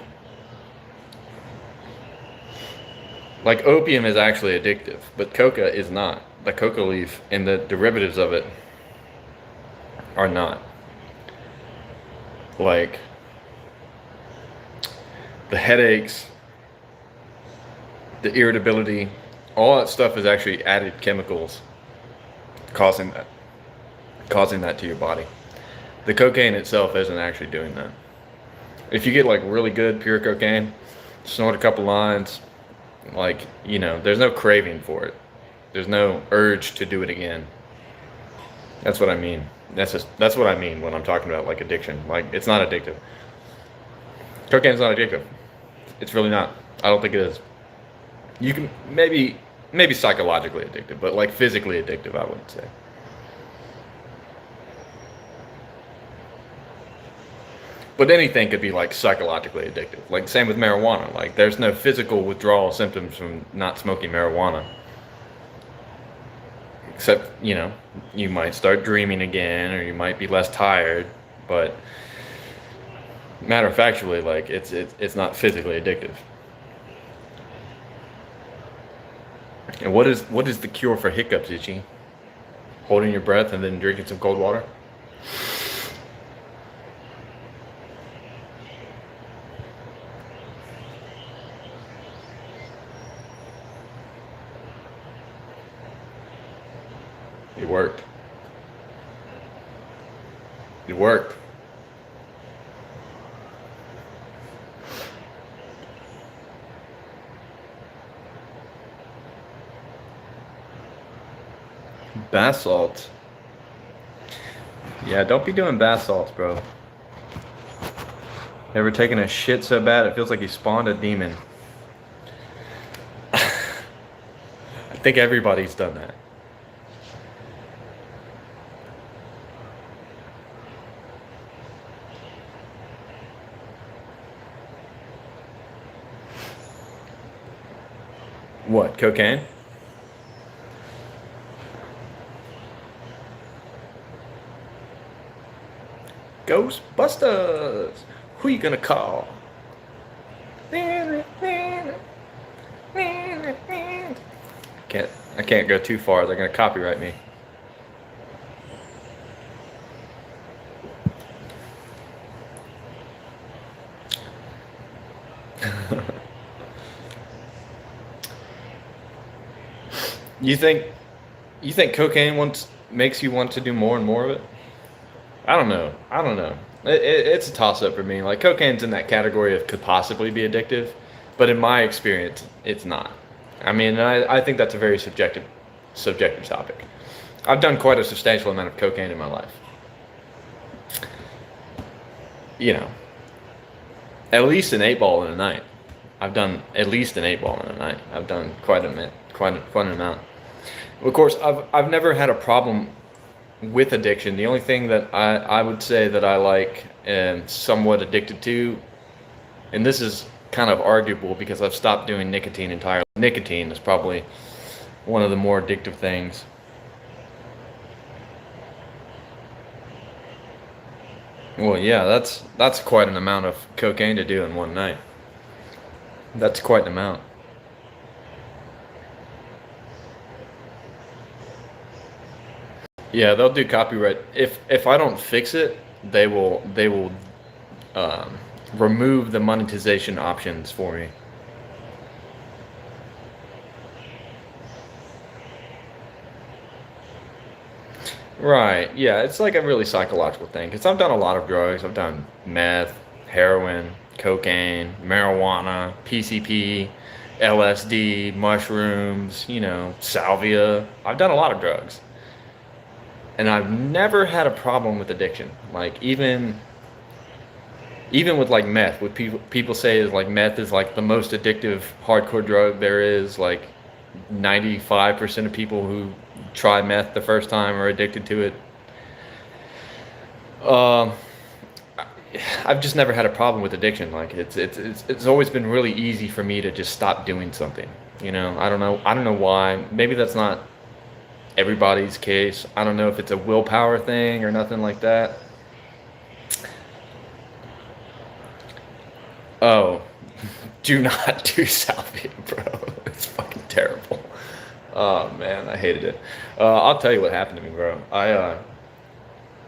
opium is actually addictive, but coca is not. The coca leaf and the derivatives of it are not. Like the headaches, the irritability, all that stuff is actually added chemicals causing that to your body. The cocaine itself isn't actually doing that. If you get like really good pure cocaine, snort a couple lines, like, you know, there's no craving for it. There's no urge to do it again. That's what I mean. That's what I mean when I'm talking about like addiction. Like, it's not addictive. Cocaine's not addictive. It's really not. I don't think it is. You can maybe psychologically addictive, but like physically addictive, I wouldn't say. But anything could be like psychologically addictive. Like same with marijuana. Like there's no physical withdrawal symptoms from not smoking marijuana. Except, you know, you might start dreaming again or you might be less tired, but matter of factually, like it's not physically addictive. And what is the cure for hiccups, Itchy? Holding your breath and then drinking some cold water? It worked. It worked. Bath salts. Yeah, don't be doing bath salts, bro. Ever taken a shit so bad it feels like you spawned a demon? I think everybody's done that. What, cocaine? Ghostbusters! Who you gonna call? I can't go too far. They're gonna copyright me. You think cocaine makes you want to do more and more of it? I don't know. It's a toss-up for me. Like, cocaine's in that category of could possibly be addictive, but in my experience, it's not. I mean, I think that's a very subjective topic. I've done quite a substantial amount of cocaine in my life. You know, at least an 8-ball in a night. I've done at least an 8-ball in a night. I've done quite an amount. Of course, I've never had a problem with addiction. The only thing that I would say that I like and somewhat addicted to, and this is kind of arguable because I've stopped doing nicotine entirely. Nicotine is probably one of the more addictive things. Well, yeah, that's quite an amount of cocaine to do in one night. That's quite an amount. Yeah, they'll do copyright. If I don't fix it, they will remove the monetization options for me. Right. Yeah, it's like a really psychological thing. Because I've done a lot of drugs. I've done meth, heroin, cocaine, marijuana, PCP, LSD, mushrooms, salvia. I've done a lot of drugs. And I've never had a problem with addiction. Like even with like meth, what people say is like meth is like the most addictive hardcore drug there is. Like 95% of people who try meth the first time are addicted to it. Um, I've just never had a problem with addiction. Like it's always been really easy for me to just stop doing something. I don't know why. Maybe that's not everybody's case. I don't know if it's a willpower thing or nothing like that. Oh, do not do salvia, bro. It's fucking terrible. Oh man, I hated it. I'll tell you what happened to me, bro.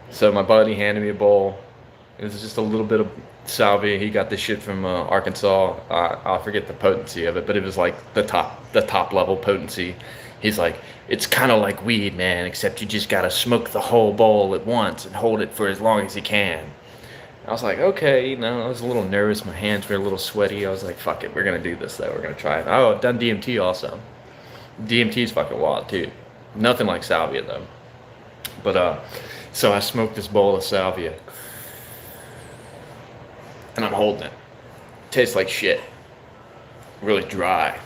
So my buddy handed me a bowl. It was just a little bit of salvia. He got this shit from Arkansas. I forget the potency of it, but it was like the top level potency. He's like, it's kind of like weed, man, except you just gotta smoke the whole bowl at once and hold it for as long as you can. I was like, okay, I was a little nervous. My hands were a little sweaty. I was like, fuck it, we're gonna do this though. We're gonna try it. Oh, I've done DMT also. DMT is fucking wild too. Nothing like salvia though. But so I smoked this bowl of salvia, and I'm holding it. Tastes like shit. Really dry.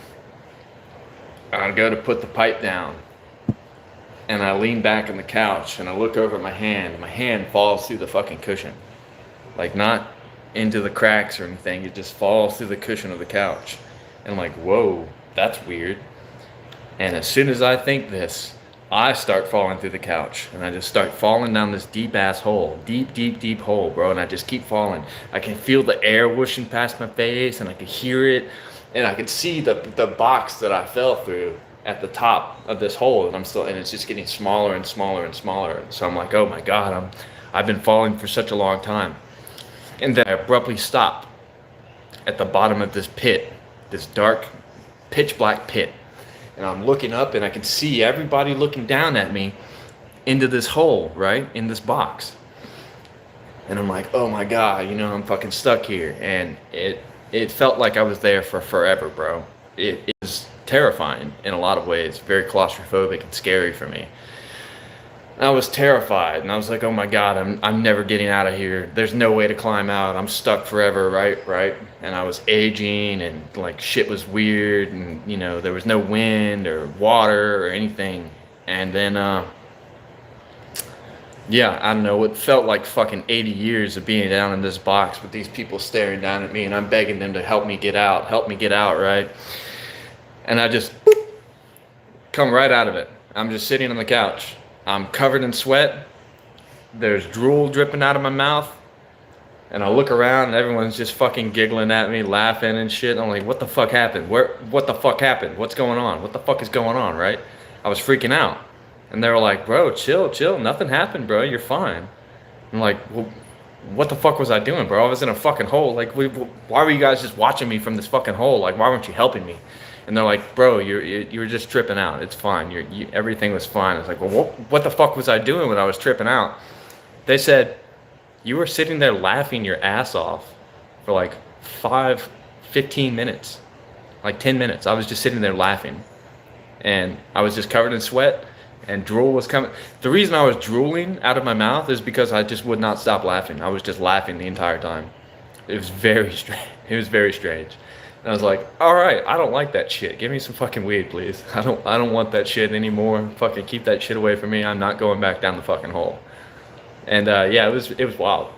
I go to put the pipe down, and I lean back on the couch, and I look over at my hand, and my hand falls through the fucking cushion. Like, not into the cracks or anything, it just falls through the cushion of the couch. And I'm like, whoa, that's weird. And as soon as I think this, I start falling through the couch, and I just start falling down this deep ass hole, deep hole, bro. And I just keep falling. I can feel the air whooshing past my face, and I can hear it, and I can see the box that I fell through at the top of this hole, and it's just getting smaller and smaller and smaller. So I'm like, oh my god, I've been falling for such a long time. And then I abruptly stop at the bottom of this pit, this dark, pitch black pit. And I'm looking up, and I can see everybody looking down at me into this hole, right? In this box. And I'm like, oh my god, I'm fucking stuck here. And it felt like I was there for forever, bro. It was terrifying in a lot of ways. Very claustrophobic and scary for me. And I was terrified, and I was like, oh my god, I'm never getting out of here. There's no way to climb out. I'm stuck forever, right? And I was aging, and like shit was weird, and there was no wind or water or anything. And then yeah, I don't know, it felt like fucking 80 years of being down in this box with these people staring down at me, and I'm begging them to help me get out, right? And I just come right out of it. I'm just sitting on the couch. I'm covered in sweat. There's drool dripping out of my mouth. And I look around, and everyone's just fucking giggling at me, laughing and shit. I'm like, what the fuck happened? What the fuck happened? What's going on? What the fuck is going on, right? I was freaking out. And they were like, bro, chill. Nothing happened, bro. You're fine. I'm like, well, what the fuck was I doing, bro? I was in a fucking hole. Like, why were you guys just watching me from this fucking hole? Like, why weren't you helping me? And they're like, bro, you were just tripping out. It's fine. Everything was fine. I was like, well, what the fuck was I doing when I was tripping out? They said, you were sitting there laughing your ass off for like 15 minutes, like 10 minutes. I was just sitting there laughing, and I was just covered in sweat, and drool was coming. The reason I was drooling out of my mouth is because I just would not stop laughing. I was just laughing the entire time. It was very strange. It was very strange. And I was like, all right, I don't like that shit. Give me some fucking weed, please. I don't want that shit anymore. Fucking keep that shit away from me. I'm not going back down the fucking hole. And yeah, it was wild.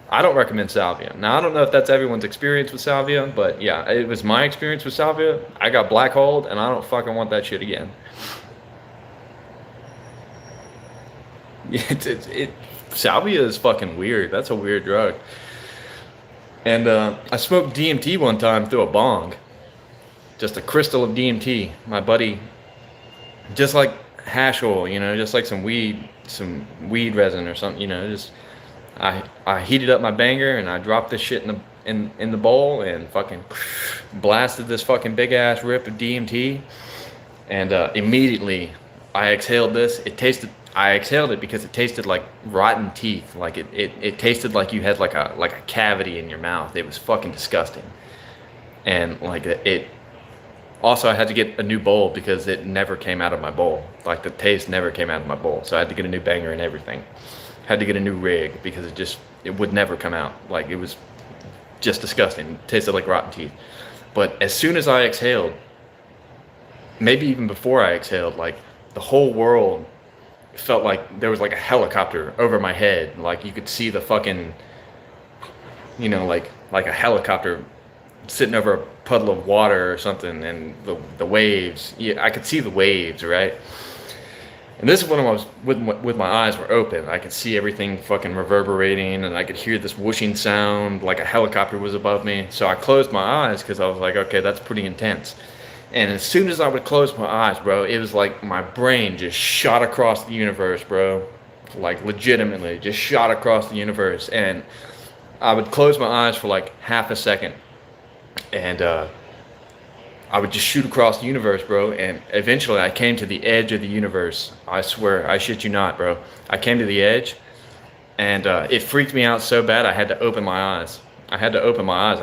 I don't recommend salvia. Now, I don't know if that's everyone's experience with salvia, but yeah, it was my experience with salvia. I got black holed, and I don't fucking want that shit again. Salvia is fucking weird. That's a weird drug. And I smoked DMT one time through a bong. Just a crystal of DMT. My buddy, just like hash oil, just like some weed resin or something, just I heated up my banger, and I dropped this shit in the bowl and fucking blasted this fucking big ass rip of DMT, and immediately I exhaled this. I exhaled it because it tasted like rotten teeth. Like it tasted like you had like a cavity in your mouth. It was fucking disgusting. And like it also, I had to get a new bowl because it never came out of my bowl. Like the taste never came out of my bowl. So I had to get a new banger and everything. Had to get a new rig because it would never come out. Like it was just disgusting. It tasted like rotten teeth. But as soon as I exhaled, maybe even before I exhaled, like the whole world felt like there was like a helicopter over my head. Like you could see the fucking, like a helicopter sitting over a puddle of water or something, and the waves. Yeah, I could see the waves, right? And this is when I was with my eyes were open. I could see everything fucking reverberating, and I could hear this whooshing sound like a helicopter was above me. So I closed my eyes because I was like, okay, that's pretty intense. And as soon as I would close my eyes, bro, it was like my brain just shot across the universe, bro. Like legitimately, just shot across the universe. And I would close my eyes for like half a second, and I would just shoot across the universe, bro. And eventually I came to the edge of the universe. I swear, I shit you not, bro. I came to the edge, and it freaked me out so bad I had to open my eyes. I had to open my eyes.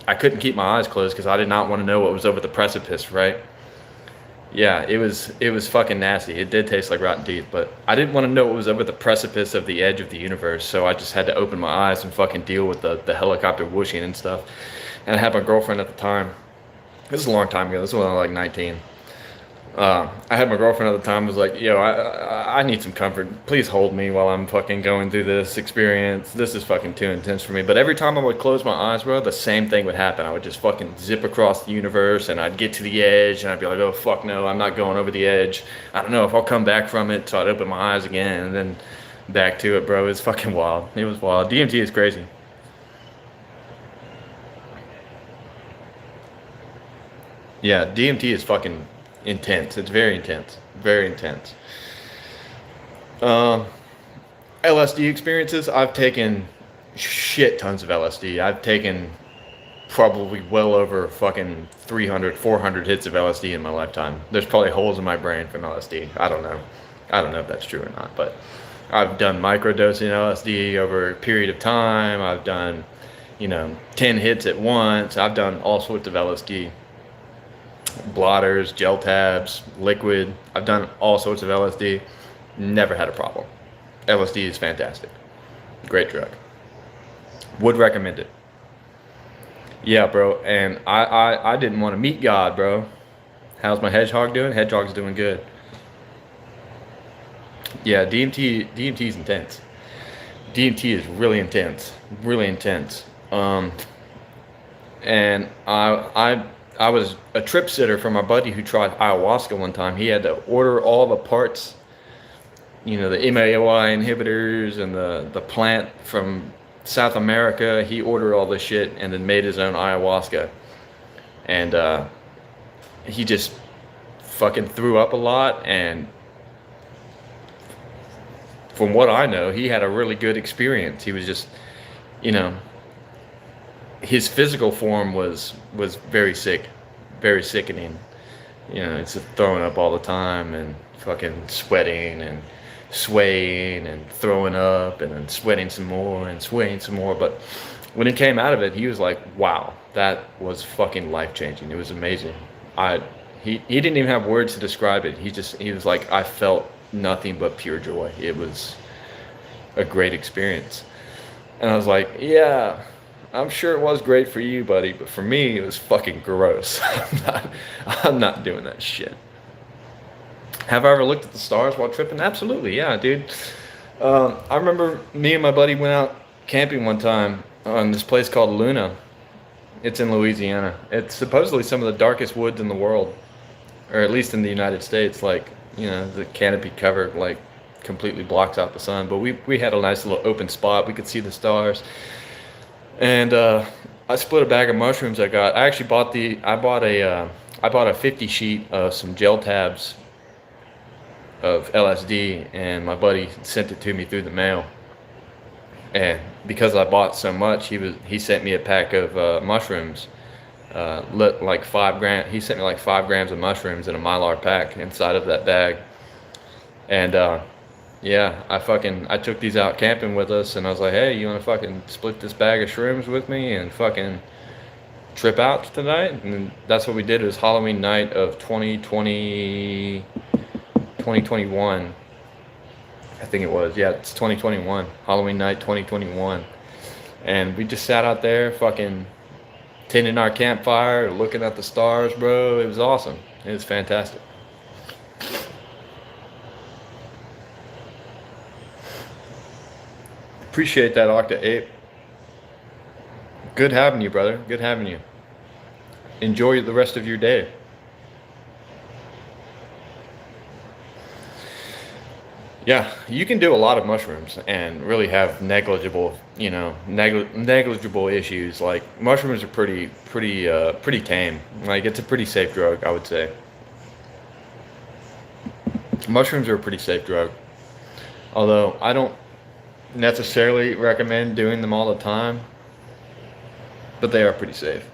I couldn't keep my eyes closed because I did not want to know what was over the precipice, right? Yeah, it was fucking nasty. It did taste like rotten teeth, but I didn't want to know what was over the precipice of the edge of the universe, so I just had to open my eyes and fucking deal with the helicopter whooshing and stuff. And I had my girlfriend at the time. This is a long time ago. This was when I was like 19. I had my girlfriend at the time. Was like, yo, I need some comfort. Please hold me while I'm fucking going through this experience. This is fucking too intense for me. But every time I would close my eyes, bro, the same thing would happen. I would just fucking zip across the universe, and I'd get to the edge, and I'd be like, oh, fuck no, I'm not going over the edge. I don't know if I'll come back from it. So I'd open my eyes again, and then back to it, bro. It was fucking wild. It was wild. DMT is crazy. Yeah, DMT is fucking intense. It's very intense. Very intense. LSD experiences. I've taken shit tons of LSD. I've taken probably well over fucking 300, 400 hits of LSD in my lifetime. There's probably holes in my brain from LSD. I don't know. I don't know if that's true or not, but I've done microdosing LSD over a period of time. I've done, 10 hits at once. I've done all sorts of LSD. Blotters, gel tabs, liquid. I've done all sorts of LSD. Never had a problem. LSD is fantastic. Great drug. Would recommend it. Yeah, bro. And I didn't want to meet God, bro. How's my hedgehog doing? Hedgehog's doing good. Yeah, DMT is intense. DMT is really intense. Really intense. And I was a trip sitter for my buddy who tried ayahuasca one time. He had to order all the parts, the MAOI inhibitors and the plant from South America. He ordered all this shit and then made his own ayahuasca. And he just fucking threw up a lot. And from what I know, he had a really good experience. He was just, his physical form was very sick, very sickening. It's just throwing up all the time and fucking sweating and swaying and throwing up and then sweating some more and swaying some more. But when he came out of it, he was like, wow, that was fucking life-changing. It was amazing. He didn't even have words to describe it. He was like, I felt nothing but pure joy. It was a great experience. And I was like, yeah, I'm sure it was great for you, buddy, but for me, it was fucking gross. I'm not doing that shit. Have I ever looked at the stars while tripping? Absolutely, yeah, dude. I remember me and my buddy went out camping one time on this place called Luna. It's in Louisiana. It's supposedly some of the darkest woods in the world, or at least in the United States. Like, the canopy cover, like, completely blocks out the sun. But we had a nice little open spot. We could see the stars. And I split a bag of mushrooms I got. I actually bought a 50 sheet of some gel tabs of LSD, and my buddy sent it to me through the mail. And because I bought so much, he sent me a pack of mushrooms, lit like 5 gram. He sent me like 5 grams of mushrooms in a Mylar pack inside of that bag. And yeah, I took these out camping with us, and I was like, hey, you want to fucking split this bag of shrooms with me and fucking trip out tonight? And that's what we did. It was Halloween night of 2021. I think it was. Yeah, it's 2021. Halloween night 2021. And we just sat out there fucking tending our campfire, looking at the stars, bro. It was awesome. It was fantastic. Appreciate that, Octa Ape. Good having you, brother. Good having you. Enjoy the rest of your day. Yeah, you can do a lot of mushrooms and really have negligible, negligible issues. Like mushrooms are pretty tame. Like it's a pretty safe drug, I would say. Mushrooms are a pretty safe drug. Although I don't necessarily recommend doing them all the time, but they are pretty safe.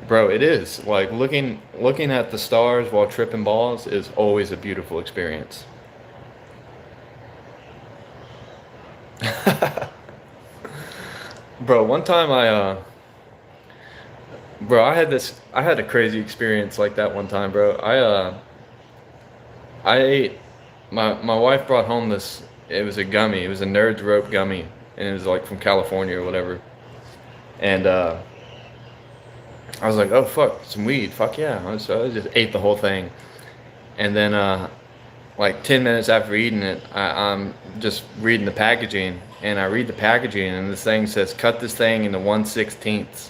Bro, it is. Like looking at the stars while tripping balls is always a beautiful experience. Bro, one time I had a crazy experience like that one time, bro. I ate my wife brought home this, it was a gummy, it was a Nerd's Rope gummy, and it was like from California or whatever. And I was like, oh fuck, some weed, fuck yeah. So I just ate the whole thing. And then like 10 minutes after eating it, I'm just reading the packaging, and I read the packaging, and this thing says cut this thing into 1/16,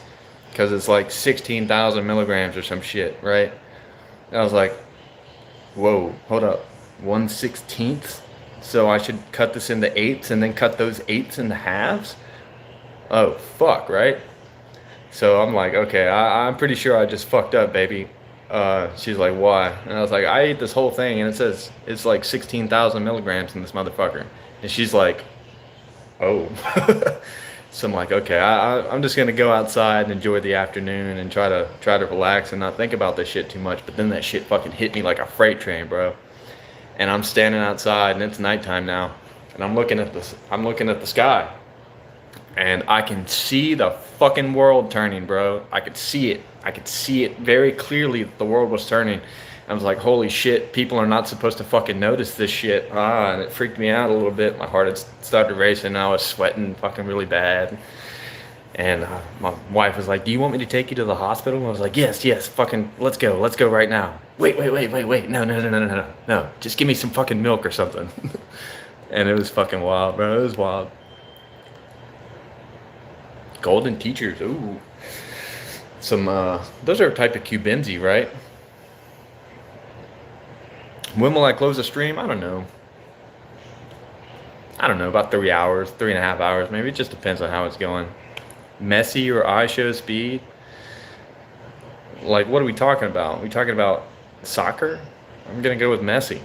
because it's like 16,000 milligrams or some shit, right? And I was like, whoa, hold up, 1/16? So I should cut this into eighths and then cut those eighths into halves? Oh fuck, right? So I'm like, okay, I'm pretty sure I just fucked up, baby. She's like, why? And I was like, I ate this whole thing, and it says it's like 16,000 milligrams in this motherfucker. And she's like, oh. So I'm like, okay, I'm just gonna go outside and enjoy the afternoon and try to relax and not think about this shit too much. But then that shit fucking hit me like a freight train, bro. And I'm standing outside, and it's nighttime now, and I'm looking at the sky. And I can see the fucking world turning, bro. I could see it. I could see it very clearly that the world was turning. I was like, holy shit, people are not supposed to fucking notice this shit. And it freaked me out a little bit. My heart had started racing. I was sweating fucking really bad. And my wife was like, do you want me to take you to the hospital? And I was like, yes, fucking, let's go right now. Wait. No. Just give me some fucking milk or something. And it was fucking wild, bro. It was wild. Golden teachers, ooh. Some, those are a type of Cubenzi, right? When will I close the stream? I don't know. About 3 hours, 3.5 hours, maybe. It just depends on how it's going. Messi or I show speed? Like, what are we talking about? Are we talking about soccer? I'm gonna go with Messi.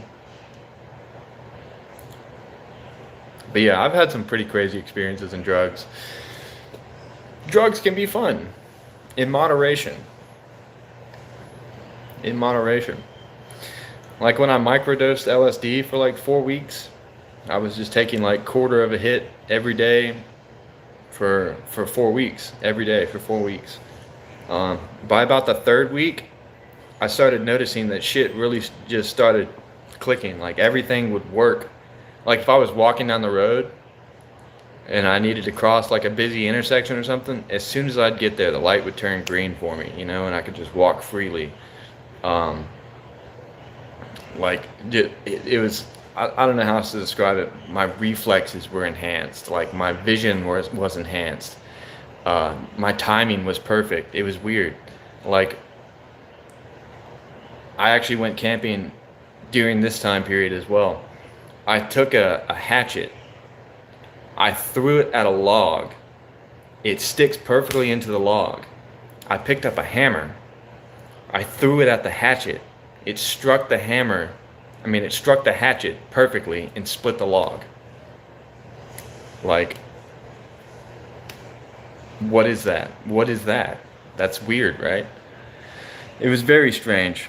But yeah, I've had some pretty crazy experiences in drugs. Drugs can be fun, in moderation. In moderation. Like when I microdosed LSD for like 4 weeks, I was just taking like quarter of a hit every day for 4 weeks. Every day for 4 weeks. By about the 3rd week, I started noticing that shit really just started clicking. Like everything would work. Like if I was walking down the road and I needed to cross like a busy intersection or something, as soon as I'd get there, the light would turn green for me, and I could just walk freely. Like it was, I don't know how else to describe it. My reflexes were enhanced. Like my vision was enhanced. My timing was perfect. It was weird. Like I actually went camping during this time period as well. I took a hatchet. I threw it at a log. It sticks perfectly into the log. I picked up a hammer. I threw it at the hatchet. It struck the hammer I mean, it struck the hatchet perfectly and split the log. Like, what is that? What is that? That's weird, right? It was very strange.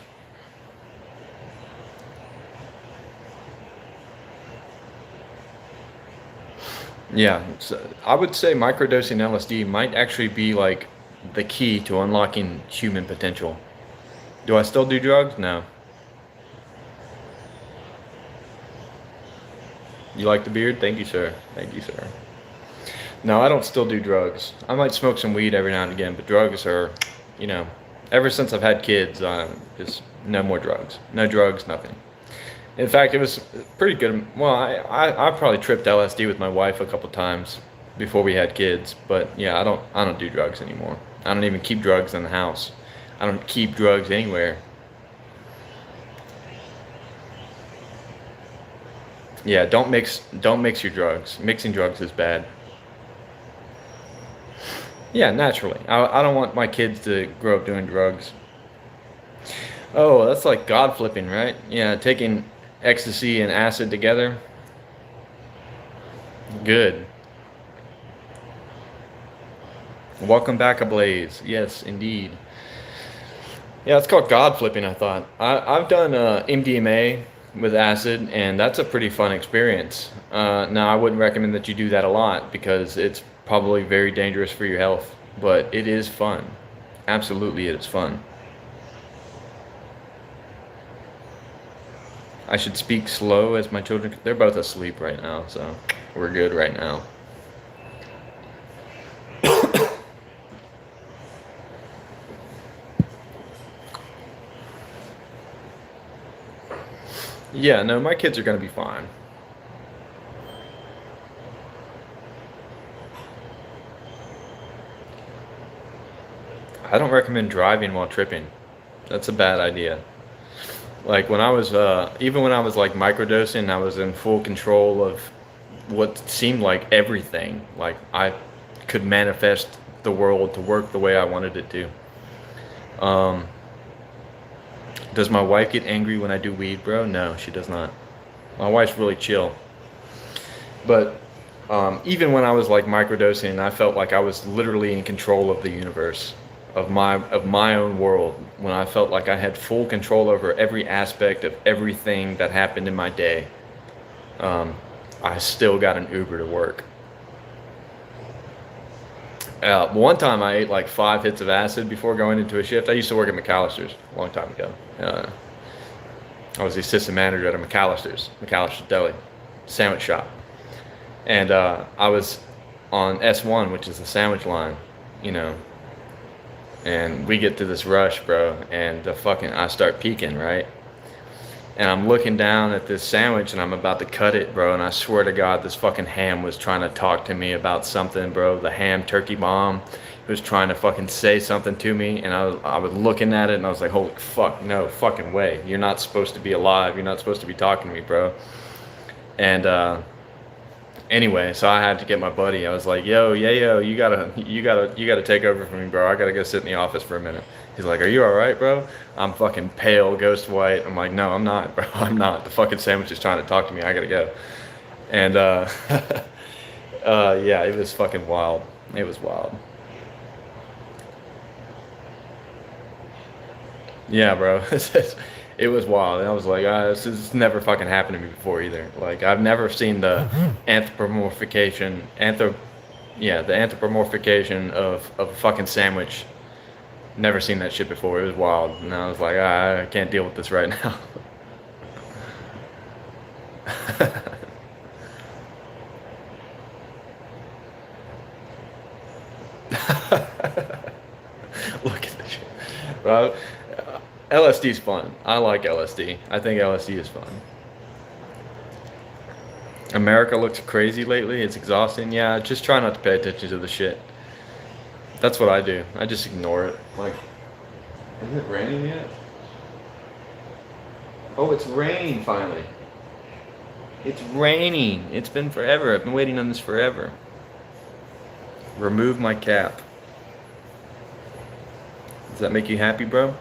Yeah, so I would say microdosing LSD might actually be like the key to unlocking human potential. Do I still do drugs? No. You like the beard? Thank you, sir. Thank you, sir. No, I don't still do drugs. I might smoke some weed every now and again, but drugs are, you know, ever since I've had kids, just no more drugs. No drugs, nothing. In fact, it was pretty good. Well, I probably tripped LSD with my wife a couple times before we had kids, but yeah, I don't do drugs anymore. I don't even keep drugs in the house. I don't keep drugs anywhere. Yeah, don't mix your drugs. Mixing drugs is bad. Yeah, naturally. I don't want my kids to grow up doing drugs. Oh, that's like God flipping, right? Yeah, taking ecstasy and acid together. Good. Welcome back, Ablaze. Yes, indeed. Yeah, it's called God flipping, I thought. I've done MDMA with acid, and that's a pretty fun experience. Now, I wouldn't recommend that you do that a lot because it's probably very dangerous for your health, but it is fun. Absolutely, it is fun. I should speak slow as my children. They're both asleep right now, so we're good right now. Yeah, no, my kids are going to be fine. I don't recommend driving while tripping. That's a bad idea. Like when I was, even when I was like microdosing, I was in full control of what seemed like everything. Like I could manifest the world to work the way I wanted it to. Um, does my wife get angry when I do weed, bro? No, she does not. My wife's really chill. But even when I was like microdosing, I felt like I was literally in control of the universe, of my own world. When I felt like I had full control over every aspect of everything that happened in my day, I still got an Uber to work. One time I ate like 5 hits of acid before going into a shift. I used to work at McAllister's a long time ago. I was the assistant manager at a McAllister's Deli, sandwich shop. And I was on S1, which is the sandwich line, you know. And we get to this rush, bro, and I start peeking, right? And I'm looking down at this sandwich and I'm about to cut it, bro. And I swear to God, this fucking ham was trying to talk to me about something, bro. The ham turkey bomb was trying to fucking say something to me. And I was looking at it and I was like, holy fuck, no fucking way. You're not supposed to be alive. You're not supposed to be talking to me, bro. And anyway, so I had to get my buddy. I was like, yo, you gotta take over for me, bro. I gotta go sit in the office for a minute. He's like, are you all right, bro? I'm fucking pale, ghost white. I'm like, no, I'm not, bro. I'm not. The fucking sandwich is trying to talk to me. I gotta go. And yeah, it was fucking wild. It was wild. Yeah, bro. It was wild. And I was like, this has never fucking happened to me before either. Like, I've never seen the anthropomorphication, the anthropomorphication of a fucking sandwich. Never seen that shit before. It was wild. And I was like, I can't deal with this right now. Look at this shit. Bro, LSD's fun. I like LSD. I think LSD is fun. America looks crazy lately. It's exhausting. Yeah, just try not to pay attention to the shit. That's what I do. I just ignore it. Like, is it raining yet? Oh, it's raining finally. It's raining. It's been forever. I've been waiting on this forever. Remove my cap. Does that make you happy, bro?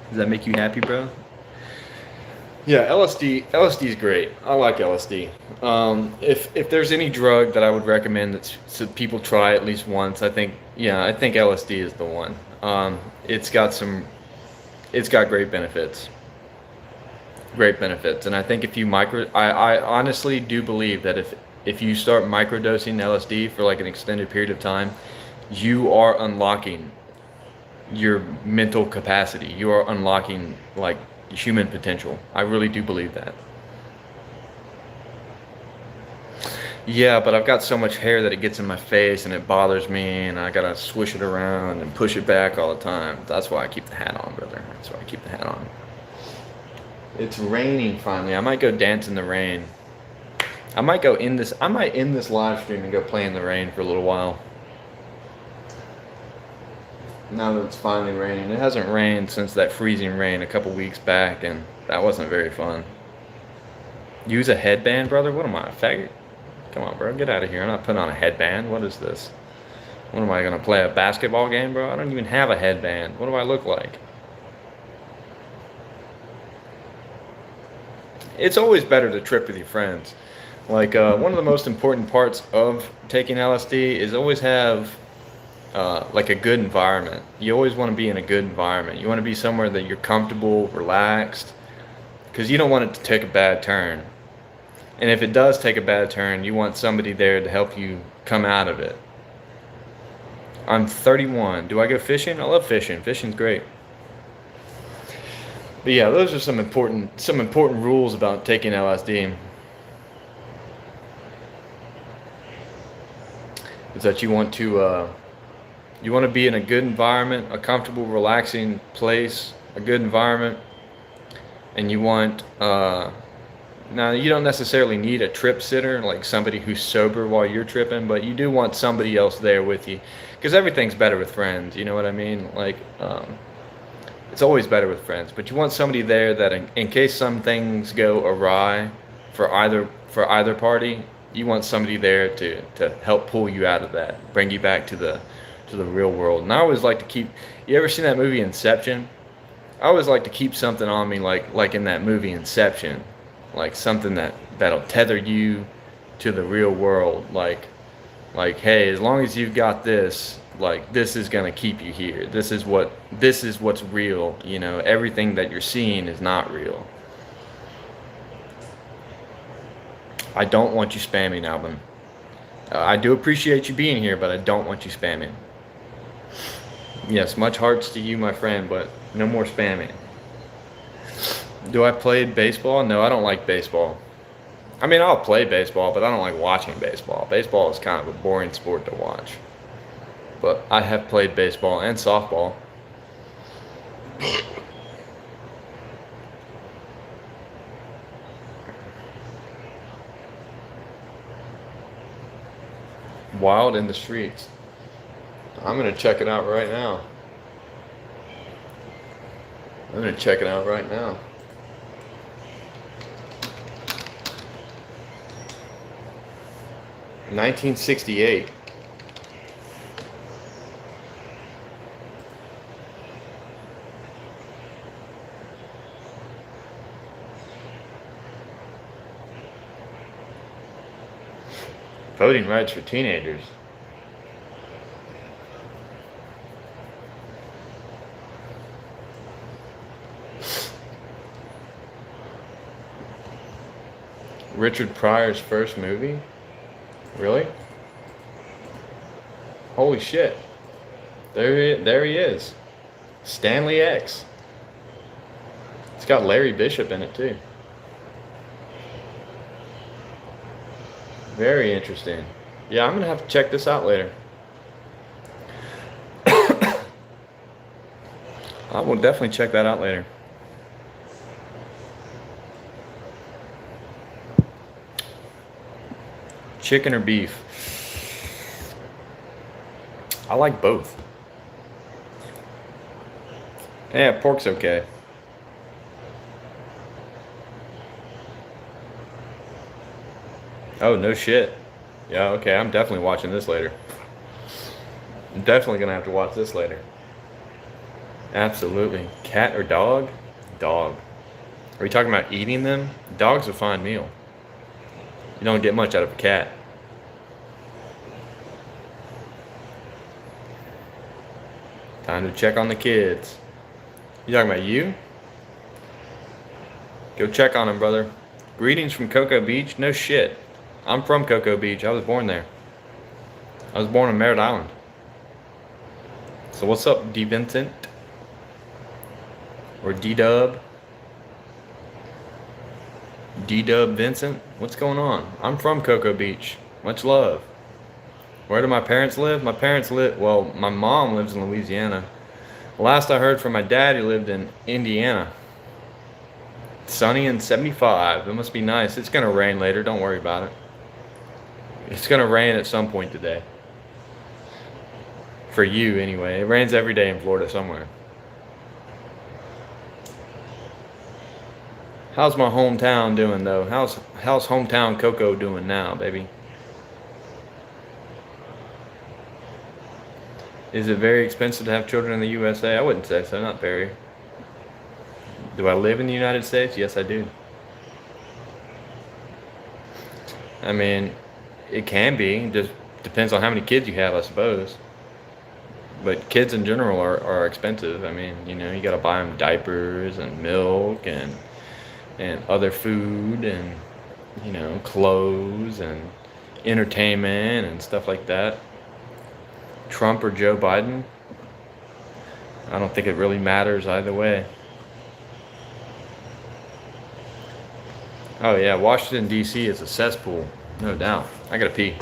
Does that make you happy, bro? Yeah, LSD is great. I like LSD. If there's any drug that I would recommend that people try at least once, I think LSD is the one. It's got it's got great benefits, and I think if you I honestly do believe that if you start microdosing LSD for like an extended period of time, you are unlocking your mental capacity. You are unlocking like human potential. I really do believe that. Yeah, but I've got so much hair that it gets in my face and it bothers me, and I gotta swish it around and push it back all the time. That's why I keep the hat on, brother. That's why I keep the hat on. It's raining finally. I might go dance in the rain. I might end this live stream and go play in the rain for a little while. Now that it's finally raining. It hasn't rained since that freezing rain a couple weeks back, and that wasn't very fun. Use a headband, brother? What am I, a faggot? Come on, bro, get out of here. I'm not putting on a headband. What is this? What am I gonna play, a basketball game, bro? I don't even have a headband. What do I look like? It's always better to trip with your friends. Like, one of the most important parts of taking LSD is always have like a good environment. You always want to be in a good environment. You want to be somewhere that you're comfortable, relaxed, because you don't want it to take a bad turn. And if it does take a bad turn, you want somebody there to help you come out of it. I'm 31. Do I go fishing? I love fishing. Fishing's great. But yeah, those are some important rules about taking LSD. Is that you want to be in a good environment, a comfortable, relaxing place, a good environment, and you want now you don't necessarily need a trip sitter, like somebody who's sober while you're tripping, but you do want somebody else there with you, because everything's better with friends. You know what I mean? Like, it's always better with friends, but you want somebody there that in case some things go awry for either party, you want somebody there to help pull you out of that, bring you back to the real world. And I always like to keep. You ever seen that movie Inception? I always like to keep something on me, like in that movie Inception, like something that'll tether you to the real world. Like, hey, as long as you've got this, like, this is gonna keep you here. This is what's real. You know, everything that you're seeing is not real. I don't want you spamming, Alvin. I do appreciate you being here, but I don't want you spamming. Yes, much hearts to you, my friend, but no more spamming. Do I play baseball? No, I don't like baseball. I mean, I'll play baseball, but I don't like watching baseball. Baseball is kind of a boring sport to watch. But I have played baseball and softball. Wild in the Streets. I'm gonna check it out right now. 1968. Voting rights for teenagers. Richard Pryor's first movie? Really? Holy shit. There he is. Stanley X. It's got Larry Bishop in it too. Very interesting. Yeah, I'm gonna have to check this out later. I will definitely check that out later. Chicken or beef? I like both. Yeah, pork's okay. Oh, no shit. Yeah, okay, I'm definitely watching this later. I'm definitely gonna have to watch this later. Absolutely. Cat or dog? Dog. Are you talking about eating them? Dog's a fine meal. You don't get much out of a cat. Time to check on the kids. You talking about you? Go check on them, brother. Greetings from Cocoa Beach. No shit. I'm from Cocoa Beach. I was born there. I was born on Merritt Island. So what's up, D Vincent? Or D-Dub? D-Dub Vincent? What's going on? I'm from Cocoa Beach. Much love. Where do my parents live? My parents live, well, my mom lives in Louisiana. Last I heard from my dad, he lived in Indiana. Sunny and 75. It must be nice. It's going to rain later. Don't worry about it. It's going to rain at some point today. For you, anyway. It rains every day in Florida somewhere. How's my hometown doing, though? How's hometown Coco doing now, baby? Is it very expensive to have children in the USA? I wouldn't say so. Not very. Do I live in the United States? Yes, I do. I mean, it can be. It just depends on how many kids you have, I suppose. But kids in general are expensive. I mean, you know, you got to buy them diapers and milk and other food and, you know, clothes and entertainment and stuff like that. Trump or Joe Biden? I don't think it really matters either way. Oh yeah, Washington D.C. is a cesspool, no doubt. I gotta pee.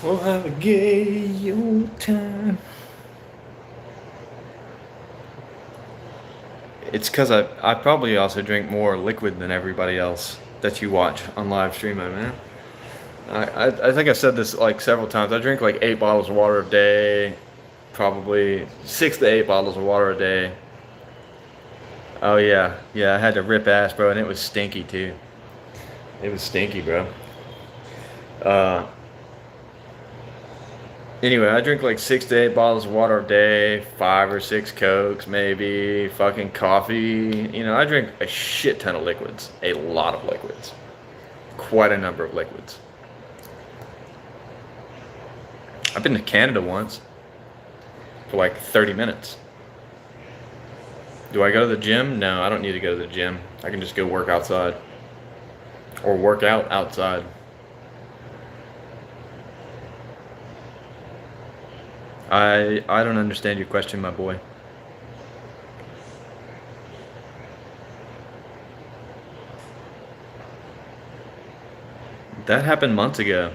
We'll have a gay old time. It's because I probably also drink more liquid than everybody else that you watch on live stream, man. I think I've said this like several times. I drink like 8 bottles of water a day, probably 6 to 8 bottles of water a day. Oh yeah, I had to rip ass, bro, and it was stinky too. It was stinky, bro. Anyway, I drink like 6 to 8 bottles of water a day, 5 or 6 Cokes, maybe, fucking coffee. You know, I drink a shit ton of liquids, a lot of liquids, quite a number of liquids. I've been to Canada once for like 30 minutes. Do I go to the gym? No, I don't need to go to the gym. I can just go work outside or work out outside. I don't understand your question, my boy. That happened months ago.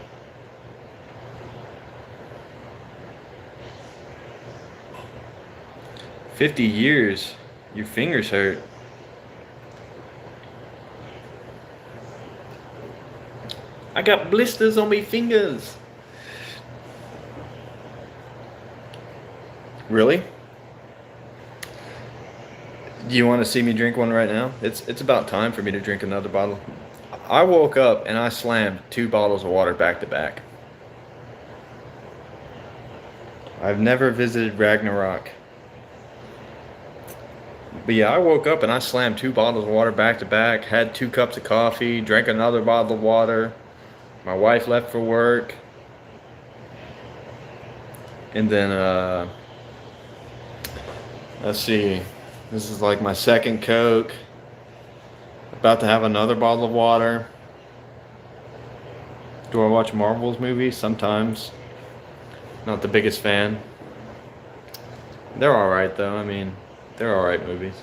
50 years. Your fingers hurt. I got blisters on my fingers. Really? Do you want to see me drink one right now? It's about time for me to drink another bottle. I woke up and I slammed 2 bottles of water back to back. I've never visited Ragnarok. But yeah, I woke up and I slammed 2 bottles of water back to back, had 2 cups of coffee, drank another bottle of water. My wife left for work. And then, let's see. This is like my second Coke. About to have another bottle of water. Do I watch Marvel's movies? Sometimes. Not the biggest fan. They're alright though. I mean, they're alright movies.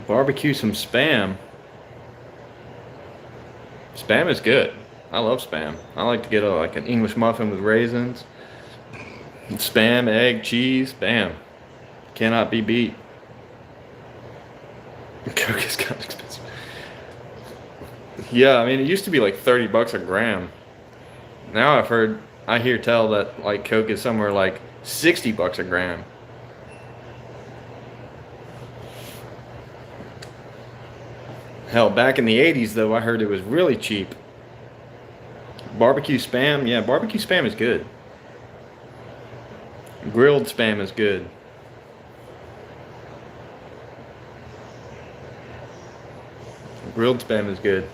Barbecue some Spam. Spam is good. I love Spam. I like to get like an English muffin with raisins. Spam, egg, cheese, bam. Cannot be beat. Coke is kind of expensive. Yeah, I mean, it used to be like $30 a gram. Now I hear tell that like Coke is somewhere like $60 a gram. Hell, back in the 80s though, I heard it was really cheap. Barbecue Spam, yeah, barbecue Spam is good. Grilled Spam is good. Grilled Spam is good.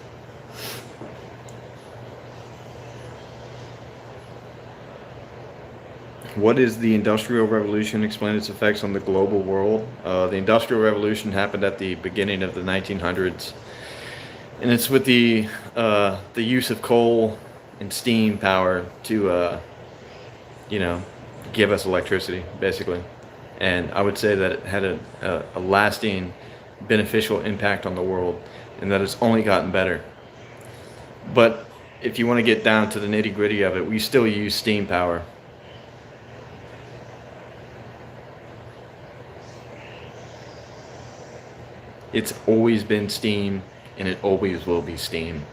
What is the Industrial Revolution? Explain its effects on the global world. The Industrial Revolution happened at the beginning of the 1900s. And it's with the use of coal and steam power to, give us electricity, basically. And I would say that it had a lasting beneficial impact on the world, and that it's only gotten better. But if you want to get down to the nitty-gritty of it, we still use steam power. It's always been steam, and it always will be steam.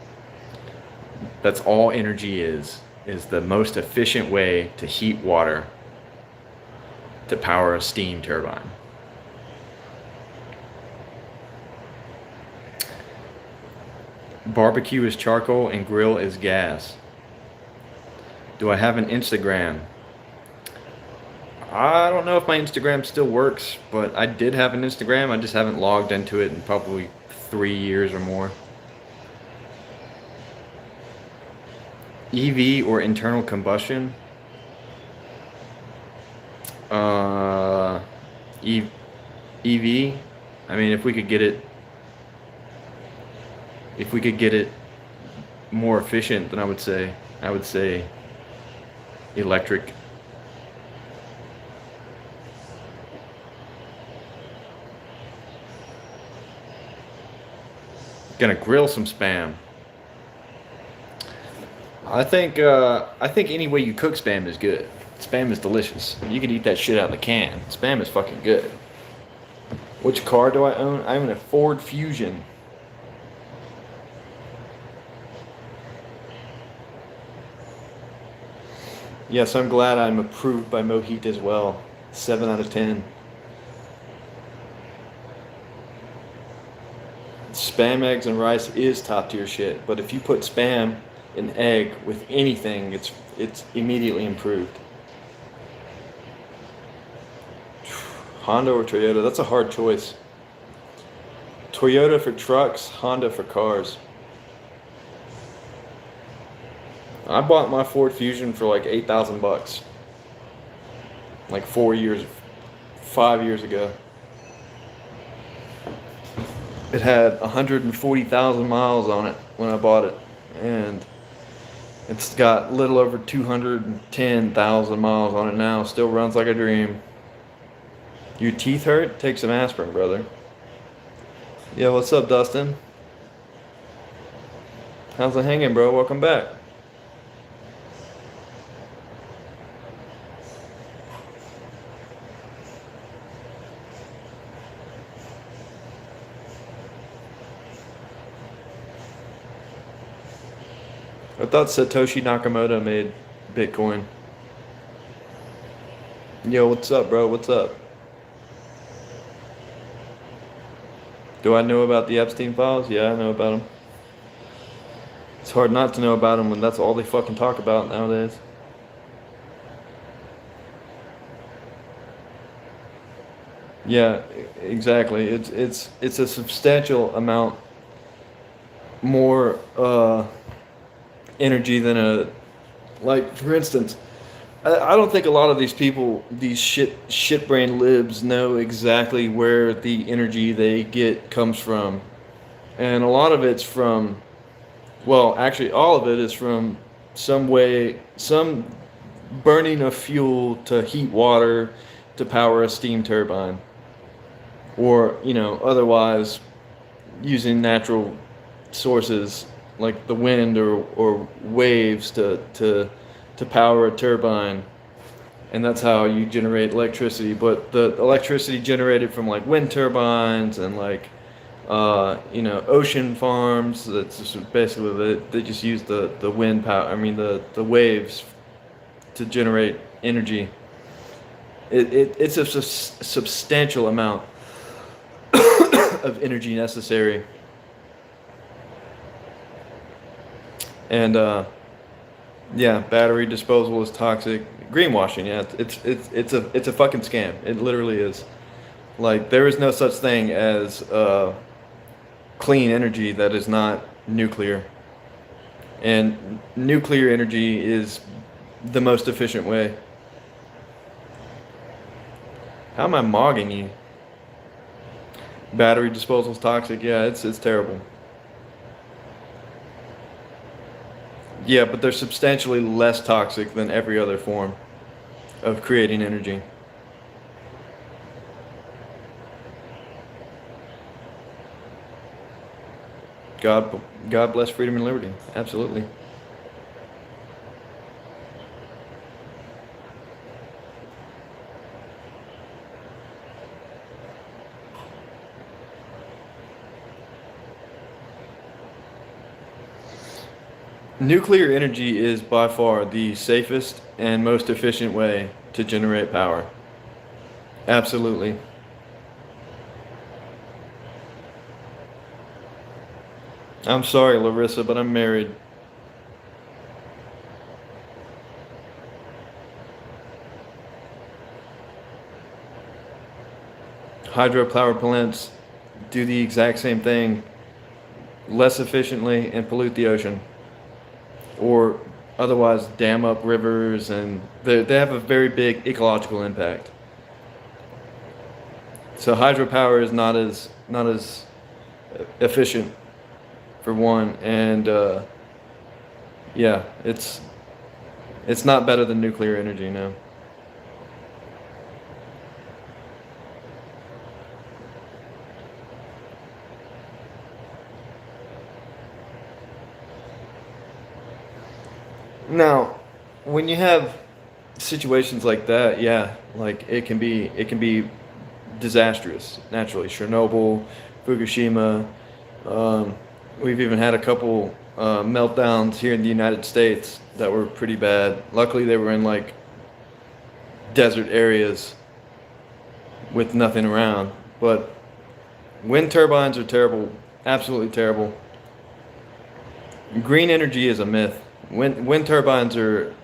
That's all energy is the most efficient way to heat water to power a steam turbine. Barbecue is charcoal and grill is gas. Do I have an Instagram? I don't know if my Instagram still works, but I did have an Instagram. I just haven't logged into it in probably 3 years or more. EV or internal combustion? EV. I mean, if we could get it more efficient, then I would say electric. Gonna grill some Spam. I think any way you cook Spam is good. Spam is delicious. You could eat that shit out of the can. Spam is fucking good. Which car do I own? I own a Ford Fusion. Yes, I'm glad I'm approved by Mohit as well. 7 out of 10. Spam, eggs, and rice is top tier shit. But if you put Spam and egg with anything, it's immediately improved. Honda or Toyota? That's a hard choice. Toyota for trucks, Honda for cars. I bought my Ford Fusion for like $8,000. Like 5 years ago. It had 140,000 miles on it when I bought it. And it's got little over 210,000 miles on it now. Still runs like a dream. Your teeth hurt? Take some aspirin, brother. Yeah, what's up, Dustin? How's it hanging, bro? Welcome back. I thought Satoshi Nakamoto made Bitcoin. Yo, what's up, bro? What's up? Do I know about the Epstein files? Yeah, I know about them. It's hard not to know about them when that's all they fucking talk about nowadays. Yeah, exactly. It's a substantial amount more energy than a, like, for instance, I don't think a lot of these people, these shit brain libs, know exactly where the energy they get comes from, and a lot of it's from, well, actually, all of it is from some burning of fuel to heat water to power a steam turbine, or otherwise using natural sources like the wind or waves to power a turbine, and that's how you generate electricity. But the electricity generated from like wind turbines and like ocean farms, that's just basically they just use the wind power, I mean the waves to generate energy. It's a substantial amount of energy necessary. And yeah, battery disposal is toxic. Greenwashing, yeah, it's a fucking scam. It literally is. Like, there is no such thing as clean energy that is not nuclear. And nuclear energy is the most efficient way. How am I mogging you? Battery disposal is toxic. Yeah, it's terrible. Yeah, but they're substantially less toxic than every other form of creating energy. God bless freedom and liberty. Absolutely. Nuclear energy is by far the safest and most efficient way to generate power. Absolutely. I'm sorry, Larissa, but I'm married. Hydropower plants do the exact same thing, less efficiently, and pollute the ocean. Or otherwise dam up rivers, and they have a very big ecological impact. So hydropower is not as efficient, for one, and yeah, it's not better than nuclear energy, no. Now, when you have situations like that, yeah, like it can be disastrous. Naturally, Chernobyl, Fukushima. We've even had a couple meltdowns here in the United States that were pretty bad. Luckily, they were in like desert areas with nothing around. But wind turbines are terrible, absolutely terrible. Green energy is a myth. Wind turbines are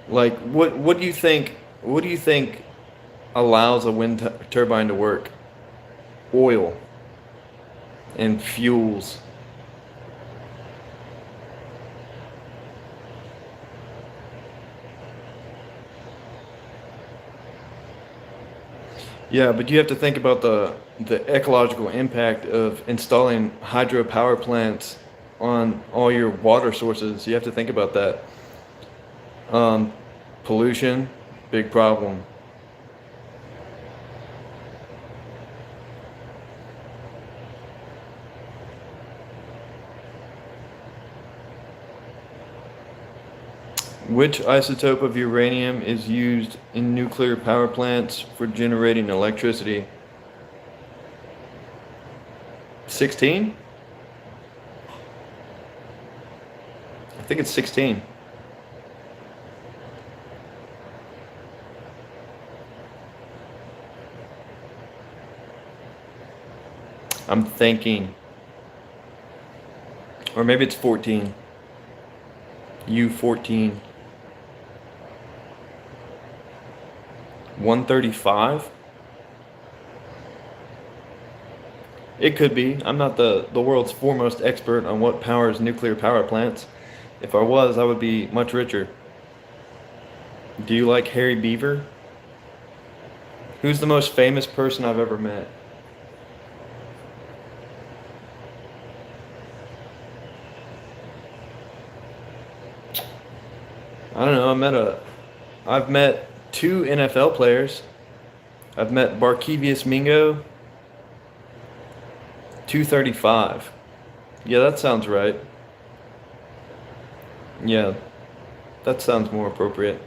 like, what do you think? What do you think allows a wind turbine to work? Oil and fuels. Yeah, but you have to think about the ecological impact of installing hydropower plants on all your water sources. You have to think about that. Pollution, big problem. Which isotope of uranium is used in nuclear power plants for generating electricity? 16? think it's 16. I'm thinking. Or maybe it's 14. U14. 135? It could be. I'm not the world's foremost expert on what powers nuclear power plants. If I was, I would be much richer. Do you like Harry Beaver? Who's the most famous person I've ever met? I don't know. I've met 2 NFL players. I've met Barkevius Mingo. 235. Yeah, that sounds right. Yeah, that sounds more appropriate.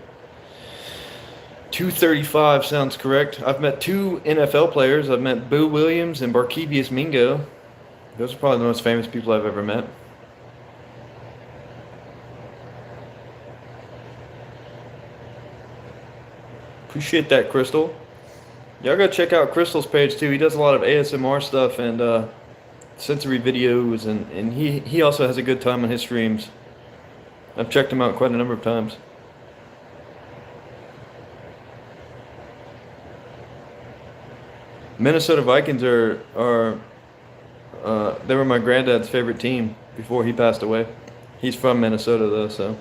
235 sounds correct. I've met 2 NFL players. I've met Boo Williams and Barkevius Mingo. Those are probably the most famous people I've ever met. Appreciate that, Crystal. Y'all go check out Crystal's page too. He does a lot of ASMR stuff and sensory videos, and he also has a good time on his streams. I've checked him out quite a number of times. Minnesota Vikings are they were my granddad's favorite team before he passed away. He's from Minnesota though, so.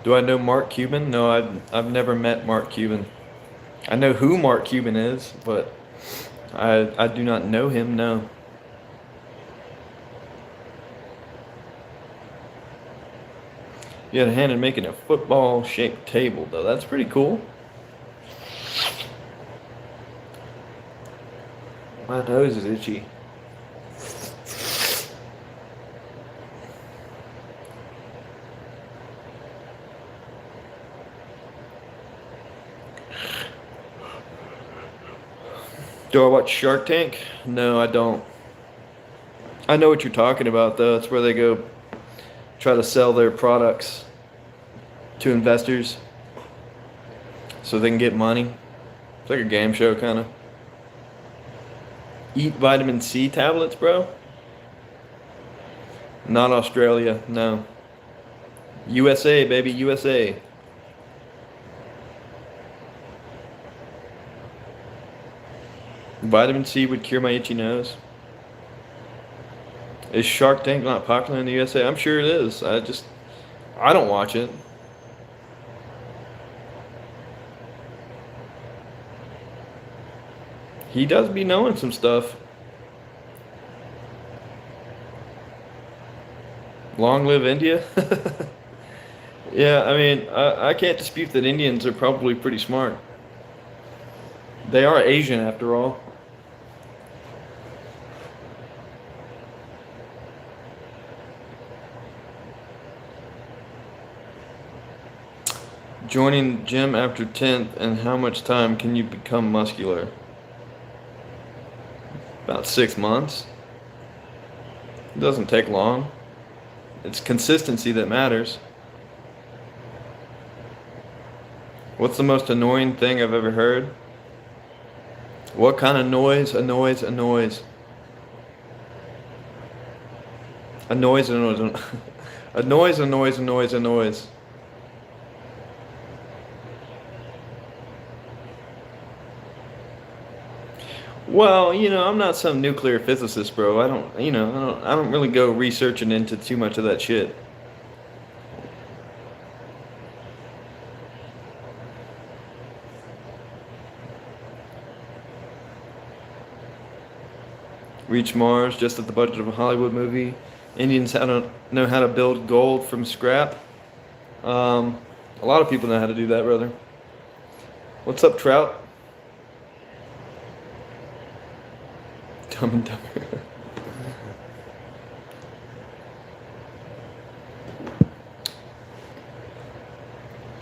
Do I know Mark Cuban? No, I've never met Mark Cuban. I know who Mark Cuban is, but I do not know him, no. You had a hand in making a football-shaped table, though. That's pretty cool. My nose is itchy. Do I watch Shark Tank? No, I don't. I know what you're talking about, though. It's where they go try to sell their products to investors so they can get money. It's like a game show, kind of. Eat vitamin C tablets, bro? Not Australia, no. USA, baby, USA. Vitamin C would cure my itchy nose. Is Shark Tank not popular in the USA? I'm sure it is. I don't watch it. He does be knowing some stuff. Long live India. Yeah, I mean, I can't dispute that Indians are probably pretty smart. They are Asian after all. Joining gym after 10th, and how much time can you become muscular? About 6 months. It doesn't take long. It's consistency that matters. What's the most annoying thing I've ever heard? What kind of noise annoys? A noise, a noise. A noise. Well, I'm not some nuclear physicist, bro. I don't really go researching into too much of that shit. Reach Mars just at the budget of a Hollywood movie. Indians know how to build gold from scrap. A lot of people know how to do that, brother. What's up, Trout? Dumb and Dumber.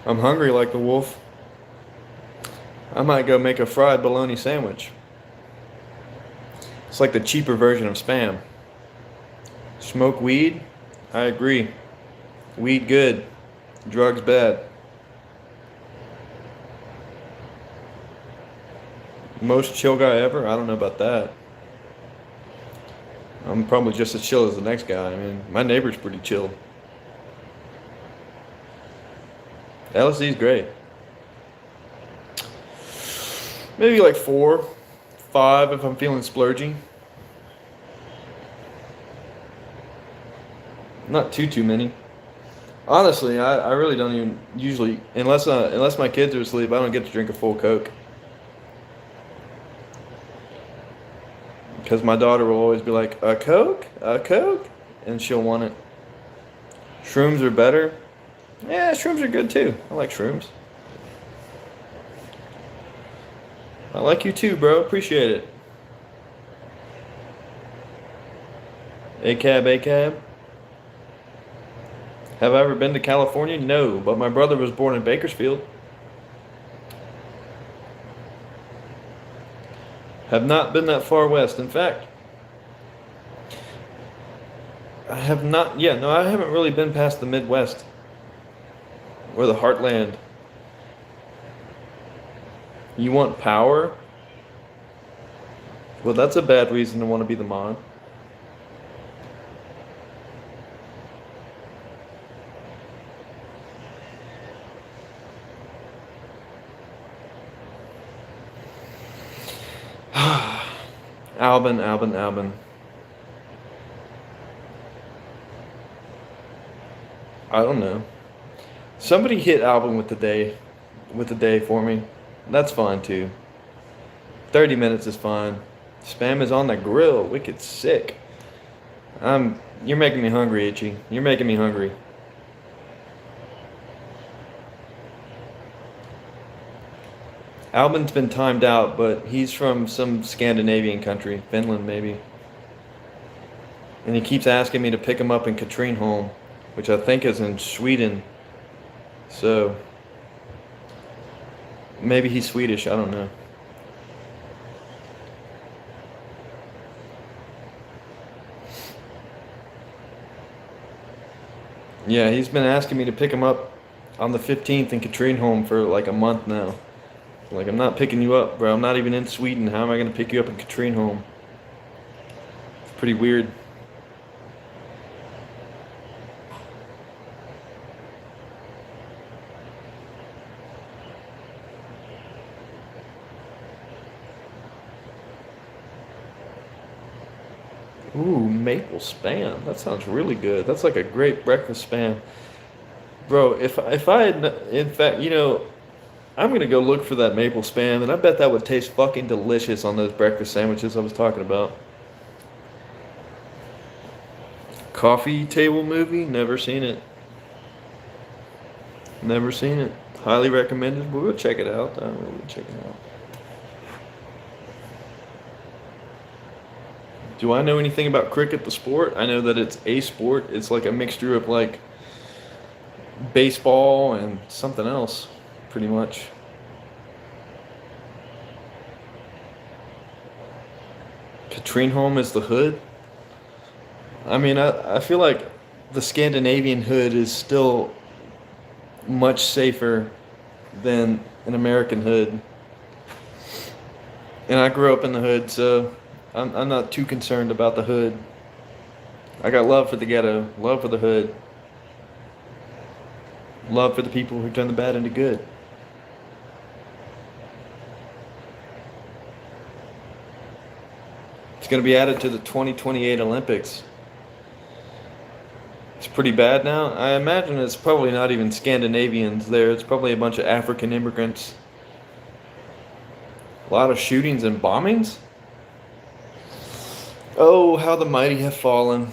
I'm hungry like the wolf. I might go make a fried bologna sandwich. It's like the cheaper version of Spam. Smoke weed? I agree. Weed good, drugs bad. Most chill guy ever? I don't know about that. I'm probably just as chill as the next guy. I mean, my neighbor's pretty chill. LSD's great. Maybe like 4, 5 if I'm feeling splurgy. Not too many. Honestly, I really don't even usually, unless my kids are asleep, I don't get to drink a full Coke. Because my daughter will always be like, a Coke? A Coke? And she'll want it. Shrooms are better. Yeah, shrooms are good too. I like shrooms. I like you too, bro. Appreciate it. ACAB, ACAB. Have I ever been to California? No, but my brother was born in Bakersfield. Have not been that far west. In fact, I have not. Yeah, no, I haven't really been past the Midwest or the Heartland. You want power? Well, that's a bad reason to want to be the mod. Albin. I don't know. Somebody hit Albin with the day for me. That's fine too. 30 minutes is fine. Spam is on the grill. Wicked sick. You're making me hungry, Itchy. You're making me hungry. Albin's been timed out, but he's from some Scandinavian country, Finland maybe. And he keeps asking me to pick him up in Katrineholm, which I think is in Sweden. So maybe he's Swedish, I don't know. Yeah, he's been asking me to pick him up on the 15th in Katrineholm for like a month now. Like, I'm not picking you up, bro. I'm not even in Sweden. How am I going to pick you up in Katrineholm? It's pretty weird. Ooh, maple spam. That sounds really good. That's like a great breakfast spam. Bro, if I had, in fact, I'm gonna go look for that maple spam, and I bet that would taste fucking delicious on those breakfast sandwiches I was talking about. Coffee table movie? Never seen it. Never seen it. Highly recommended. We'll check it out. We'll check it out. Do I know anything about cricket, the sport? I know that it's a sport. It's like a mixture of like baseball and something else, pretty much. Katrineholm is the hood. I mean, I feel like the Scandinavian hood is still much safer than an American hood. And I grew up in the hood, so I'm not too concerned about the hood. I got love for the ghetto, love for the hood, love for the people who turn the bad into good. It's going to be added to the 2028 Olympics. It's pretty bad now. I imagine it's probably not even Scandinavians there. It's probably a bunch of African immigrants. A lot of shootings and bombings. Oh, how the mighty have fallen.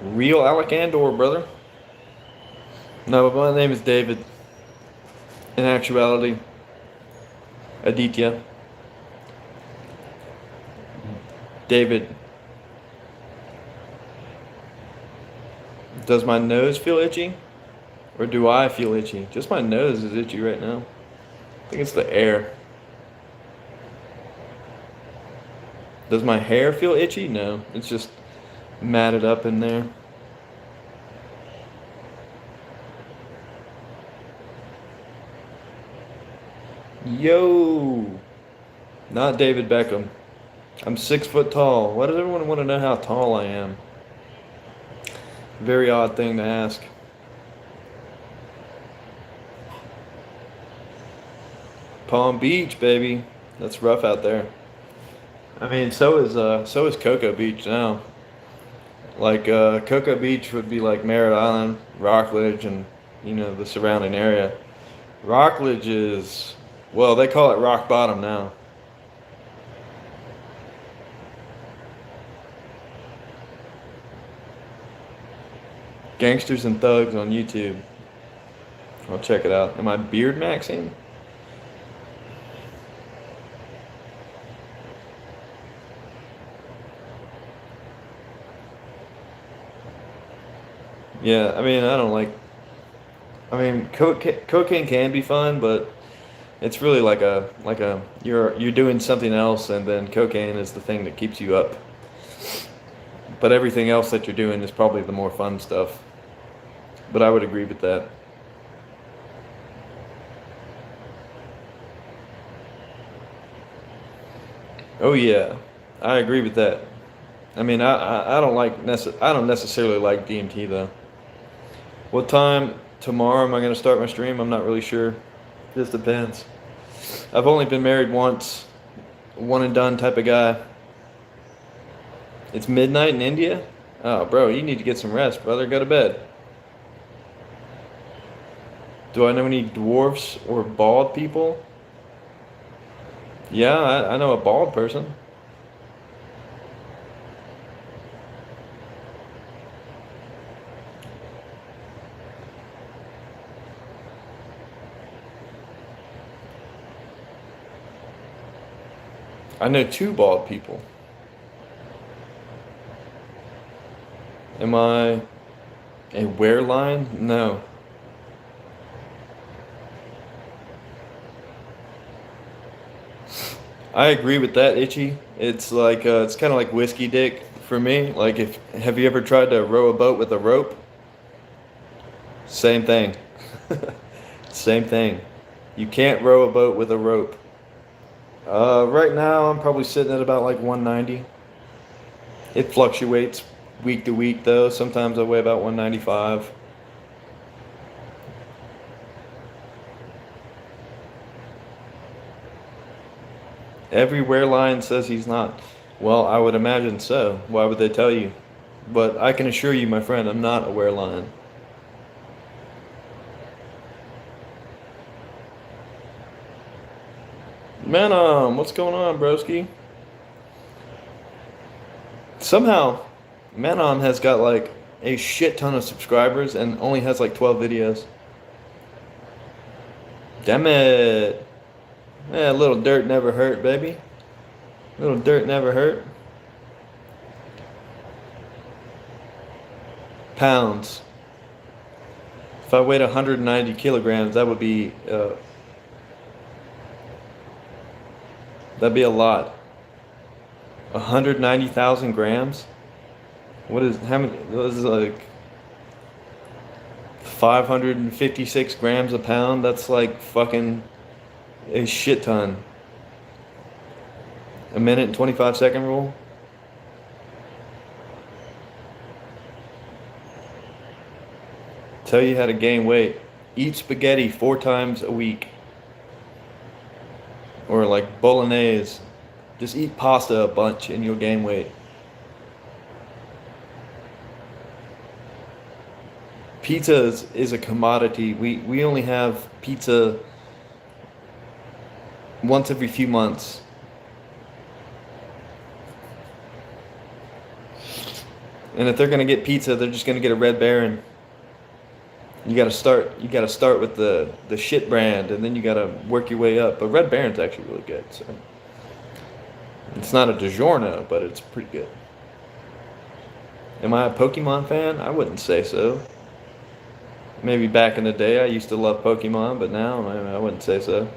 Real Alec Andor, brother. No, but my name is David. In actuality, Aditya. David. Does my nose feel itchy? Or do I feel itchy? Just my nose is itchy right now. I think it's the air. Does my hair feel itchy? No. It's just matted up in there. Yo, not David Beckham. I'm 6 foot tall. Why does everyone want to know how tall I am? Very odd thing to ask. Palm Beach, baby. That's rough out there. I mean, so is Cocoa Beach now. Like Cocoa Beach would be like Merritt Island, Rockledge, and the surrounding area. Rockledge is, well, they call it rock bottom now. Gangsters and Thugs on YouTube. I'll check it out. Am I beard maxing? Yeah, I mean, I don't like. I mean, cocaine can be fun, but it's really like a you're doing something else, and then cocaine is the thing that keeps you up. But everything else that you're doing is probably the more fun stuff. But I would agree with that. Oh yeah, I agree with that. I mean, I don't I don't necessarily like DMT though. What time tomorrow am I going to start my stream? I'm not really sure. Just depends. I've only been married once, one and done type of guy. It's midnight in India? Oh, bro, you need to get some rest, brother. Go to bed. Do I know any dwarfs or bald people? Yeah, I know a bald person. I know 2 bald people. Am I a wereline? No. I agree with that, Itchy. It's like it's kind of like whiskey dick for me. Like, if have you ever tried to row a boat with a rope? Same thing. Same thing. You can't row a boat with a rope. Right now I'm probably sitting at about like 190. It fluctuates week to week though. Sometimes I weigh about 195. Every line says he's not. Well, I would imagine so. Why would they tell you? But I can assure you, my friend, I'm not a wereline. Man, what's going on, broski? Somehow, Manon has got like a shit ton of subscribers and only has like 12 videos. Damn it. Yeah, a little dirt never hurt, baby. A little dirt never hurt. Pounds. If I weighed 190 kilograms, that would be that'd be a lot. 190,000 grams? What is, how many, what is like 556 grams a pound? That's like fucking a shit ton. A minute and 25-second rule? Tell you how to gain weight. Eat spaghetti 4 times a week. Or like bolognese. Just eat pasta a bunch and you'll gain weight. Pizza is a commodity. We only have pizza once every few months. And if they're gonna get pizza, they're just gonna get a Red Baron. You gotta start with the shit brand, and then you gotta work your way up. But Red Baron's actually really good. So it's not a DiGiorno, but it's pretty good. Am I a Pokemon fan? I wouldn't say so. Maybe back in the day I used to love Pokemon, but now I wouldn't say so.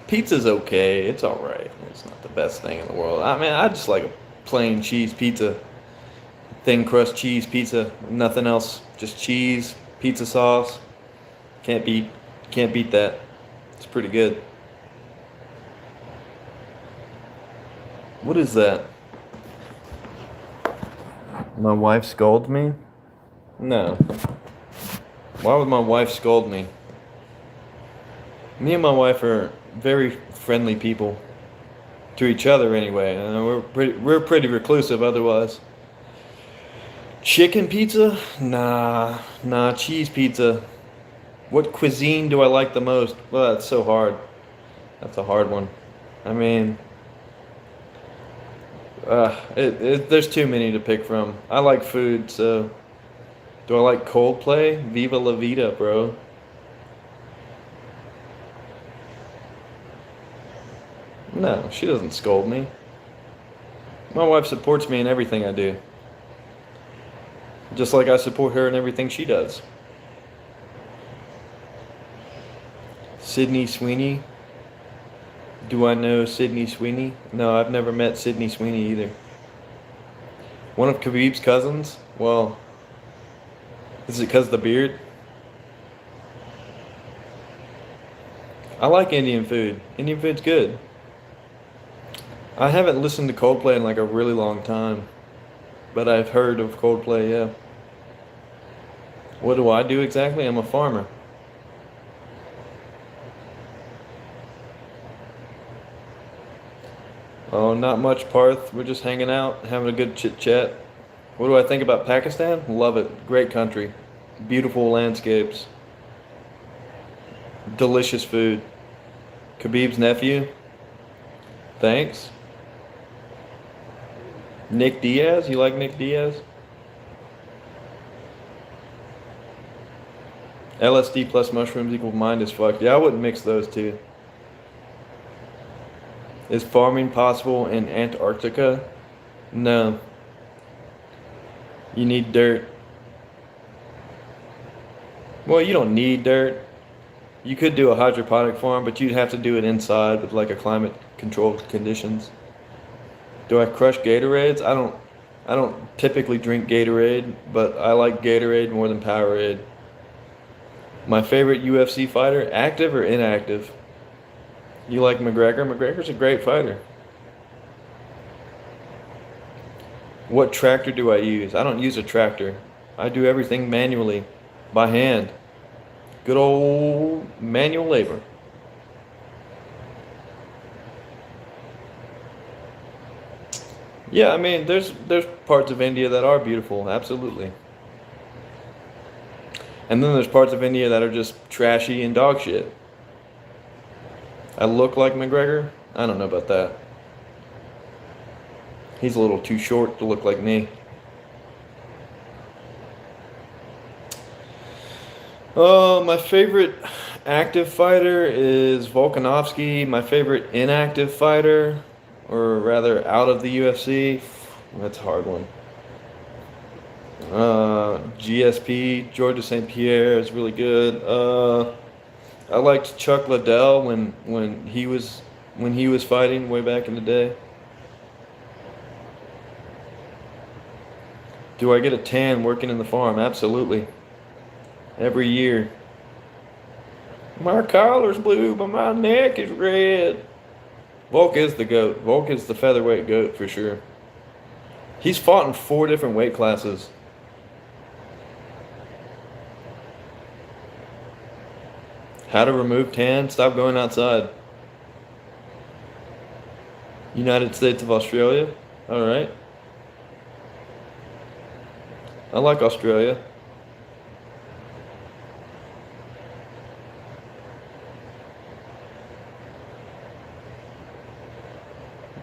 Pizza's okay. It's alright. It's not the best thing in the world. I mean, I just like plain cheese pizza. Thin crust cheese pizza, nothing else. Just cheese, pizza sauce. Can't beat that. It's pretty good. What is that? My wife scolds me? No. Why would my wife scold me? Me and my wife are very friendly people. To each other anyway. We're pretty reclusive otherwise. Chicken pizza? Nah, cheese pizza. What cuisine do I like the most? Well, that's so hard. That's a hard one. I mean, there's too many to pick from. I like food, so do I like Coldplay? Viva la vida, bro. No, she doesn't scold me. My wife supports me in everything I do. Just like I support her in everything she does. Sydney Sweeney. Do I know Sydney Sweeney? No, I've never met Sydney Sweeney either. One of Khabib's cousins? Well, is it because of the beard? I like Indian food. Indian food's good. I haven't listened to Coldplay in like a really long time. But I've heard of Coldplay, yeah. What do I do exactly? I'm a farmer. Oh, not much, Parth. We're just hanging out, having a good chit chat. What do I think about Pakistan? Love it. Great country. Beautiful landscapes. Delicious food. Khabib's nephew. Thanks. Nick Diaz? You like Nick Diaz? LSD plus mushrooms equal mind as fuck. Yeah, I wouldn't mix those two. Is farming possible in Antarctica? No. You need dirt. Well, you don't need dirt. You could do a hydroponic farm, but you'd have to do it inside with like a climate controlled conditions. Do I crush Gatorades? I don't typically drink Gatorade, but I like Gatorade more than Powerade. My favorite UFC fighter, active or inactive? You like McGregor? McGregor's a great fighter. What tractor do I use? I don't use a tractor. I do everything manually, by hand. Good old manual labor. Yeah, I mean, there's parts of India that are beautiful, absolutely. And then there's parts of India that are just trashy and dog shit. I look like McGregor? I don't know about that. He's a little too short to look like me. My favorite active fighter is Volkanovski. My favorite inactive fighter, or rather out of the UFC, that's a hard one. GSP, Georges St. Pierre is really good. I liked Chuck Liddell when he was fighting way back in the day. Do I get a tan working in the farm? Absolutely. Every year. My collar's blue, but my neck is red. Volk is the GOAT. Volk is the featherweight GOAT for sure. He's fought in 4 different weight classes. How to remove tan? Stop going outside. United States of Australia? Alright. I like Australia.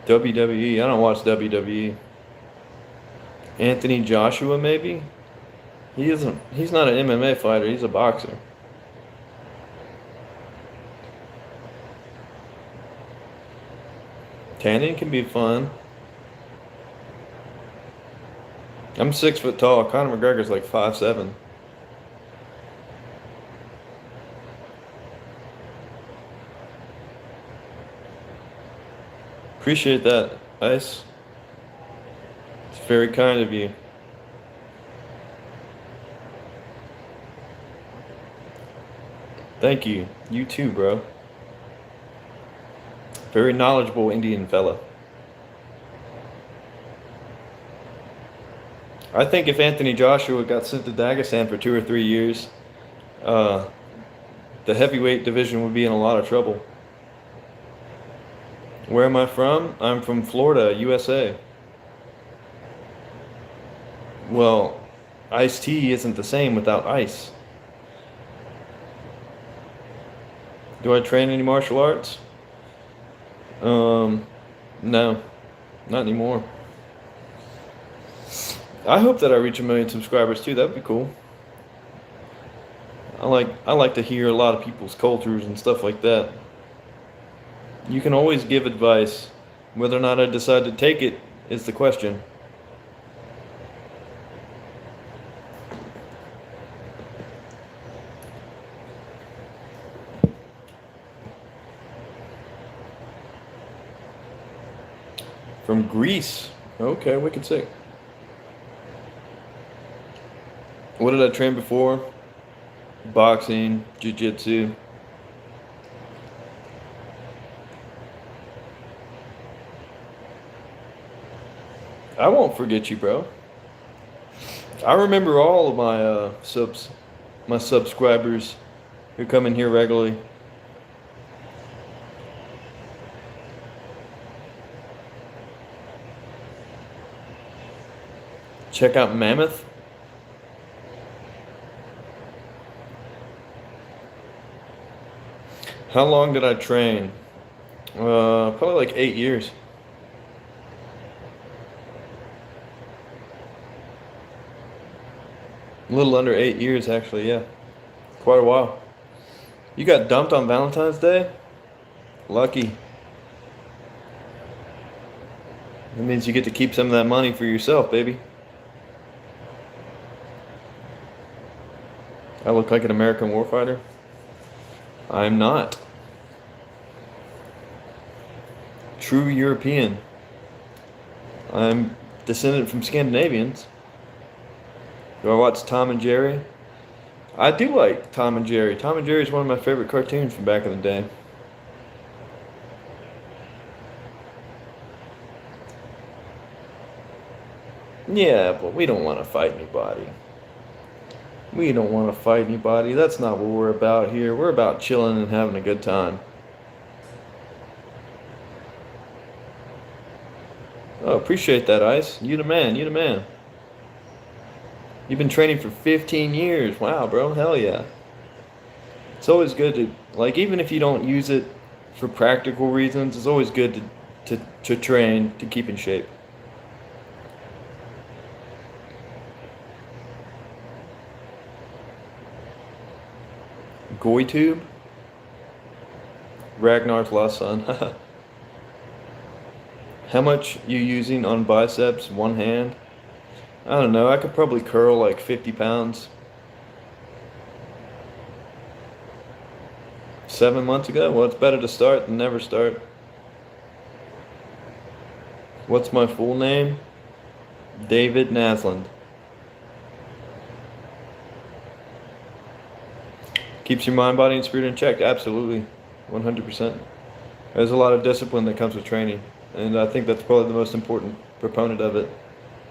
WWE? I don't watch WWE. Anthony Joshua, maybe? He's not an MMA fighter, he's a boxer. Tanning can be fun. I'm 6 foot tall. Conor McGregor's like 5'7". Appreciate that, Ice. Very kind of you. Thank you. You too, bro. Very knowledgeable Indian fella. I think if Anthony Joshua got sent to Dagestan for 2 or 3 years, uh, the heavyweight division would be in a lot of trouble. Where am I from? I'm from Florida, USA. Well, iced tea isn't the same without ice. Do I train any martial arts? No, not anymore. I hope that I reach 1 million subscribers too. That'd be cool. I like to hear a lot of people's cultures and stuff like that. You can always give advice. Whether or not I decide to take it is the question. From Greece. Okay, wicked sick. What did I train before? Boxing, jiu-jitsu. I won't forget you, bro. I remember all of my my subscribers who come in here regularly. Check out Mammoth. How long did I train? Probably like 8 years. A little under 8 years, actually, yeah. Quite a while. You got dumped on Valentine's Day? Lucky. That means you get to keep some of that money for yourself, baby. I look like an American warfighter? I'm not. True European. I'm descended from Scandinavians. Do I watch Tom and Jerry? I do like Tom and Jerry. Tom and Jerry is one of my favorite cartoons from back in the day. Yeah, but we don't want to fight anybody. We don't want to fight anybody. That's not what we're about here. We're about chilling and having a good time. Oh, appreciate that, Ice. You the man. You the man. You've been training for 15 years. Wow, bro. Hell yeah. It's always good to, like, even if you don't use it for practical reasons, it's always good to train to keep in shape. GoyTube? Ragnar's lost son. How much you using on biceps? One hand? I don't know. I could probably curl like 50 pounds. 7 months ago? Well, it's better to start than never start. What's my full name? David Nasland. Keeps your mind, body, and spirit in check. Absolutely. 100%. There's a lot of discipline that comes with training. And I think that's probably the most important proponent of it.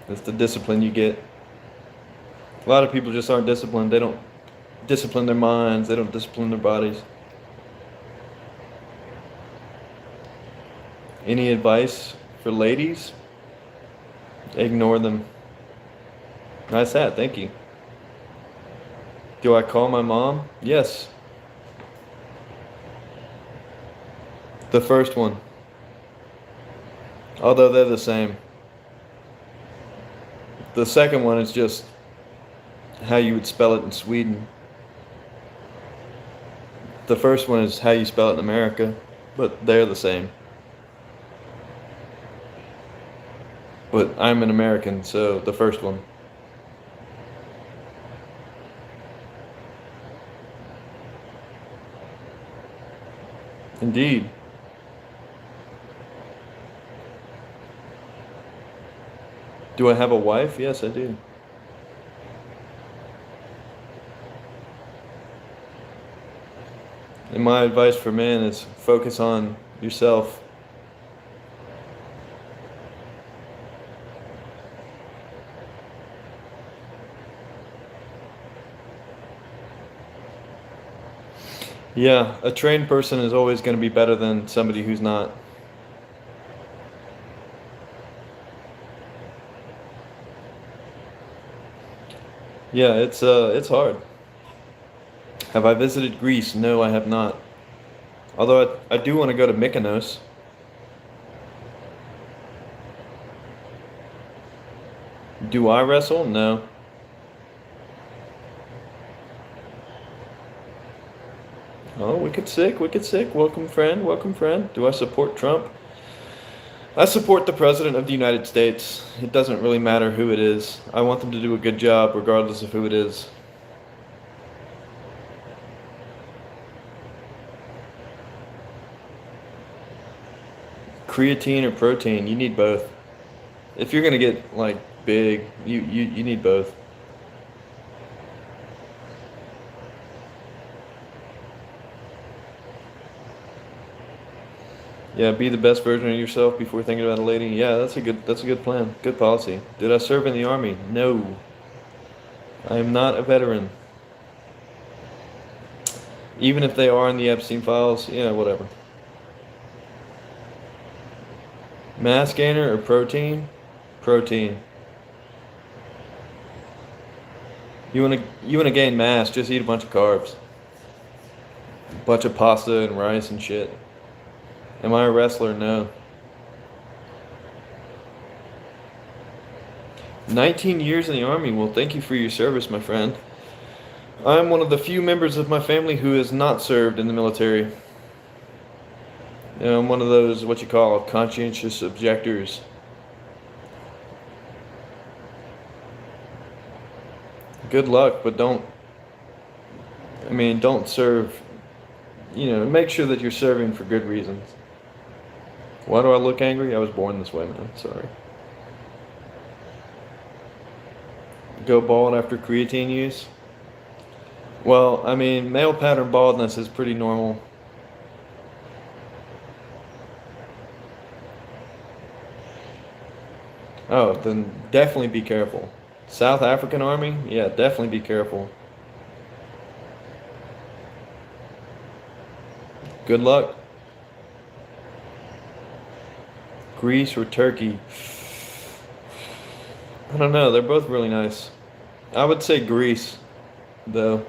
It's the discipline you get. A lot of people just aren't disciplined. They don't discipline their minds. They don't discipline their bodies. Any advice for ladies? Ignore them. Nice hat. Thank you. Do I call my mom? Yes. The first one. Although they're the same. The second one is just how you would spell it in Sweden. The first one is how you spell it in America, but they're the same. But I'm an American, so the first one. Indeed. Do I have a wife? Yes, I do. And my advice for men is focus on yourself. Yeah, a trained person is always going to be better than somebody who's not. Yeah, it's hard. Have I visited Greece? No, I have not. Although I do want to go to Mykonos. Do I wrestle? No. Oh, wicked sick, wicked sick. Welcome, friend. Welcome, friend. Do I support Trump? I support the President of the United States. It doesn't really matter who it is. I want them to do a good job regardless of who it is. Creatine or protein, you need both. If you're gonna get like big, you need both. Yeah, be the best version of yourself before thinking about a lady. Yeah, that's a good plan. Good policy. Did I serve in the army? No. I am not a veteran. Even if they are in the Epstein files, yeah, whatever. Mass gainer or protein? Protein. You wanna gain mass, just eat a bunch of carbs. A bunch of pasta and rice and shit. Am I a wrestler? No. 19 years in the Army. Well, thank you for your service, my friend. I'm one of the few members of my family who has not served in the military. You know, I'm one of those, what you call, conscientious objectors. Good luck, but don't serve, make sure that you're serving for good reasons. Why do I look angry? I was born this way, man. Sorry. Go bald after creatine use? Well, male pattern baldness is pretty normal. Oh, then definitely be careful. South African Army? Yeah, definitely be careful. Good luck. Greece or Turkey? I don't know. They're both really nice. I would say Greece, though.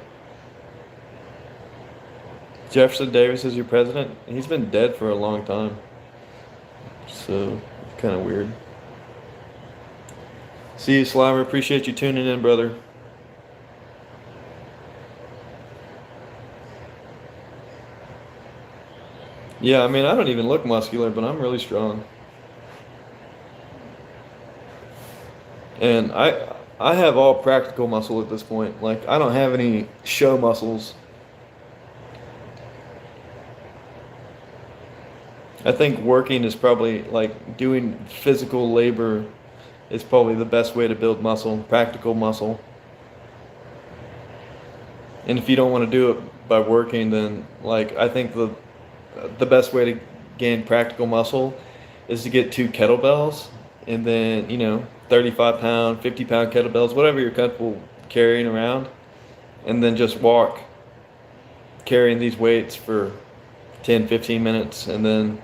Jefferson Davis is your president? He's been dead for a long time. So, kind of weird. See you, Slimer. Appreciate you tuning in, brother. Yeah, I don't even look muscular, but I'm really strong. And I have all practical muscle at this point. Like, I don't have any show muscles. I think working is probably, like, doing physical labor is probably the best way to build muscle, practical muscle. And if you don't want to do it by working, then, like, I think the best way to gain practical muscle is to get 2 kettlebells and then, 35 pound, 50-pound kettlebells, whatever you're comfortable carrying around, and then just walk carrying these weights for 10, 15 minutes, and then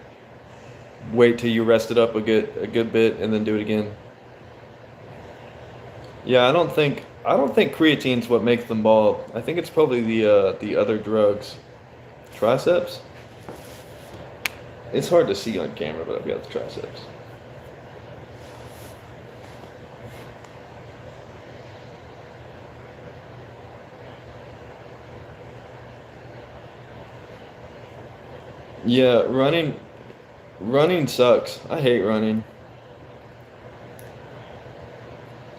wait till you rest it up a good bit, and then do it again. Yeah, I don't think creatine's what makes them bald. I think it's probably the other drugs. Triceps? It's hard to see on camera, but I've got the triceps. Yeah, running sucks. I hate running.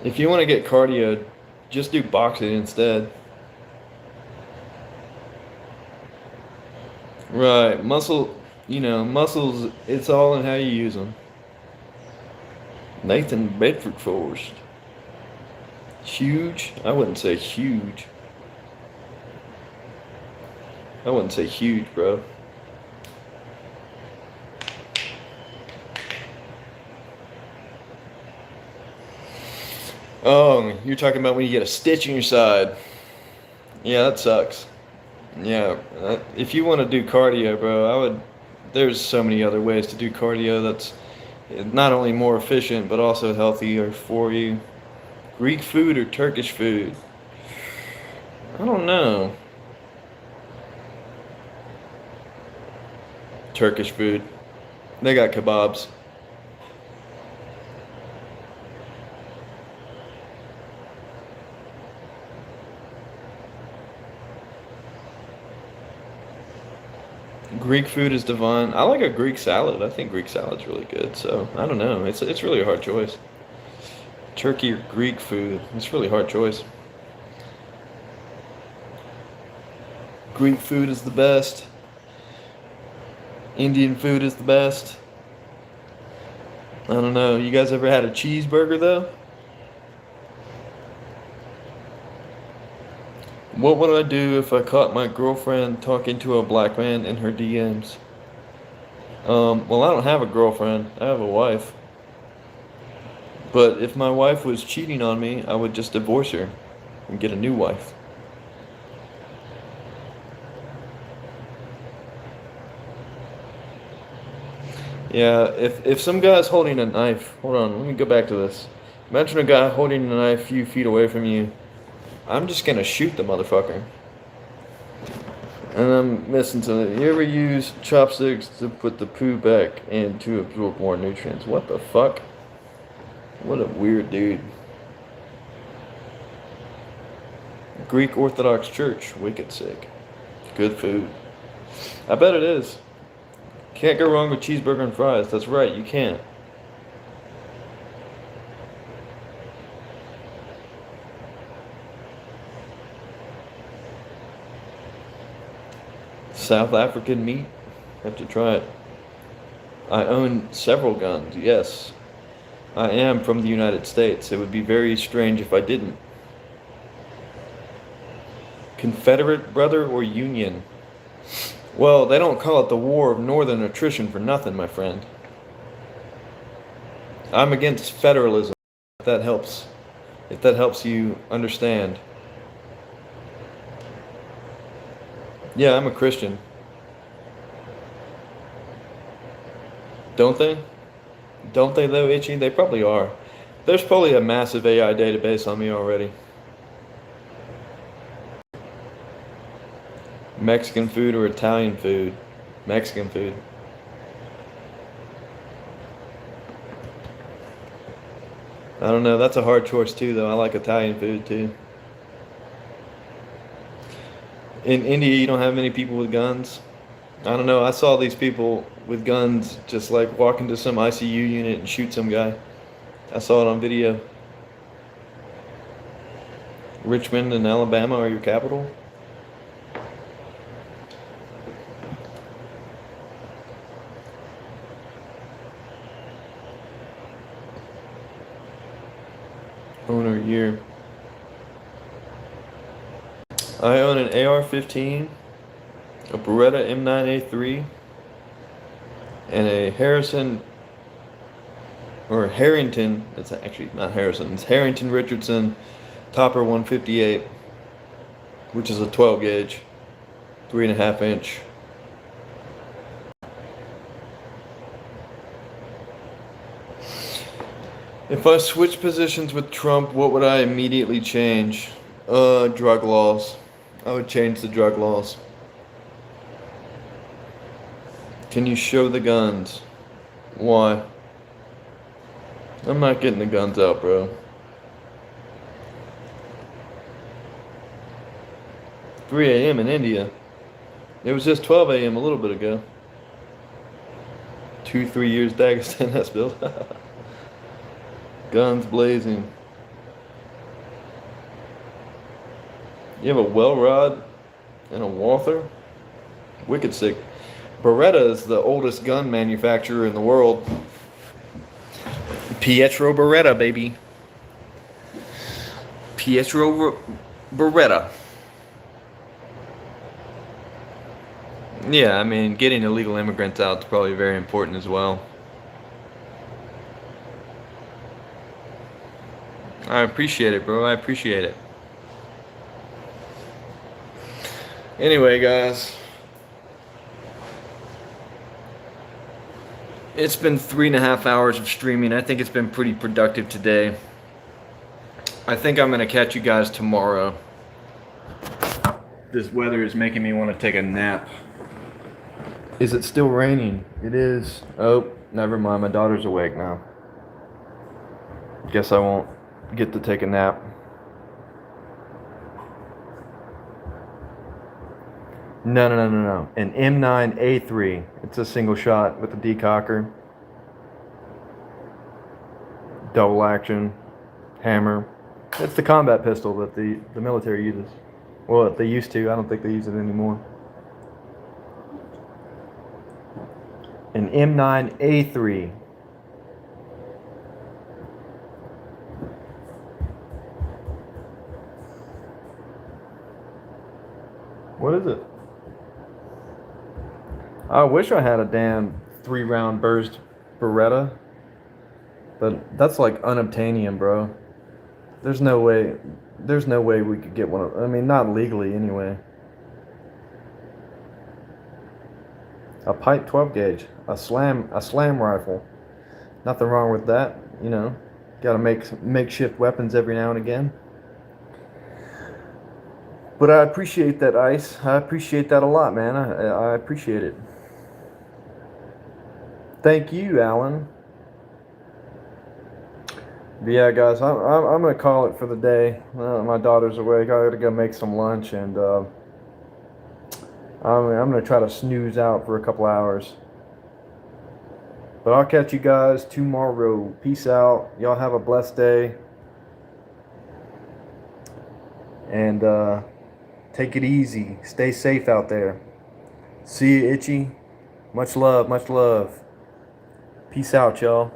If you want to get cardio, just do boxing instead. Right, muscles, it's all in how you use them. Nathan Bedford Forrest. Huge? I wouldn't say huge. I wouldn't say huge, bro. Oh, you're talking about when you get a stitch in your side. Yeah, that sucks. Yeah, if you want to do cardio, bro, I would. There's so many other ways to do cardio that's not only more efficient but also healthier for you. Greek food or Turkish food? I don't know. Turkish food. They got kebabs. Greek food is divine. I like a Greek salad. I think Greek salad's really good. So I don't know. It's really a hard choice. Turkey or Greek food? It's really a hard choice. Greek food is the best. Indian food is the best. I don't know. You guys ever had a cheeseburger though? What would I do if I caught my girlfriend talking to a black man in her DMs? Well, I don't have a girlfriend. I have a wife. But if my wife was cheating on me, I would just divorce her and get a new wife. Yeah, if some guy's holding a knife, hold on, let me go back to this. Imagine a guy holding a knife a few feet away from you. I'm just gonna shoot the motherfucker. And I'm missing something. You ever use chopsticks to put the poo back and to absorb more nutrients? What the fuck? What a weird dude. Greek Orthodox Church, wicked sick. Good food. I bet it is. Can't go wrong with cheeseburger and fries. That's right, you can't. South African meat? Have to try it. I own several guns, yes. I am from the United States. It would be very strange if I didn't. Confederate brother or Union? Well, they don't call it the War of Northern Attrition for nothing, my friend. I'm against federalism, if that helps. If that helps you understand. Yeah, I'm a Christian. Don't they? Don't they though, Itchy? They probably are. There's probably a massive AI database on me already. Mexican food or Italian food? Mexican food. I don't know. That's a hard choice too, though. I like Italian food too. In India, you don't have many people with guns. I don't know. I saw these people with guns just like walk into some ICU unit and shoot some guy. I saw it on video. Richmond and Alabama are your capital? Owner year. I own an AR-15, a Beretta M9A3, and a Harrington, it's actually not Harrison, it's Harrington Richardson Topper 158, which is a 12 gauge, 3.5 inch. If I switch positions with Trump, what would I immediately change? Drug laws. I would change the drug laws. Can you show the guns? Why? I'm not getting the guns out, bro. 3 a.m. in India. It was just 12 a.m. a little bit ago. 2-3 years Dagestan that's built. Guns blazing. You have a well rod and a Walther? Wicked sick. Beretta is the oldest gun manufacturer in the world. Pietro Beretta, baby. Pietro Beretta. Yeah, I mean, getting illegal immigrants out is probably very important as well. I appreciate it, bro. I appreciate it. Anyway, guys, it's been 3.5 hours of streaming. I think it's been pretty productive today. I think I'm gonna catch you guys tomorrow. This weather is making me want to take a nap. Is it still raining? It is. Oh, never mind. My daughter's awake now. Guess I won't get to take a nap. No. An M9A3. It's a single shot with a decocker. Double action. Hammer. It's the combat pistol that the military uses. Well, they used to. I don't think they use it anymore. An M9A3. What is it? I wish I had a damn 3-round burst Beretta, but that's like unobtainium, bro. There's no way we could get one of. I mean, not legally anyway. A pipe 12 gauge, a slam rifle. Nothing wrong with that, you know. Got to make makeshift weapons every now and again. But I appreciate that, Ice. I appreciate that a lot, man. I appreciate it. Thank you, Alan. But yeah, guys, I'm gonna call it for the day. My daughter's awake. I gotta go make some lunch, and I'm gonna try to snooze out for a couple hours. But I'll catch you guys tomorrow. Peace out. Y'all have a blessed day, and take it easy. Stay safe out there. See you, Itchy. Much love. Much love. Peace out, y'all.